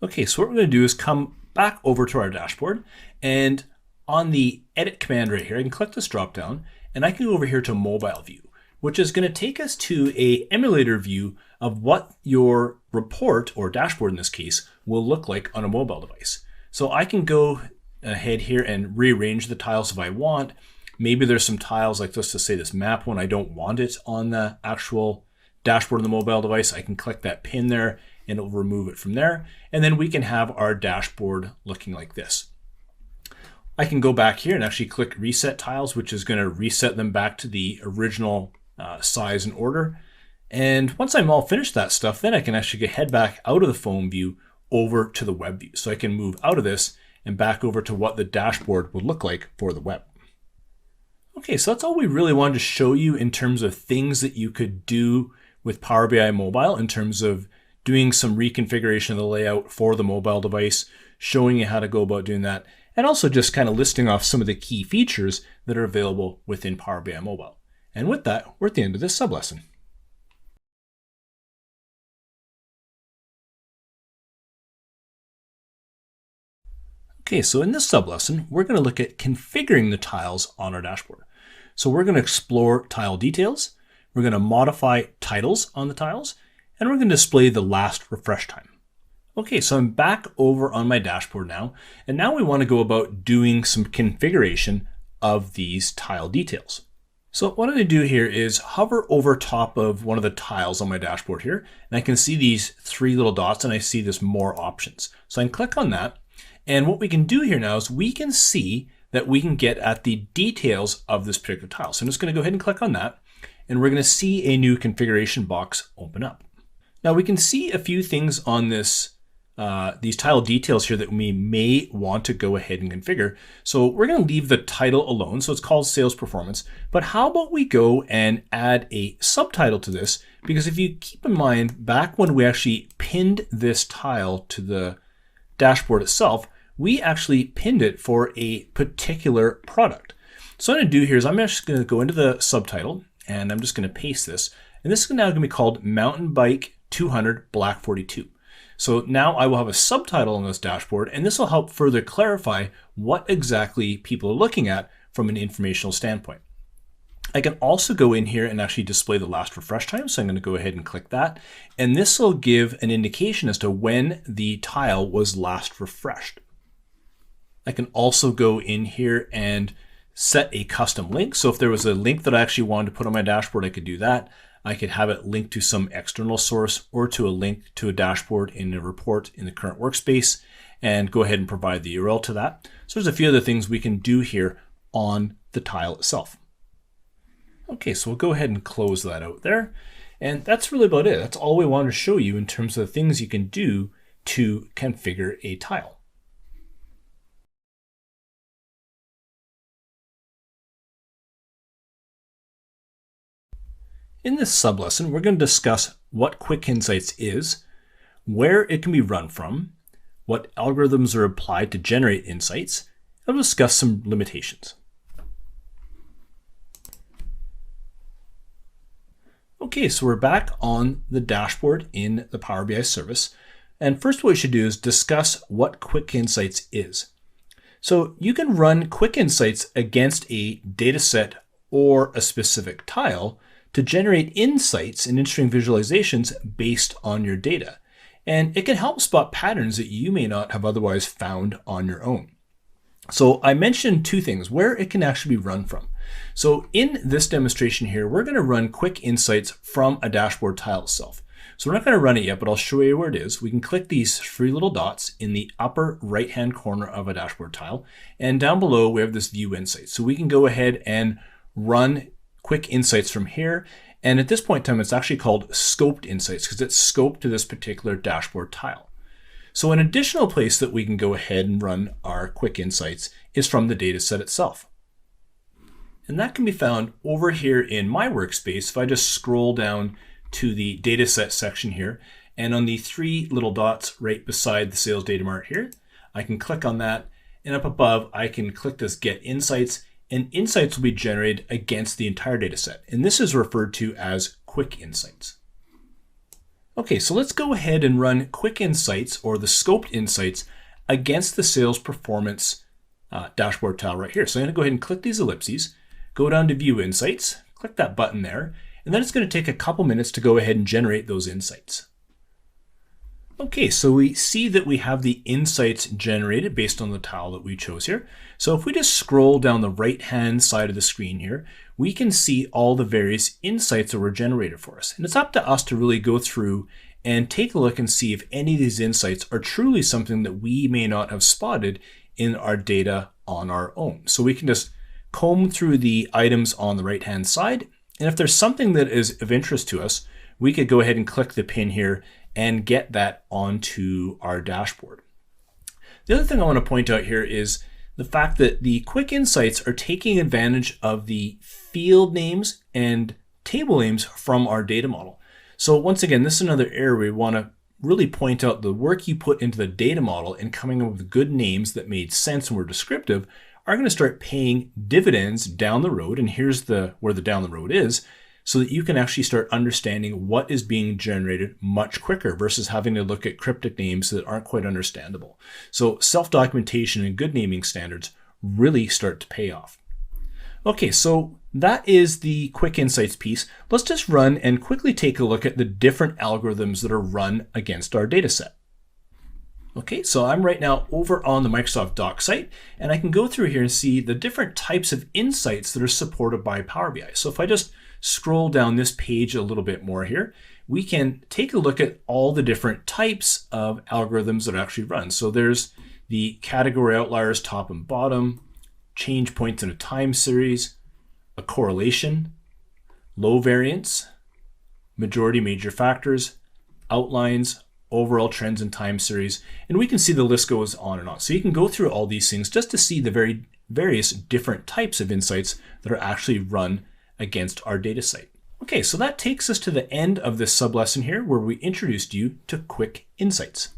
Okay, so what we're going to do is come back over to our dashboard, and on the edit command right here, I can click this drop down and I can go over here to mobile view, which is going to take us to a emulator view of what your report or dashboard in this case will look like on a mobile device. So I can go ahead here and rearrange the tiles if I want. Maybe there's some tiles like this to say this map one, I don't want it on the actual dashboard on the mobile device. I can click that pin there and it'll remove it from there. And then we can have our dashboard looking like this. I can go back here and actually click reset tiles, which is going to reset them back to the original size and order. And once I'm all finished that stuff, then I can actually head back out of the phone view over to the web view. So I can move out of this and back over to what the dashboard would look like for the web. Okay, so that's all we really wanted to show you in terms of things that you could do with Power BI Mobile in terms of doing some reconfiguration of the layout for the mobile device, showing you how to go about doing that, and also just kind of listing off some of the key features that are available within Power BI Mobile. And with that, we're at the end of this sublesson. Okay, so in this sublesson, we're going to look at configuring the tiles on our dashboard. So we're going to explore tile details, we're going to modify titles on the tiles, and we're going to display the last refresh time. Okay, so I'm back over on my dashboard now, and now we want to go about doing some configuration of these tile details. So what I'm going to do here is hover over top of one of the tiles on my dashboard here, and I can see these three little dots, and I see this more options. So I can click on that, and what we can do here now is we can see that we can get at the details of this particular tile. So I'm just going to go ahead and click on that, and we're going to see a new configuration box open up. Now we can see a few things on this these tile details here that we may want to go ahead and configure. So we're going to leave the title alone. So it's called Sales Performance. But how about we go and add a subtitle to this? Because if you keep in mind, back when we actually pinned this tile to the dashboard itself, we actually pinned it for a particular product. So what I'm going to do here is I'm just going to go into the subtitle and I'm just going to paste this. And this is now going to be called Mountain Bike 200 Black 42. So now I will have a subtitle on this dashboard, and this will help further clarify what exactly people are looking at from an informational standpoint. I can also go in here and actually display the last refresh time. So I'm going to go ahead and click that. And this will give an indication as to when the tile was last refreshed. I can also go in here and set a custom link. So if there was a link that I actually wanted to put on my dashboard, I could do that. I could have it linked to some external source or to a link to a dashboard in a report in the current workspace, and go ahead and provide the URL to that. So there's a few other things we can do here on the tile itself. Okay, so we'll go ahead and close that out there. And that's really about it. That's all we wanted to show you in terms of the things you can do to configure a tile. In this sublesson, we're going to discuss what Quick Insights is, where it can be run from, what algorithms are applied to generate insights, and we'll discuss some limitations. Okay, so we're back on the dashboard in the Power BI service. And first what we should do is discuss what Quick Insights is. So you can run Quick Insights against a data set or a specific tile to generate insights and interesting visualizations based on your data. And it can help spot patterns that you may not have otherwise found on your own. So I mentioned two things, where it can actually be run from. So in this demonstration here, we're going to run Quick Insights from a dashboard tile itself. So we're not going to run it yet, but I'll show you where it is. We can click these three little dots in the upper right-hand corner of a dashboard tile. And down below, we have this View Insights. So we can go ahead and run Quick Insights from here. And at this point in time, it's actually called Scoped Insights because it's scoped to this particular dashboard tile. So an additional place that we can go ahead and run our Quick Insights is from the data set itself. And that can be found over here in my workspace. If I just scroll down to the dataset section here, and on the three little dots right beside the sales data mart here, I can click on that, and up above, I can click this Get Insights, and insights will be generated against the entire data set. And this is referred to as Quick Insights. Okay, so let's go ahead and run Quick Insights, or the Scoped Insights, against the sales performance dashboard tile right here. So I'm going to go ahead and click these ellipses, go down to View Insights, click that button there, and then it's going to take a couple minutes to go ahead and generate those insights. Okay, so we see that we have the insights generated based on the tile that we chose here. So if we just scroll down the right-hand side of the screen here, we can see all the various insights that were generated for us. And it's up to us to really go through and take a look and see if any of these insights are truly something that we may not have spotted in our data on our own. So we can just comb through the items on the right-hand side. And if there's something that is of interest to us, we could go ahead and click the pin here and get that onto our dashboard. The other thing I want to point out here is the fact that the Quick Insights are taking advantage of the field names and table names from our data model. So once again, this is another area we want to really point out the work you put into the data model and coming up with good names that made sense and were descriptive are going to start paying dividends down the road. And here's where the down the road is, so that you can actually start understanding what is being generated much quicker versus having to look at cryptic names that aren't quite understandable. So self-documentation and good naming standards really start to pay off. Okay, so that is the Quick Insights piece. Let's just run and quickly take a look at the different algorithms that are run against our data set. Okay, so I'm right now over on the Microsoft Docs site, and I can go through here and see the different types of insights that are supported by Power BI. So if I just scroll down this page a little bit more here, we can take a look at all the different types of algorithms that actually run. So there's the category outliers top and bottom, change points in a time series, a correlation, low variance, majority major factors, outlines, overall trends in time series, and we can see the list goes on and on. So you can go through all these things just to see the various different types of insights that are actually run against our data site. Okay, so that takes us to the end of this sublesson here where we introduced you to Quick Insights.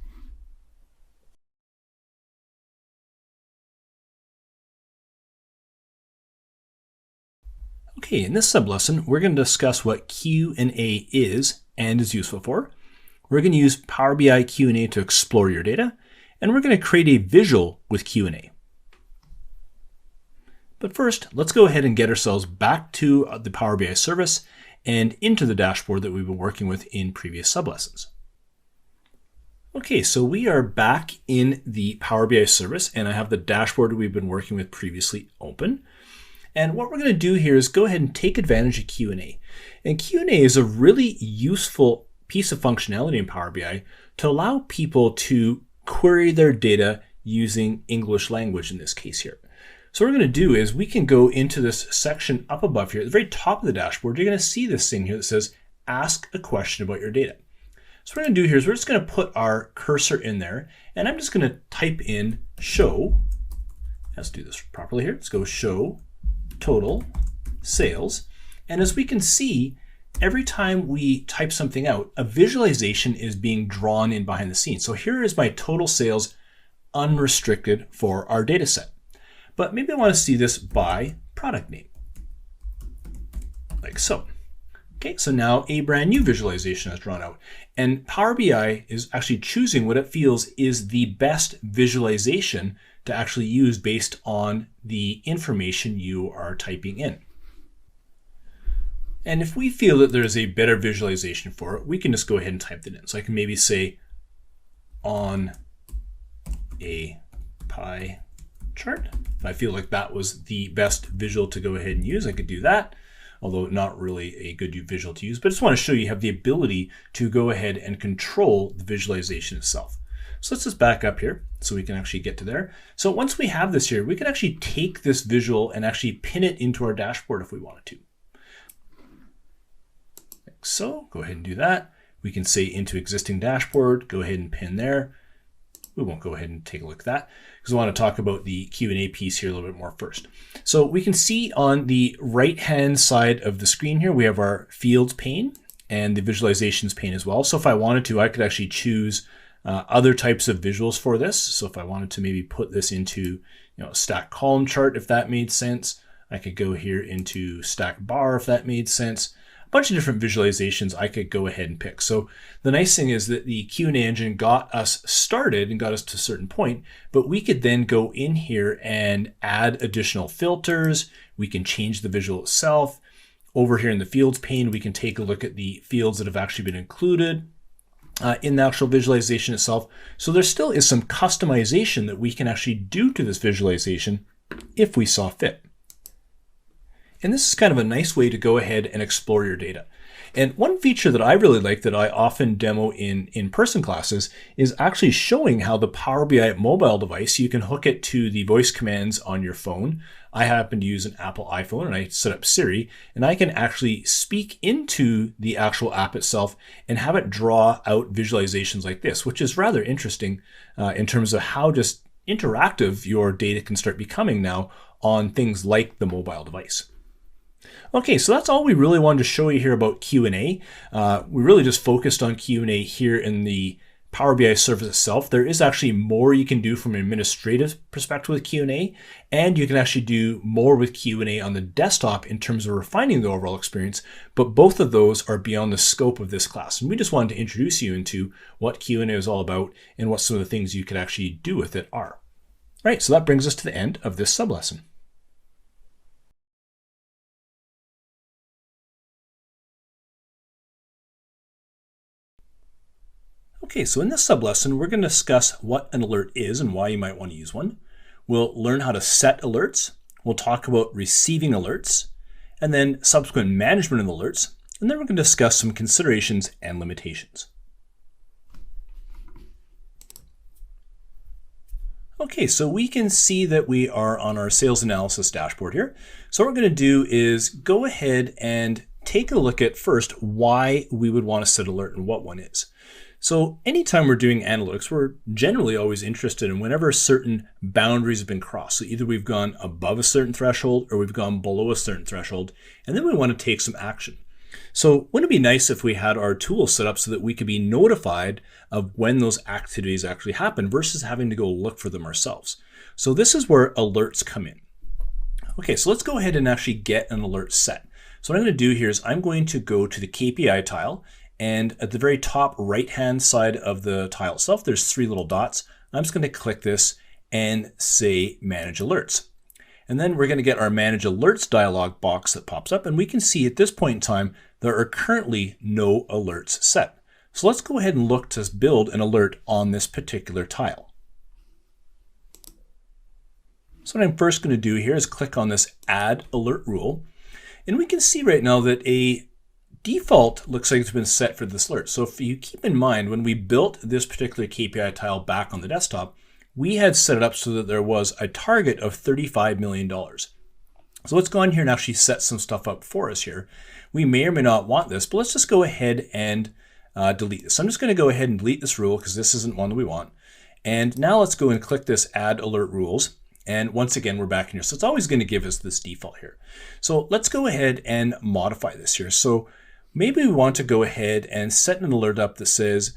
Okay, in this sublesson, we're going to discuss what Q&A is and is useful for. We're going to use Power BI Q&A to explore your data, and we're going to create a visual with Q&A. But first, let's go ahead and get ourselves back to the Power BI service and into the dashboard that we've been working with in previous sublessons. Okay, so we are back in the Power BI service, and I have the dashboard we've been working with previously open. And what we're going to do here is go ahead and take advantage of Q&A. And Q&A is a really useful piece of functionality in Power BI to allow people to query their data using English language in this case here. So what we're going to do is we can go into this section up above here. At the very top of the dashboard, you're going to see this thing here that says, ask a question about your data. So what we're going to do here is we're just going to put our cursor in there, and I'm just going to type in show. Let's do this properly here. Let's go show total sales. And as we can see, every time we type something out, a visualization is being drawn in behind the scenes. So here is my total sales unrestricted for our data set. But maybe I want to see this by product name, like so. Okay, so now a brand new visualization is drawn out. And Power BI is actually choosing what it feels is the best visualization to actually use based on the information you are typing in. And if we feel that there's a better visualization for it, we can just go ahead and type that in. So I can maybe say on a pie chart. If I feel like that was the best visual to go ahead and use, I could do that, although not really a good visual to use. But I just want to show you have the ability to go ahead and control the visualization itself. So let's just back up here so we can actually get to there. So once we have this here, we can actually take this visual and actually pin it into our dashboard if we wanted to. Like so, go ahead and do that. We can say into existing dashboard, go ahead and pin there. We won't go ahead and take a look at that because I want to talk about the Q&A piece here a little bit more first. So we can see on the right-hand side of the screen here, we have our fields pane and the visualizations pane as well. So if I wanted to, I could actually choose other types of visuals for this. So if I wanted to maybe put this into a stack column chart, if that made sense, I could go here into stack bar if that made sense. A bunch of different visualizations I could go ahead and pick. So the nice thing is that the Q&A engine got us started and got us to a certain point, but we could then go in here and add additional filters. We can change the visual itself. Over here in the fields pane, we can take a look at the fields that have actually been included in the actual visualization itself. So there still is some customization that we can actually do to this visualization if we saw fit. And this is kind of a nice way to go ahead and explore your data. And one feature that I really like that I often demo in in-person classes is actually showing how the Power BI mobile device, you can hook it to the voice commands on your phone. I happen to use an Apple iPhone and I set up Siri, and I can actually speak into the actual app itself and have it draw out visualizations like this, which is rather interesting in terms of how just interactive your data can start becoming now on things like the mobile device. Okay, so that's all we really wanted to show you here about Q&A. We really just focused on Q&A here in the Power BI service itself. There is actually more you can do from an administrative perspective with Q&A, and you can actually do more with Q&A on the desktop in terms of refining the overall experience, but both of those are beyond the scope of this class. And we just wanted to introduce you into what Q&A is all about and what some of the things you could actually do with it are. All right, so that brings us to the end of this sublesson. Okay, so in this sublesson, we're going to discuss what an alert is and why you might want to use one. We'll learn how to set alerts. We'll talk about receiving alerts, and then subsequent management of alerts. And then we're going to discuss some considerations and limitations. Okay, so we can see that we are on our sales analysis dashboard here. So what we're going to do is go ahead and take a look at first why we would want to set alert and what one is. So anytime we're doing analytics, we're generally always interested in whenever certain boundaries have been crossed. So either we've gone above a certain threshold or we've gone below a certain threshold, and then we want to take some action. So wouldn't it be nice if we had our tools set up so that we could be notified of when those activities actually happen versus having to go look for them ourselves? So this is where alerts come in. Okay, so let's go ahead and actually get an alert set. So what I'm going to do here is I'm going to go to the KPI tile, And at the very top right-hand side of the tile itself, there's 3 little dots. I'm just going to click this and say Manage Alerts. And then we're going to get our Manage Alerts dialog box that pops up. And we can see at this point in time, there are currently no alerts set. So let's go ahead and look to build an alert on this particular tile. So what I'm first going to do here is click on this Add Alert rule. And we can see right now that a default looks like it's been set for this alert. So if you keep in mind, when we built this particular KPI tile back on the desktop, we had set it up so that there was a target of $35 million. So let's go in here and actually set some stuff up for us here. We may or may not want this, but let's just go ahead and delete this. So I'm just going to go ahead and delete this rule because this isn't one that we want. And now let's go and click this Add Alert Rules. And once again, we're back in here. So it's always going to give us this default here. So let's go ahead and modify this here. So maybe we want to go ahead and set an alert up that says,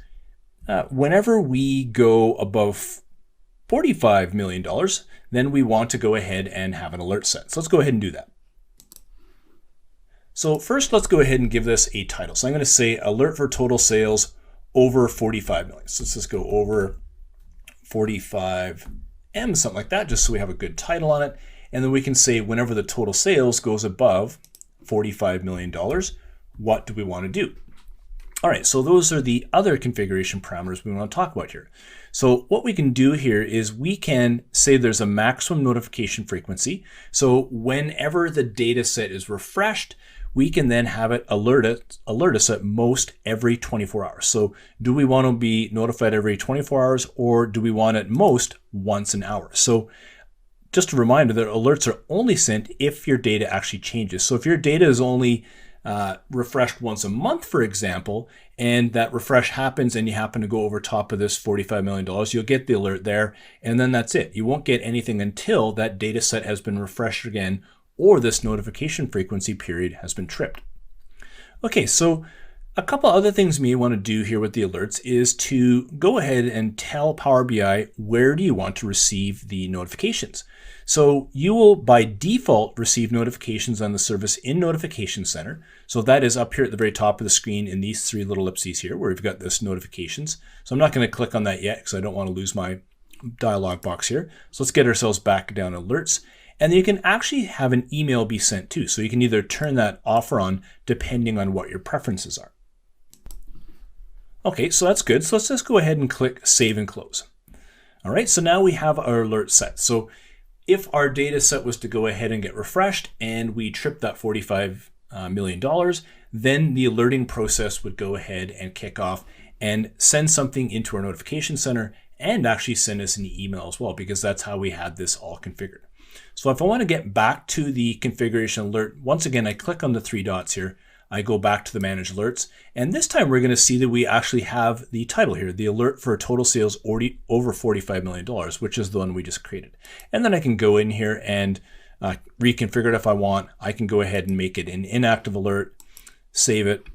whenever we go above $45 million, then we want to go ahead and have an alert set. So let's go ahead and do that. So first, let's go ahead and give this a title. So I'm going to say alert for total sales over 45 million. So let's just go over 45M, something like that, just so we have a good title on it. And then we can say whenever the total sales goes above $45 million, what do we want to do? All right, so those are the other configuration parameters we want to talk about here. So what we can do here is we can say there's a maximum notification frequency. So whenever the data set is refreshed, we can then have it alert us at most every 24 hours. So do we want to be notified every 24 hours or do we want at most once an hour? So just a reminder that alerts are only sent if your data actually changes. So if your data is only refreshed once a month, for example, and that refresh happens and you happen to go over top of this $45 million, you'll get the alert there, and then that's it. You won't get anything until that data set has been refreshed again or this notification frequency period has been tripped. Okay, so a couple other things you may want to do here with the alerts is to go ahead and tell Power BI where do you want to receive the notifications. So you will by default receive notifications on the service in Notification Center. So that is up here at the very top of the screen in these 3 little ellipses here where we've got this notifications. So I'm not going to click on that yet because I don't want to lose my dialog box here. So let's get ourselves back down to alerts. And then you can actually have an email be sent too. So you can either turn that off or on depending on what your preferences are. Okay, so that's good. So let's just go ahead and click Save and Close. All right, so now we have our alert set. So if our data set was to go ahead and get refreshed and we tripped that $45 million, then the alerting process would go ahead and kick off and send something into our notification center and actually send us an email as well, because that's how we had this all configured. So if I want to get back to the configuration alert, once again, I click on the 3 dots here. I go back to the Manage Alerts, and this time we're going to see that we actually have the title here, the alert for total sales over $45 million, which is the one we just created. And then I can go in here and reconfigure it if I want. I can go ahead and make it an inactive alert, save it,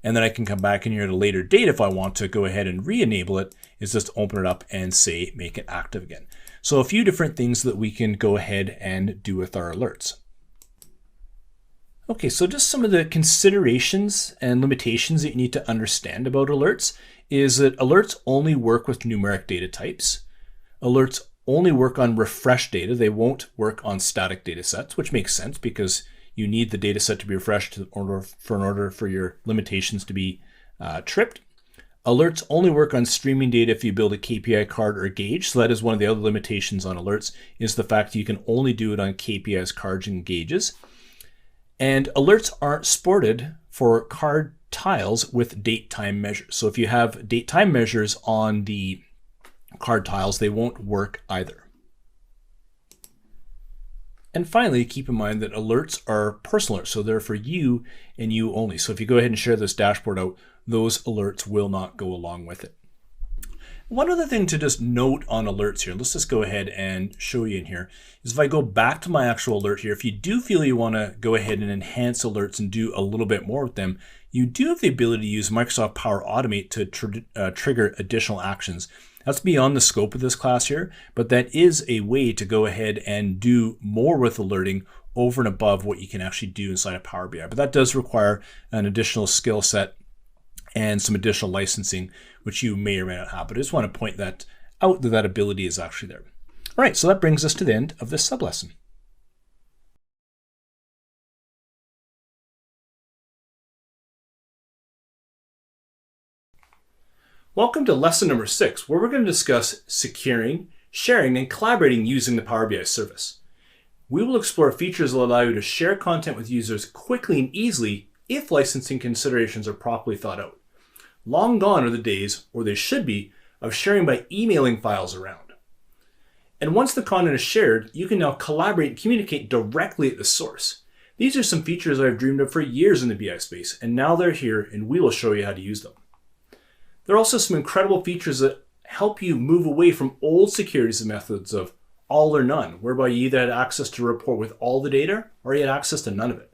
and then I can come back in here at a later date if I want to go ahead and re-enable it, is just open it up and say make it active again. So a few different things that we can go ahead and do with our alerts. Okay, so just some of the considerations and limitations that you need to understand about alerts is that alerts only work with numeric data types. Alerts only work on refreshed data. They won't work on static data sets, which makes sense because you need the data set to be refreshed in order for your limitations to be tripped. Alerts only work on streaming data if you build a KPI card or gauge. So that is one of the other limitations on alerts, is the fact that you can only do it on KPIs, cards, and gauges. And alerts aren't supported for card tiles with date time measures. So if you have date time measures on the card tiles, they won't work either. And finally, keep in mind that alerts are personal alerts, so they're for you and you only. So if you go ahead and share this dashboard out, those alerts will not go along with it. One other thing to just note on alerts here, let's just go ahead and show you in here, is if I go back to my actual alert here, if you do feel you want to go ahead and enhance alerts and do a little bit more with them, you do have the ability to use Microsoft Power Automate to trigger additional actions. That's beyond the scope of this class here, but that is a way to go ahead and do more with alerting over and above what you can actually do inside of Power BI. But that does require an additional skill set and some additional licensing, which you may or may not have. But I just want to point that out, that ability is actually there. All right, so that brings us to the end of this sublesson. Welcome to lesson number 6, where we're going to discuss securing, sharing, and collaborating using the Power BI service. We will explore features that allow you to share content with users quickly and easily if licensing considerations are properly thought out. Long gone are the days, or they should be, of sharing by emailing files around. And once the content is shared, you can now collaborate and communicate directly at the source. These are some features I've dreamed of for years in the BI space, and now they're here and we will show you how to use them. There are also some incredible features that help you move away from old security methods of all or none, whereby you either had access to a report with all the data or you had access to none of it.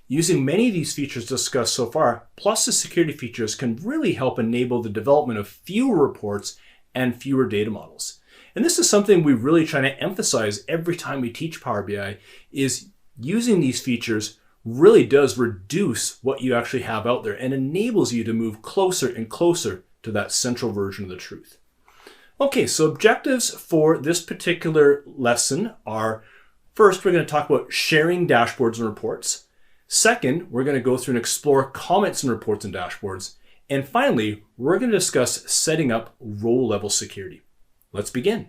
Using many of these features discussed so far, plus the security features, can really help enable the development of fewer reports and fewer data models. And this is something we really try to emphasize every time we teach Power BI, is using these features really does reduce what you actually have out there and enables you to move closer and closer to that central version of the truth. Okay, so objectives for this particular lesson are, first, we're going to talk about sharing dashboards and reports. Second, we're going to go through and explore comments and reports and dashboards. And finally, we're going to discuss setting up role level security. Let's begin.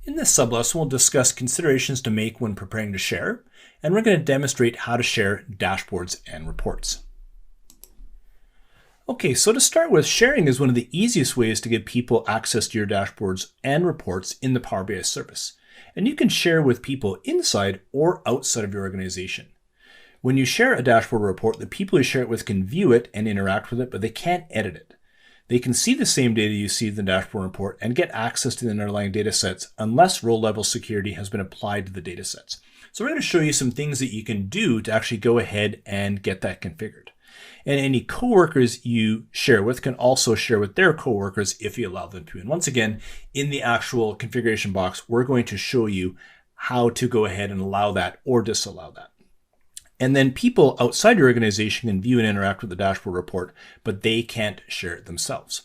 In this sublesson, we'll discuss considerations to make when preparing to share, and we're going to demonstrate how to share dashboards and reports. Okay, so to start with, sharing is one of the easiest ways to give people access to your dashboards and reports in the Power BI service. And you can share with people inside or outside of your organization. When you share a dashboard or report, the people you share it with can view it and interact with it, but they can't edit it. They can see the same data you see in the dashboard report and get access to the underlying data sets unless role level security has been applied to the data sets. So we're going to show you some things that you can do to actually go ahead and get that configured. And any coworkers you share with can also share with their coworkers if you allow them to. And once again, in the actual configuration box, we're going to show you how to go ahead and allow that or disallow that. And then people outside your organization can view and interact with the dashboard report, but they can't share it themselves.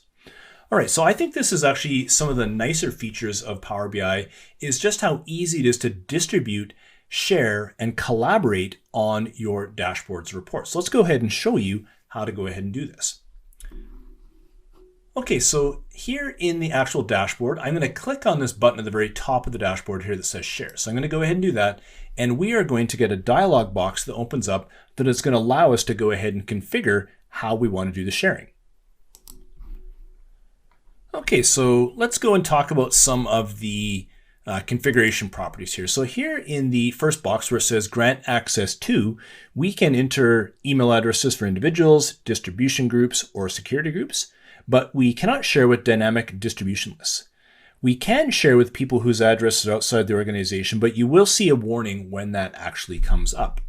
All right, so I think this is actually some of the nicer features of Power BI, is just how easy it is to distribute, share, and collaborate on your dashboards reports. So let's go ahead and show you how to go ahead and do this. Okay, so here in the actual dashboard, I'm going to click on this button at the very top of the dashboard here that says share. So I'm going to go ahead and do that. And we are going to get a dialog box that opens up that is going to allow us to go ahead and configure how we want to do the sharing. Okay, so let's go and talk about some of the configuration properties here. So here in the first box where it says grant access to, we can enter email addresses for individuals, distribution groups, or security groups, but we cannot share with dynamic distribution lists. We can share with people whose addresses are outside the organization, but you will see a warning when that actually comes up.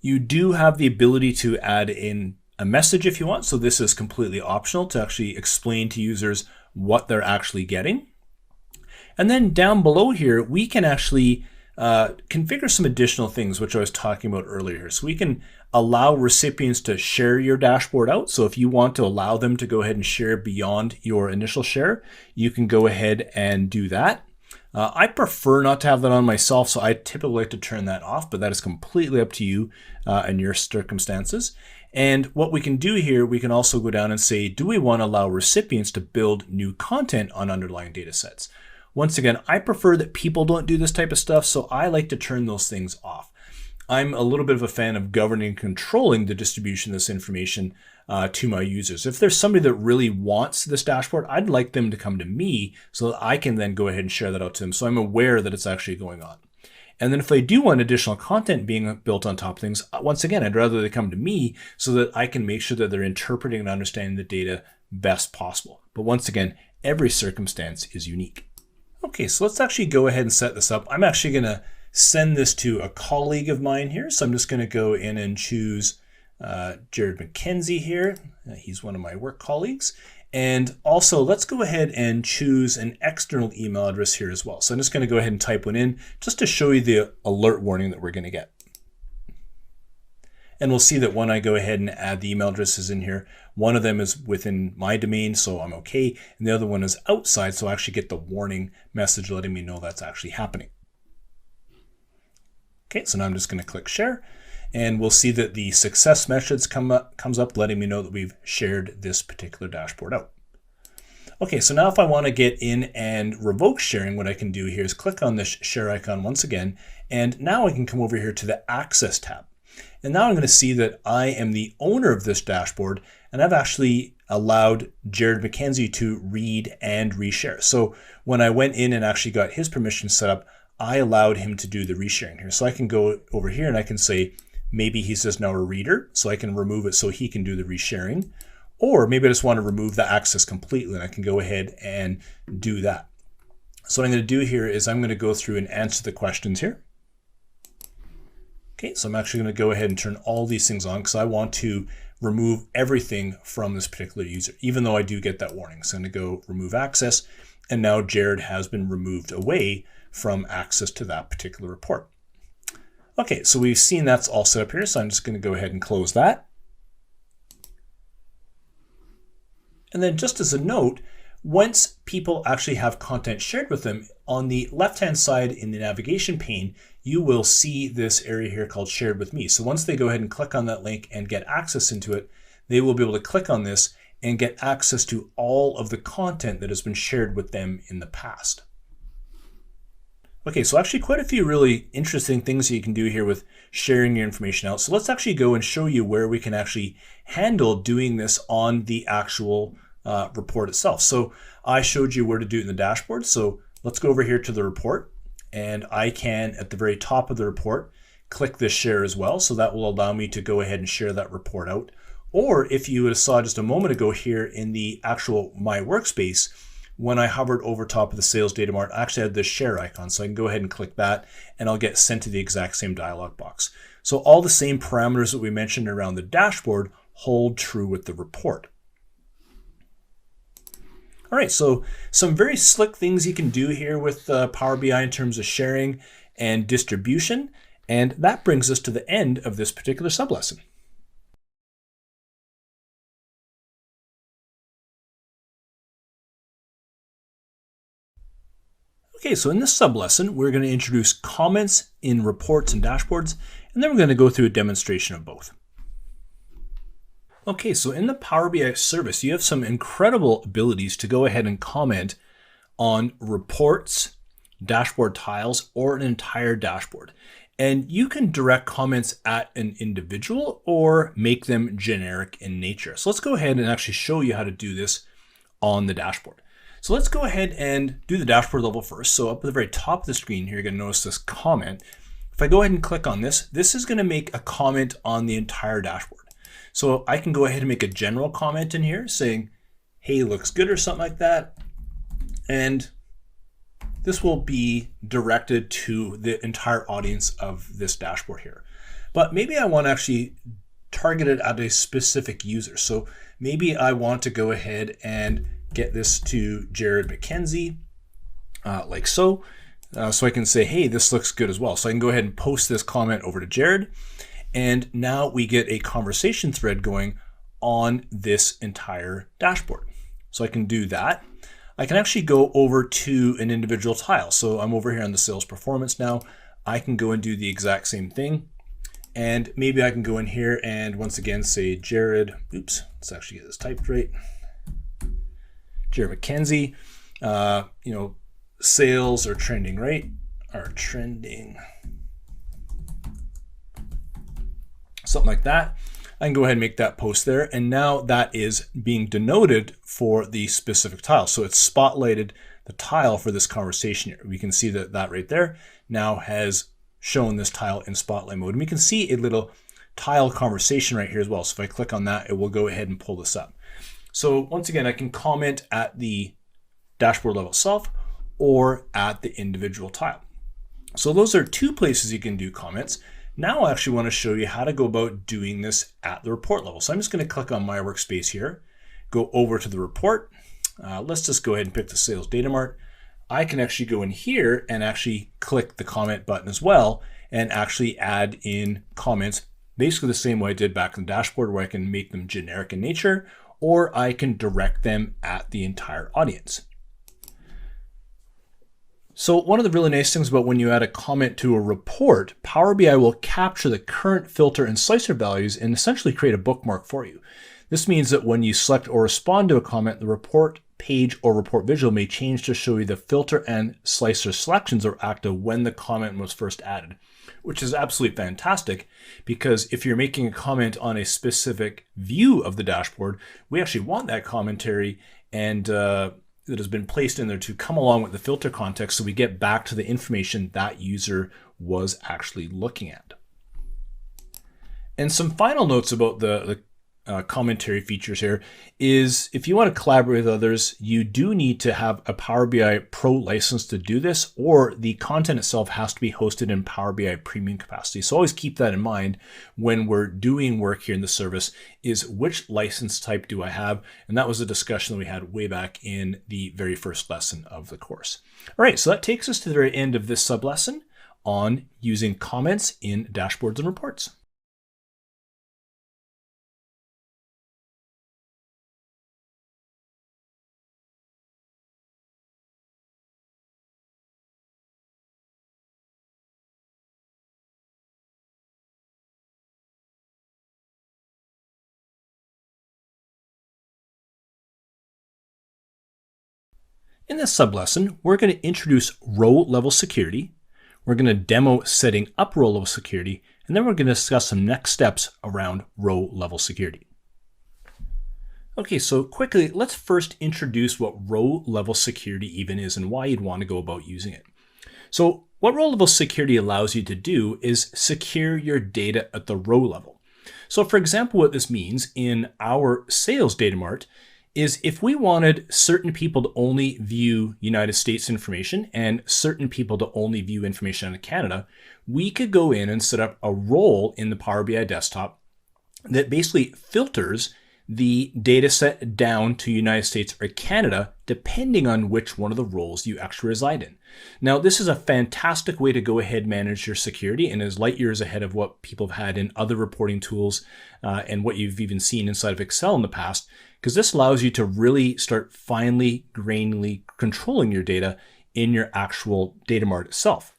You do have the ability to add in a message if you want, so this is completely optional to actually explain to users what they're actually getting. And then down below here, we can actually configure some additional things, which I was talking about earlier. So we can allow recipients to share your dashboard out. So if you want to allow them to go ahead and share beyond your initial share, you can go ahead and do that. I prefer not to have that on myself, so I typically like to turn that off, but that is completely up to you and your circumstances. And what we can do here, we can also go down and say, do we want to allow recipients to build new content on underlying data sets? Once again, I prefer that people don't do this type of stuff, so I like to turn those things off. I'm a little bit of a fan of governing and controlling the distribution of this information to my users. If there's somebody that really wants this dashboard, I'd like them to come to me so that I can then go ahead and share that out to them, so I'm aware that it's actually going on. And then if they do want additional content being built on top of things, once again, I'd rather they come to me so that I can make sure that they're interpreting and understanding the data best possible. But once again, every circumstance is unique. Okay, so let's actually go ahead and set this up. I'm actually going to send this to a colleague of mine here. So I'm just going to go in and choose Jared McKenzie here. He's one of my work colleagues. And also, let's go ahead and choose an external email address here as well. So I'm just going to go ahead and type one in just to show you the alert warning that we're going to get. And we'll see that when I go ahead and add the email addresses in here, one of them is within my domain, so I'm okay. And the other one is outside, so I actually get the warning message letting me know that's actually happening. Okay, so now I'm just going to click share. And we'll see that the success message comes up letting me know that we've shared this particular dashboard out. Okay, so now if I want to get in and revoke sharing, what I can do here is click on this share icon once again, and now I can come over here to the Access tab. And now I'm going to see that I am the owner of this dashboard, and I've actually allowed Jared McKenzie to read and reshare. So when I went in and actually got his permission set up, I allowed him to do the resharing here. So I can go over here and I can say, maybe he's just now a reader, so I can remove it so he can do the resharing. Or maybe I just want to remove the access completely, and I can go ahead and do that. So what I'm going to do here is I'm going to go through and answer the questions here. Okay, so I'm actually going to go ahead and turn all these things on because I want to remove everything from this particular user, even though I do get that warning. So I'm going to go remove access, and now Jared has been removed away from access to that particular report. Okay, so we've seen that's all set up here, so I'm just going to go ahead and close that. And then just as a note, once people actually have content shared with them, on the left-hand side in the navigation pane, you will see this area here called Shared with Me. So once they go ahead and click on that link and get access into it, they will be able to click on this and get access to all of the content that has been shared with them in the past. Okay, so actually quite a few really interesting things you can do here with sharing your information out. So let's actually go and show you where we can actually handle doing this on the actual report itself. So I showed you where to do it in the dashboard. So let's go over here to the report, and I can, at the very top of the report, click this share as well. So that will allow me to go ahead and share that report out. Or if you saw just a moment ago here in the actual My Workspace, when I hovered over top of the sales data mart, I actually had this share icon. So I can go ahead and click that and I'll get sent to the exact same dialog box. So all the same parameters that we mentioned around the dashboard hold true with the report. All right, so some very slick things you can do here with Power BI in terms of sharing and distribution. And that brings us to the end of this particular sublesson. Okay, so in this sublesson, we're going to introduce comments in reports and dashboards, and then we're going to go through a demonstration of both. Okay, so in the Power BI service, you have some incredible abilities to go ahead and comment on reports, dashboard tiles, or an entire dashboard. And you can direct comments at an individual or make them generic in nature. So let's go ahead and actually show you how to do this on the dashboard. So let's go ahead and do the dashboard level first. So up at the very top of the screen here, you're going to notice this comment. If I go ahead and click on this, this is going to make a comment on the entire dashboard. So I can go ahead and make a general comment in here saying, hey, looks good or something like that. And this will be directed to the entire audience of this dashboard here. But maybe I want to actually target it at a specific user. So maybe I want to go ahead and get this to Jared McKenzie, like so. So I can say, hey, this looks good as well. So I can go ahead and post this comment over to Jared. And now we get a conversation thread going on this entire dashboard. So I can do that. I can actually go over to an individual tile. So I'm over here on the sales performance now. I can go and do the exact same thing. And maybe I can go in here and once again say Jared, oops, let's actually get this typed right. Jared McKenzie, sales are trending, right? Are trending. Something like that. I can go ahead and make that post there. And now that is being denoted for the specific tile. So it's spotlighted the tile for this conversation here. We can see that right there now has shown this tile in spotlight mode. And we can see a little tile conversation right here as well. So if I click on that, it will go ahead and pull this up. So once again, I can comment at the dashboard level itself or at the individual tile. So those are two places you can do comments. Now I actually want to show you how to go about doing this at the report level. So I'm just going to click on My Workspace here, go over to the report. Let's just go ahead and pick the sales data mart. I can actually go in here and actually click the comment button as well and actually add in comments basically the same way I did back in the dashboard, where I can make them generic in nature, or I can direct them at the entire audience. So one of the really nice things about when you add a comment to a report, Power BI will capture the current filter and slicer values and essentially create a bookmark for you. This means that when you select or respond to a comment, the report page or report visual may change to show you the filter and slicer selections are active when the comment was first added, which is absolutely fantastic, because if you're making a comment on a specific view of the dashboard, we actually want that commentary and that has been placed in there to come along with the filter context, so we get back to the information that user was actually looking at. And some final notes about the commentary features here is, if you want to collaborate with others, you do need to have a Power BI Pro license to do this, or the content itself has to be hosted in Power BI Premium capacity. So always keep that in mind when we're doing work here in the service, is which license type do I have? And that was a discussion that we had way back in the very first lesson of the course. All right, so that takes us to the very end of this sub lesson on using comments in dashboards and reports. In this sub-lesson, we're going to introduce row-level security, we're going to demo setting up row-level security, and then we're going to discuss some next steps around row-level security. Okay, so quickly, let's first introduce what row-level security even is and why you'd want to go about using it. So what row-level security allows you to do is secure your data at the row level. So for example, what this means in our sales data mart is if we wanted certain people to only view United States information and certain people to only view information on Canada, we could go in and set up a role in the Power BI desktop that basically filters the data set down to United States or Canada, depending on which one of the roles you actually reside in. Now, this is a fantastic way to go ahead and manage your security, and is light years ahead of what people have had in other reporting tools and what you've even seen inside of Excel in the past, because this allows you to really start finely, grainily controlling your data in your actual data mart itself.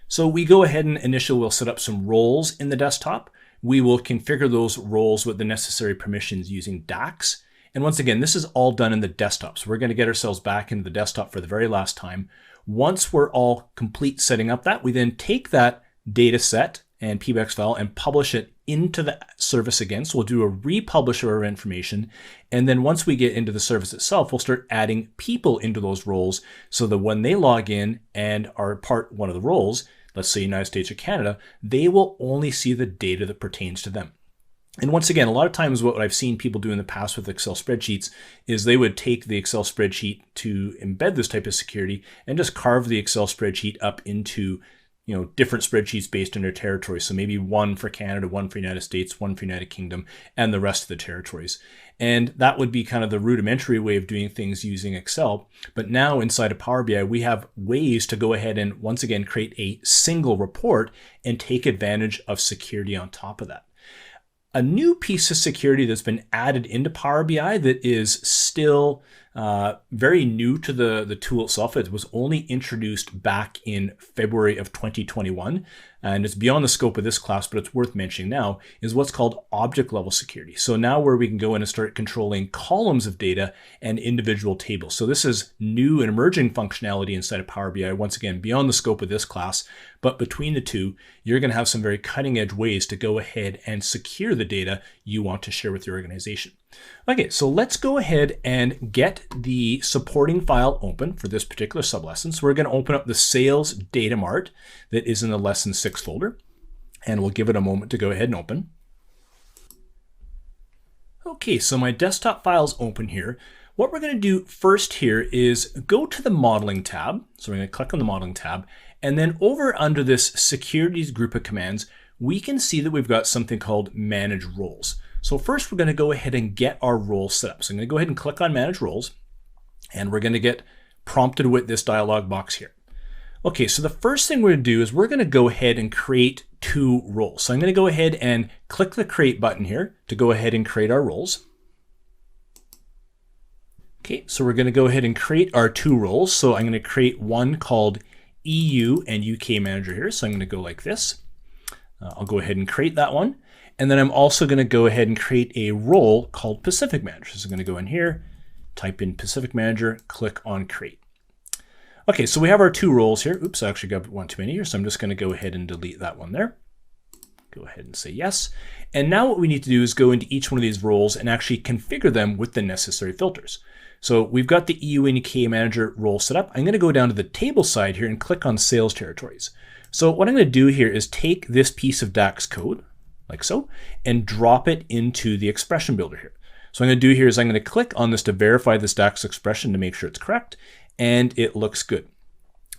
So we go ahead and initially we'll set up some roles in the desktop. We will configure those roles with the necessary permissions using DAX. And once again, this is all done in the desktop. So we're going to get ourselves back into the desktop for the very last time. Once we're all complete setting up that, we then take that data set and pbix file and publish it into the service again. So we'll do a republish of our information. And then once we get into the service itself, we'll start adding people into those roles so that when they log in and are part one of the roles, let's say United States or Canada, they will only see the data that pertains to them. And once again, a lot of times what I've seen people do in the past with Excel spreadsheets is they would take the Excel spreadsheet to embed this type of security and just carve the Excel spreadsheet up into different spreadsheets based on their territory. So maybe one for Canada, one for United States, one for United Kingdom, and the rest of the territories. And that would be kind of the rudimentary way of doing things using Excel. But now inside of Power BI, we have ways to go ahead and once again create a single report and take advantage of security on top of that. A new piece of security that's been added into Power BI that is still very new to the tool itself. It was only introduced back in February of 2021, and it's beyond the scope of this class, but it's worth mentioning now, is what's called object level security. So now where we can go in and start controlling columns of data and individual tables. So this is new and emerging functionality inside of Power BI, once again, beyond the scope of this class, but between the two, you're going to have some very cutting edge ways to go ahead and secure the data you want to share with your organization. Okay, so let's go ahead and get the supporting file open for this particular sublesson. So we're going to open up the sales data mart that is in the lesson 6 folder, and we'll give it a moment to go ahead and open. Okay, so my desktop file's open here. What we're going to do first here is go to the modeling tab. So we're going to click on the modeling tab, and then over under this securities group of commands, we can see that we've got something called manage roles. So first we're going to go ahead and get our roles set up. So I'm going to go ahead and click on Manage Roles, and we're going to get prompted with this dialog box here. Okay, so the first thing we're going to do is we're going to go ahead and create 2 roles. So I'm going to go ahead and click the Create button here to go ahead and create our roles. Okay, so we're going to go ahead and create our 2 roles. So I'm going to create one called EU and UK Manager here. So I'm going to go like this. I'll go ahead and create that one. And then I'm also going to go ahead and create a role called Pacific Manager. So I'm going to go in here, type in Pacific Manager, click on Create. Okay, so we have our 2 roles here. Oops, I actually got one too many here. So I'm just going to go ahead and delete that one there. Go ahead and say yes. And now what we need to do is go into each one of these roles and actually configure them with the necessary filters. So we've got the EU and UK Manager role set up. I'm going to go down to the table side here and click on Sales Territories. So what I'm going to do here is take this piece of DAX code, like so, and drop it into the expression builder here. So what I'm going to do here is I'm going to click on this to verify this DAX expression to make sure it's correct, and it looks good.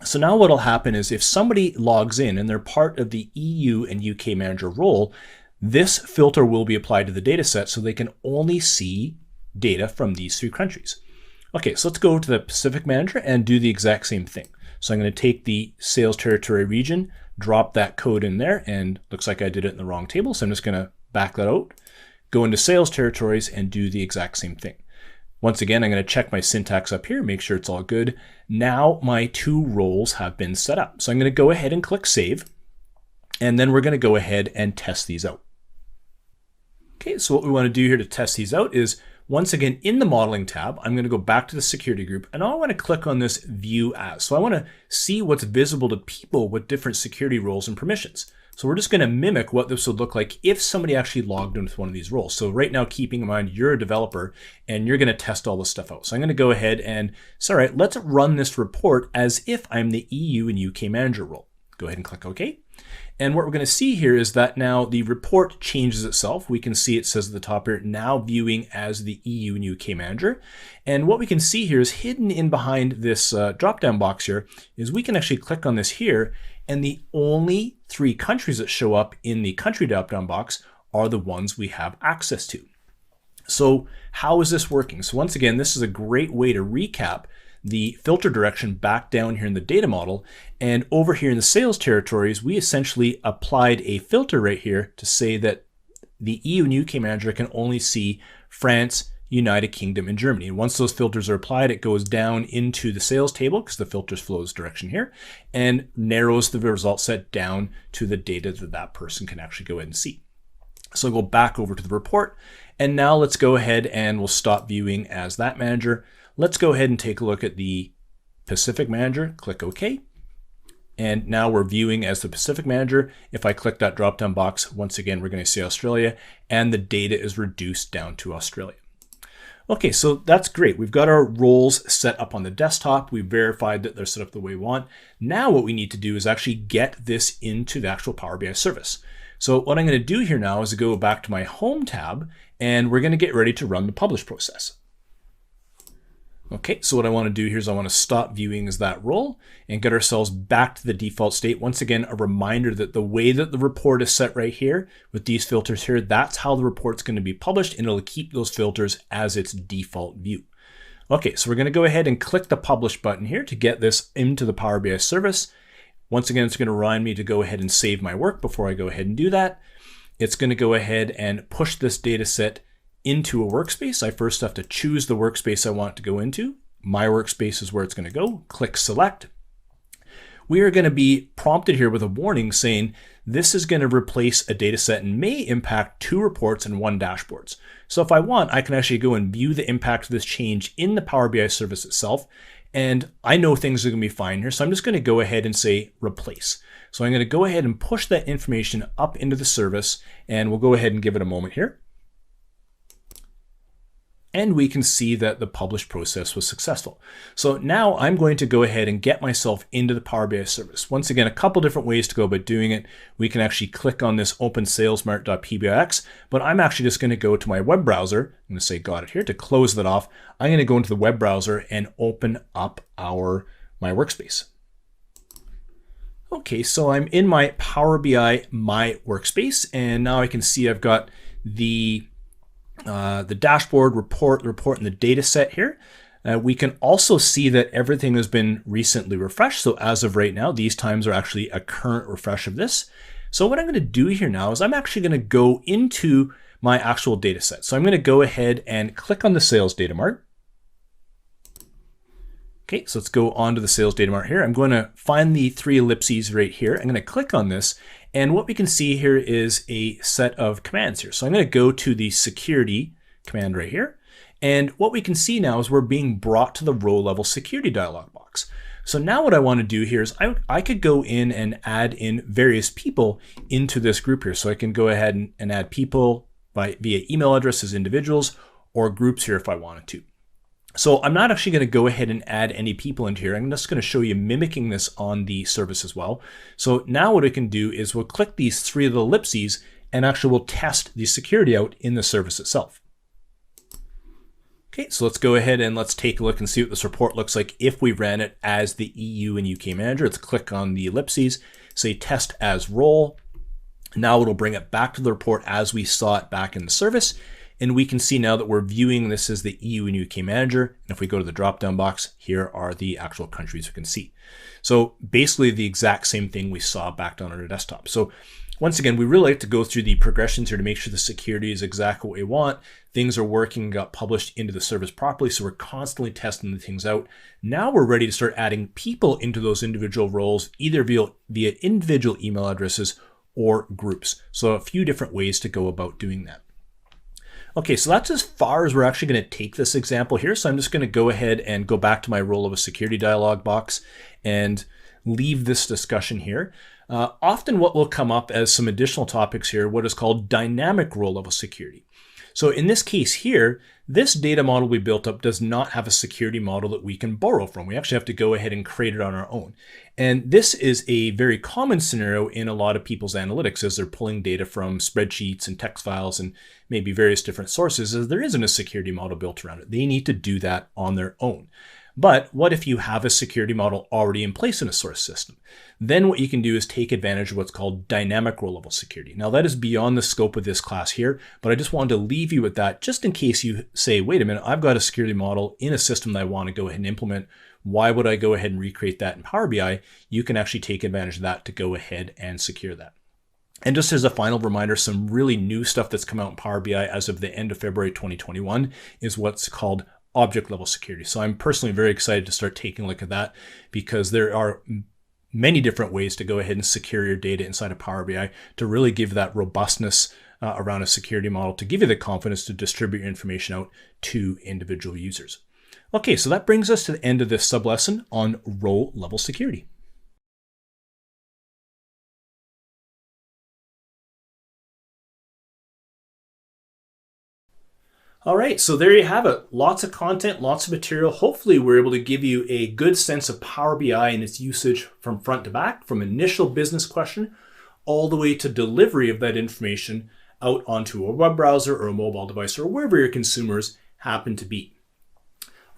So now what will happen is if somebody logs in and they're part of the EU and UK Manager role, this filter will be applied to the data set so they can only see data from these 3 countries. Okay, so let's go to the Pacific Manager and do the exact same thing. So I'm going to take the sales territory region, drop that code in there, and looks like I did it in the wrong table. So I'm just going to back that out, go into sales territories and do the exact same thing. Once again, I'm going to check my syntax up here, make sure it's all good. Now my 2 roles have been set up. So I'm going to go ahead and click Save, and then we're going to go ahead and test these out. Okay, so what we want to do here to test these out is, once again, in the Modeling tab, I'm going to go back to the Security group, and I want to click on this View As. So I want to see what's visible to people with different security roles and permissions. So we're just going to mimic what this would look like if somebody actually logged in with one of these roles. So right now, keeping in mind you're a developer and you're going to test all this stuff out. So I'm going to go ahead and say, all right, let's run this report as if I'm the EU and UK Manager role. Go ahead and click OK. And what we're going to see here is that now the report changes itself. We can see it says at the top here, now viewing as the EU and UK Manager. And what we can see here is hidden in behind this drop-down box here is we can actually click on this here, and the only 3 countries that show up in the country drop-down box are the ones we have access to. So how is this working? So once again, this is a great way to recap the filter direction back down here in the data model. And over here in the sales territories, we essentially applied a filter right here to say that the EU and UK Manager can only see France, United Kingdom, and Germany. And once those filters are applied, it goes down into the sales table because the filters flows direction here and narrows the result set down to the data that that person can actually go ahead and see. So I'll go back over to the report. And now let's go ahead and we'll stop viewing as that manager. Let's go ahead and take a look at the Pacific Manager, click OK. And now we're viewing as the Pacific Manager. If I click that drop-down box, once again, we're going to see Australia, and the data is reduced down to Australia. Okay, so that's great. We've got our roles set up on the desktop. We've verified that they're set up the way we want. Now what we need to do is actually get this into the actual Power BI service. So what I'm going to do here now is go back to my Home tab, and we're going to get ready to run the publish process. Okay, so what I want to do here is I want to stop viewing as that role and get ourselves back to the default state. Once again, a reminder that the way that the report is set right here with these filters here, that's how the report's going to be published, and it'll keep those filters as its default view. Okay, so we're going to go ahead and click the publish button here to get this into the Power BI service. Once again, it's going to remind me to go ahead and save my work before I go ahead and do that. It's going to go ahead and push this data set into a workspace. I first have to choose the workspace I want to go into. My workspace is where it's going to go. Click select. We are going to be prompted here with a warning saying this is going to replace a data set and may impact 2 reports and 1 dashboard. So if I want, I can actually go and view the impact of this change in the Power BI service itself. And I know things are going to be fine here. So I'm just going to go ahead and say replace. So I'm going to go ahead and push that information up into the service, and we'll go ahead and give it a moment here. And we can see that the publish process was successful. So now I'm going to go ahead and get myself into the Power BI service. Once again, a couple different ways to go about doing it. We can actually click on this open salesmart.pbix, but I'm actually just going to go to my web browser. I'm going to say got it here. To close that off, I'm going to go into the web browser and open up my workspace. Okay, so I'm in my Power BI My Workspace, and now I can see I've got the the dashboard, report, and the data set here. We can also see that everything has been recently refreshed. So as of right now, these times are actually a current refresh of this. So what I'm going to do here now is I'm actually going to go into my actual data set. So I'm going to go ahead and click on the sales data mart. Okay, so let's go on to the sales data mart here. I'm going to find the 3 ellipses right here. I'm going to click on this. And what we can see here is a set of commands here. So I'm going to go to the security command right here. And what we can see now is we're being brought to the row level security dialog box. So now what I want to do here is I could go in and add in various people into this group here. So I can go ahead and add people via email address as individuals or groups here if I wanted to. So I'm not actually going to go ahead and add any people into here. I'm just going to show you mimicking this on the service as well. So now what I can do is we'll click these 3 little ellipses and actually we'll test the security out in the service itself. Okay, so let's go ahead and let's take a look and see what this report looks like if we ran it as the EU and UK manager. Let's click on the ellipses, say test as role. Now it'll bring it back to the report as we saw it back in the service. And we can see now that we're viewing this as the EU and UK manager. And if we go to the drop-down box, here are the actual countries we can see. So basically the exact same thing we saw back on our desktop. So once again, we really like to go through the progressions here to make sure the security is exactly what we want. Things are working, got published into the service properly. So we're constantly testing the things out. Now we're ready to start adding people into those individual roles, either via individual email addresses or groups. So a few different ways to go about doing that. Okay, so that's as far as we're actually going to take this example here. So I'm just going to go ahead and go back to my role of a security dialog box and leave this discussion here. Often what will come up as some additional topics here, what is called dynamic role level security. So in this case here, this data model we built up does not have a security model that we can borrow from. We actually have to go ahead and create it on our own. And this is a very common scenario in a lot of people's analytics as they're pulling data from spreadsheets and text files and maybe various different sources, as there isn't a security model built around it. They need to do that on their own. But what if you have a security model already in place in a source system? Then what you can do is take advantage of what's called dynamic role level security. Now that is beyond the scope of this class here, but I just wanted to leave you with that just in case you say, wait a minute, I've got a security model in a system that I want to go ahead and implement. Why would I go ahead and recreate that in Power BI? You can actually take advantage of that to go ahead and secure that. And just as a final reminder, some really new stuff that's come out in Power BI as of the end of February 2021 is what's called object level security. So I'm personally very excited to start taking a look at that because there are many different ways to go ahead and secure your data inside of Power BI to really give that robustness around a security model to give you the confidence to distribute your information out to individual users. Okay, so that brings us to the end of this sub-lesson on row level security. All right, so there you have it. Lots of content, lots of material. Hopefully we're able to give you a good sense of Power BI and its usage from front to back, from initial business question all the way to delivery of that information out onto a web browser or a mobile device or wherever your consumers happen to be.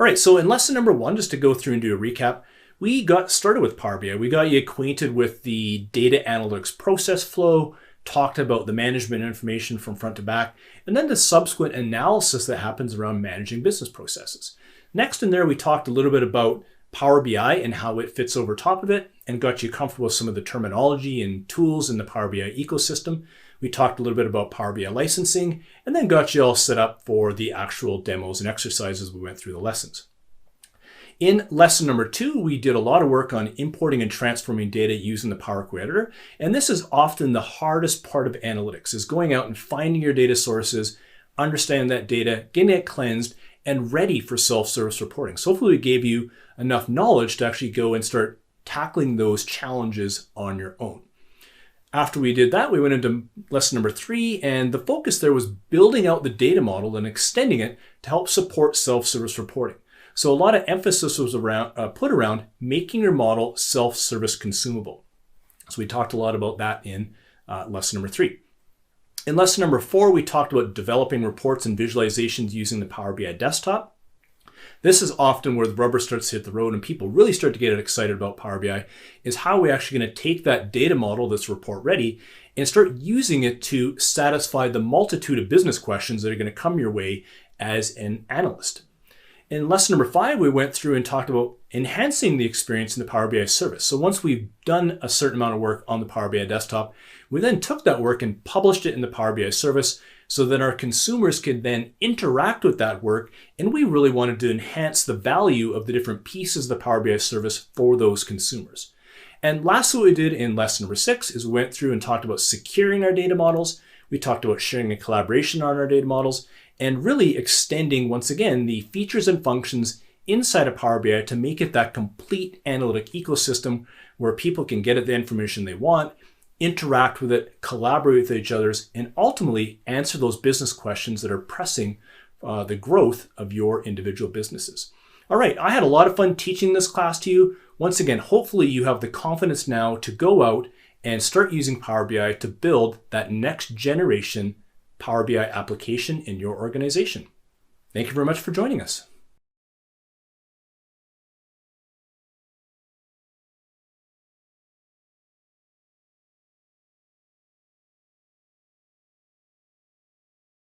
All right, so in lesson number 1, just to go through and do a recap, we got started with Power BI. We got you acquainted with the data analytics process flow, talked about the management information from front to back, and then the subsequent analysis that happens around managing business processes. Next in there, we talked a little bit about Power BI and how it fits over top of it and got you comfortable with some of the terminology and tools in the Power BI ecosystem. We talked a little bit about Power BI licensing and then got you all set up for the actual demos and exercises we went through the lessons. In lesson number 2, we did a lot of work on importing and transforming data using the Power Query Editor. And this is often the hardest part of analytics, is going out and finding your data sources, understanding that data, getting it cleansed, and ready for self-service reporting. So hopefully we gave you enough knowledge to actually go and start tackling those challenges on your own. After we did that, we went into lesson number 3, and the focus there was building out the data model and extending it to help support self-service reporting. So a lot of emphasis was put around making your model self-service consumable. So we talked a lot about that in lesson number 3. In lesson number 4, we talked about developing reports and visualizations using the Power BI desktop. This is often where the rubber starts to hit the road and people really start to get excited about Power BI, is how we're actually going to take that data model that's report ready and start using it to satisfy the multitude of business questions that are going to come your way as an analyst. In lesson number 5, we went through and talked about enhancing the experience in the Power BI service. So once we've done a certain amount of work on the Power BI desktop, we then took that work and published it in the Power BI service so that our consumers could then interact with that work. And we really wanted to enhance the value of the different pieces of the Power BI service for those consumers. And lastly, what we did in lesson number 6 is we went through and talked about securing our data models. We talked about sharing and collaboration on our data models, and really extending, once again, the features and functions inside of Power BI to make it that complete analytic ecosystem where people can get at the information they want, interact with it, collaborate with each other, and ultimately answer those business questions that are pressing the growth of your individual businesses. All right, I had a lot of fun teaching this class to you. Once again, hopefully you have the confidence now to go out and start using Power BI to build that next generation Power BI application in your organization. Thank you very much for joining us.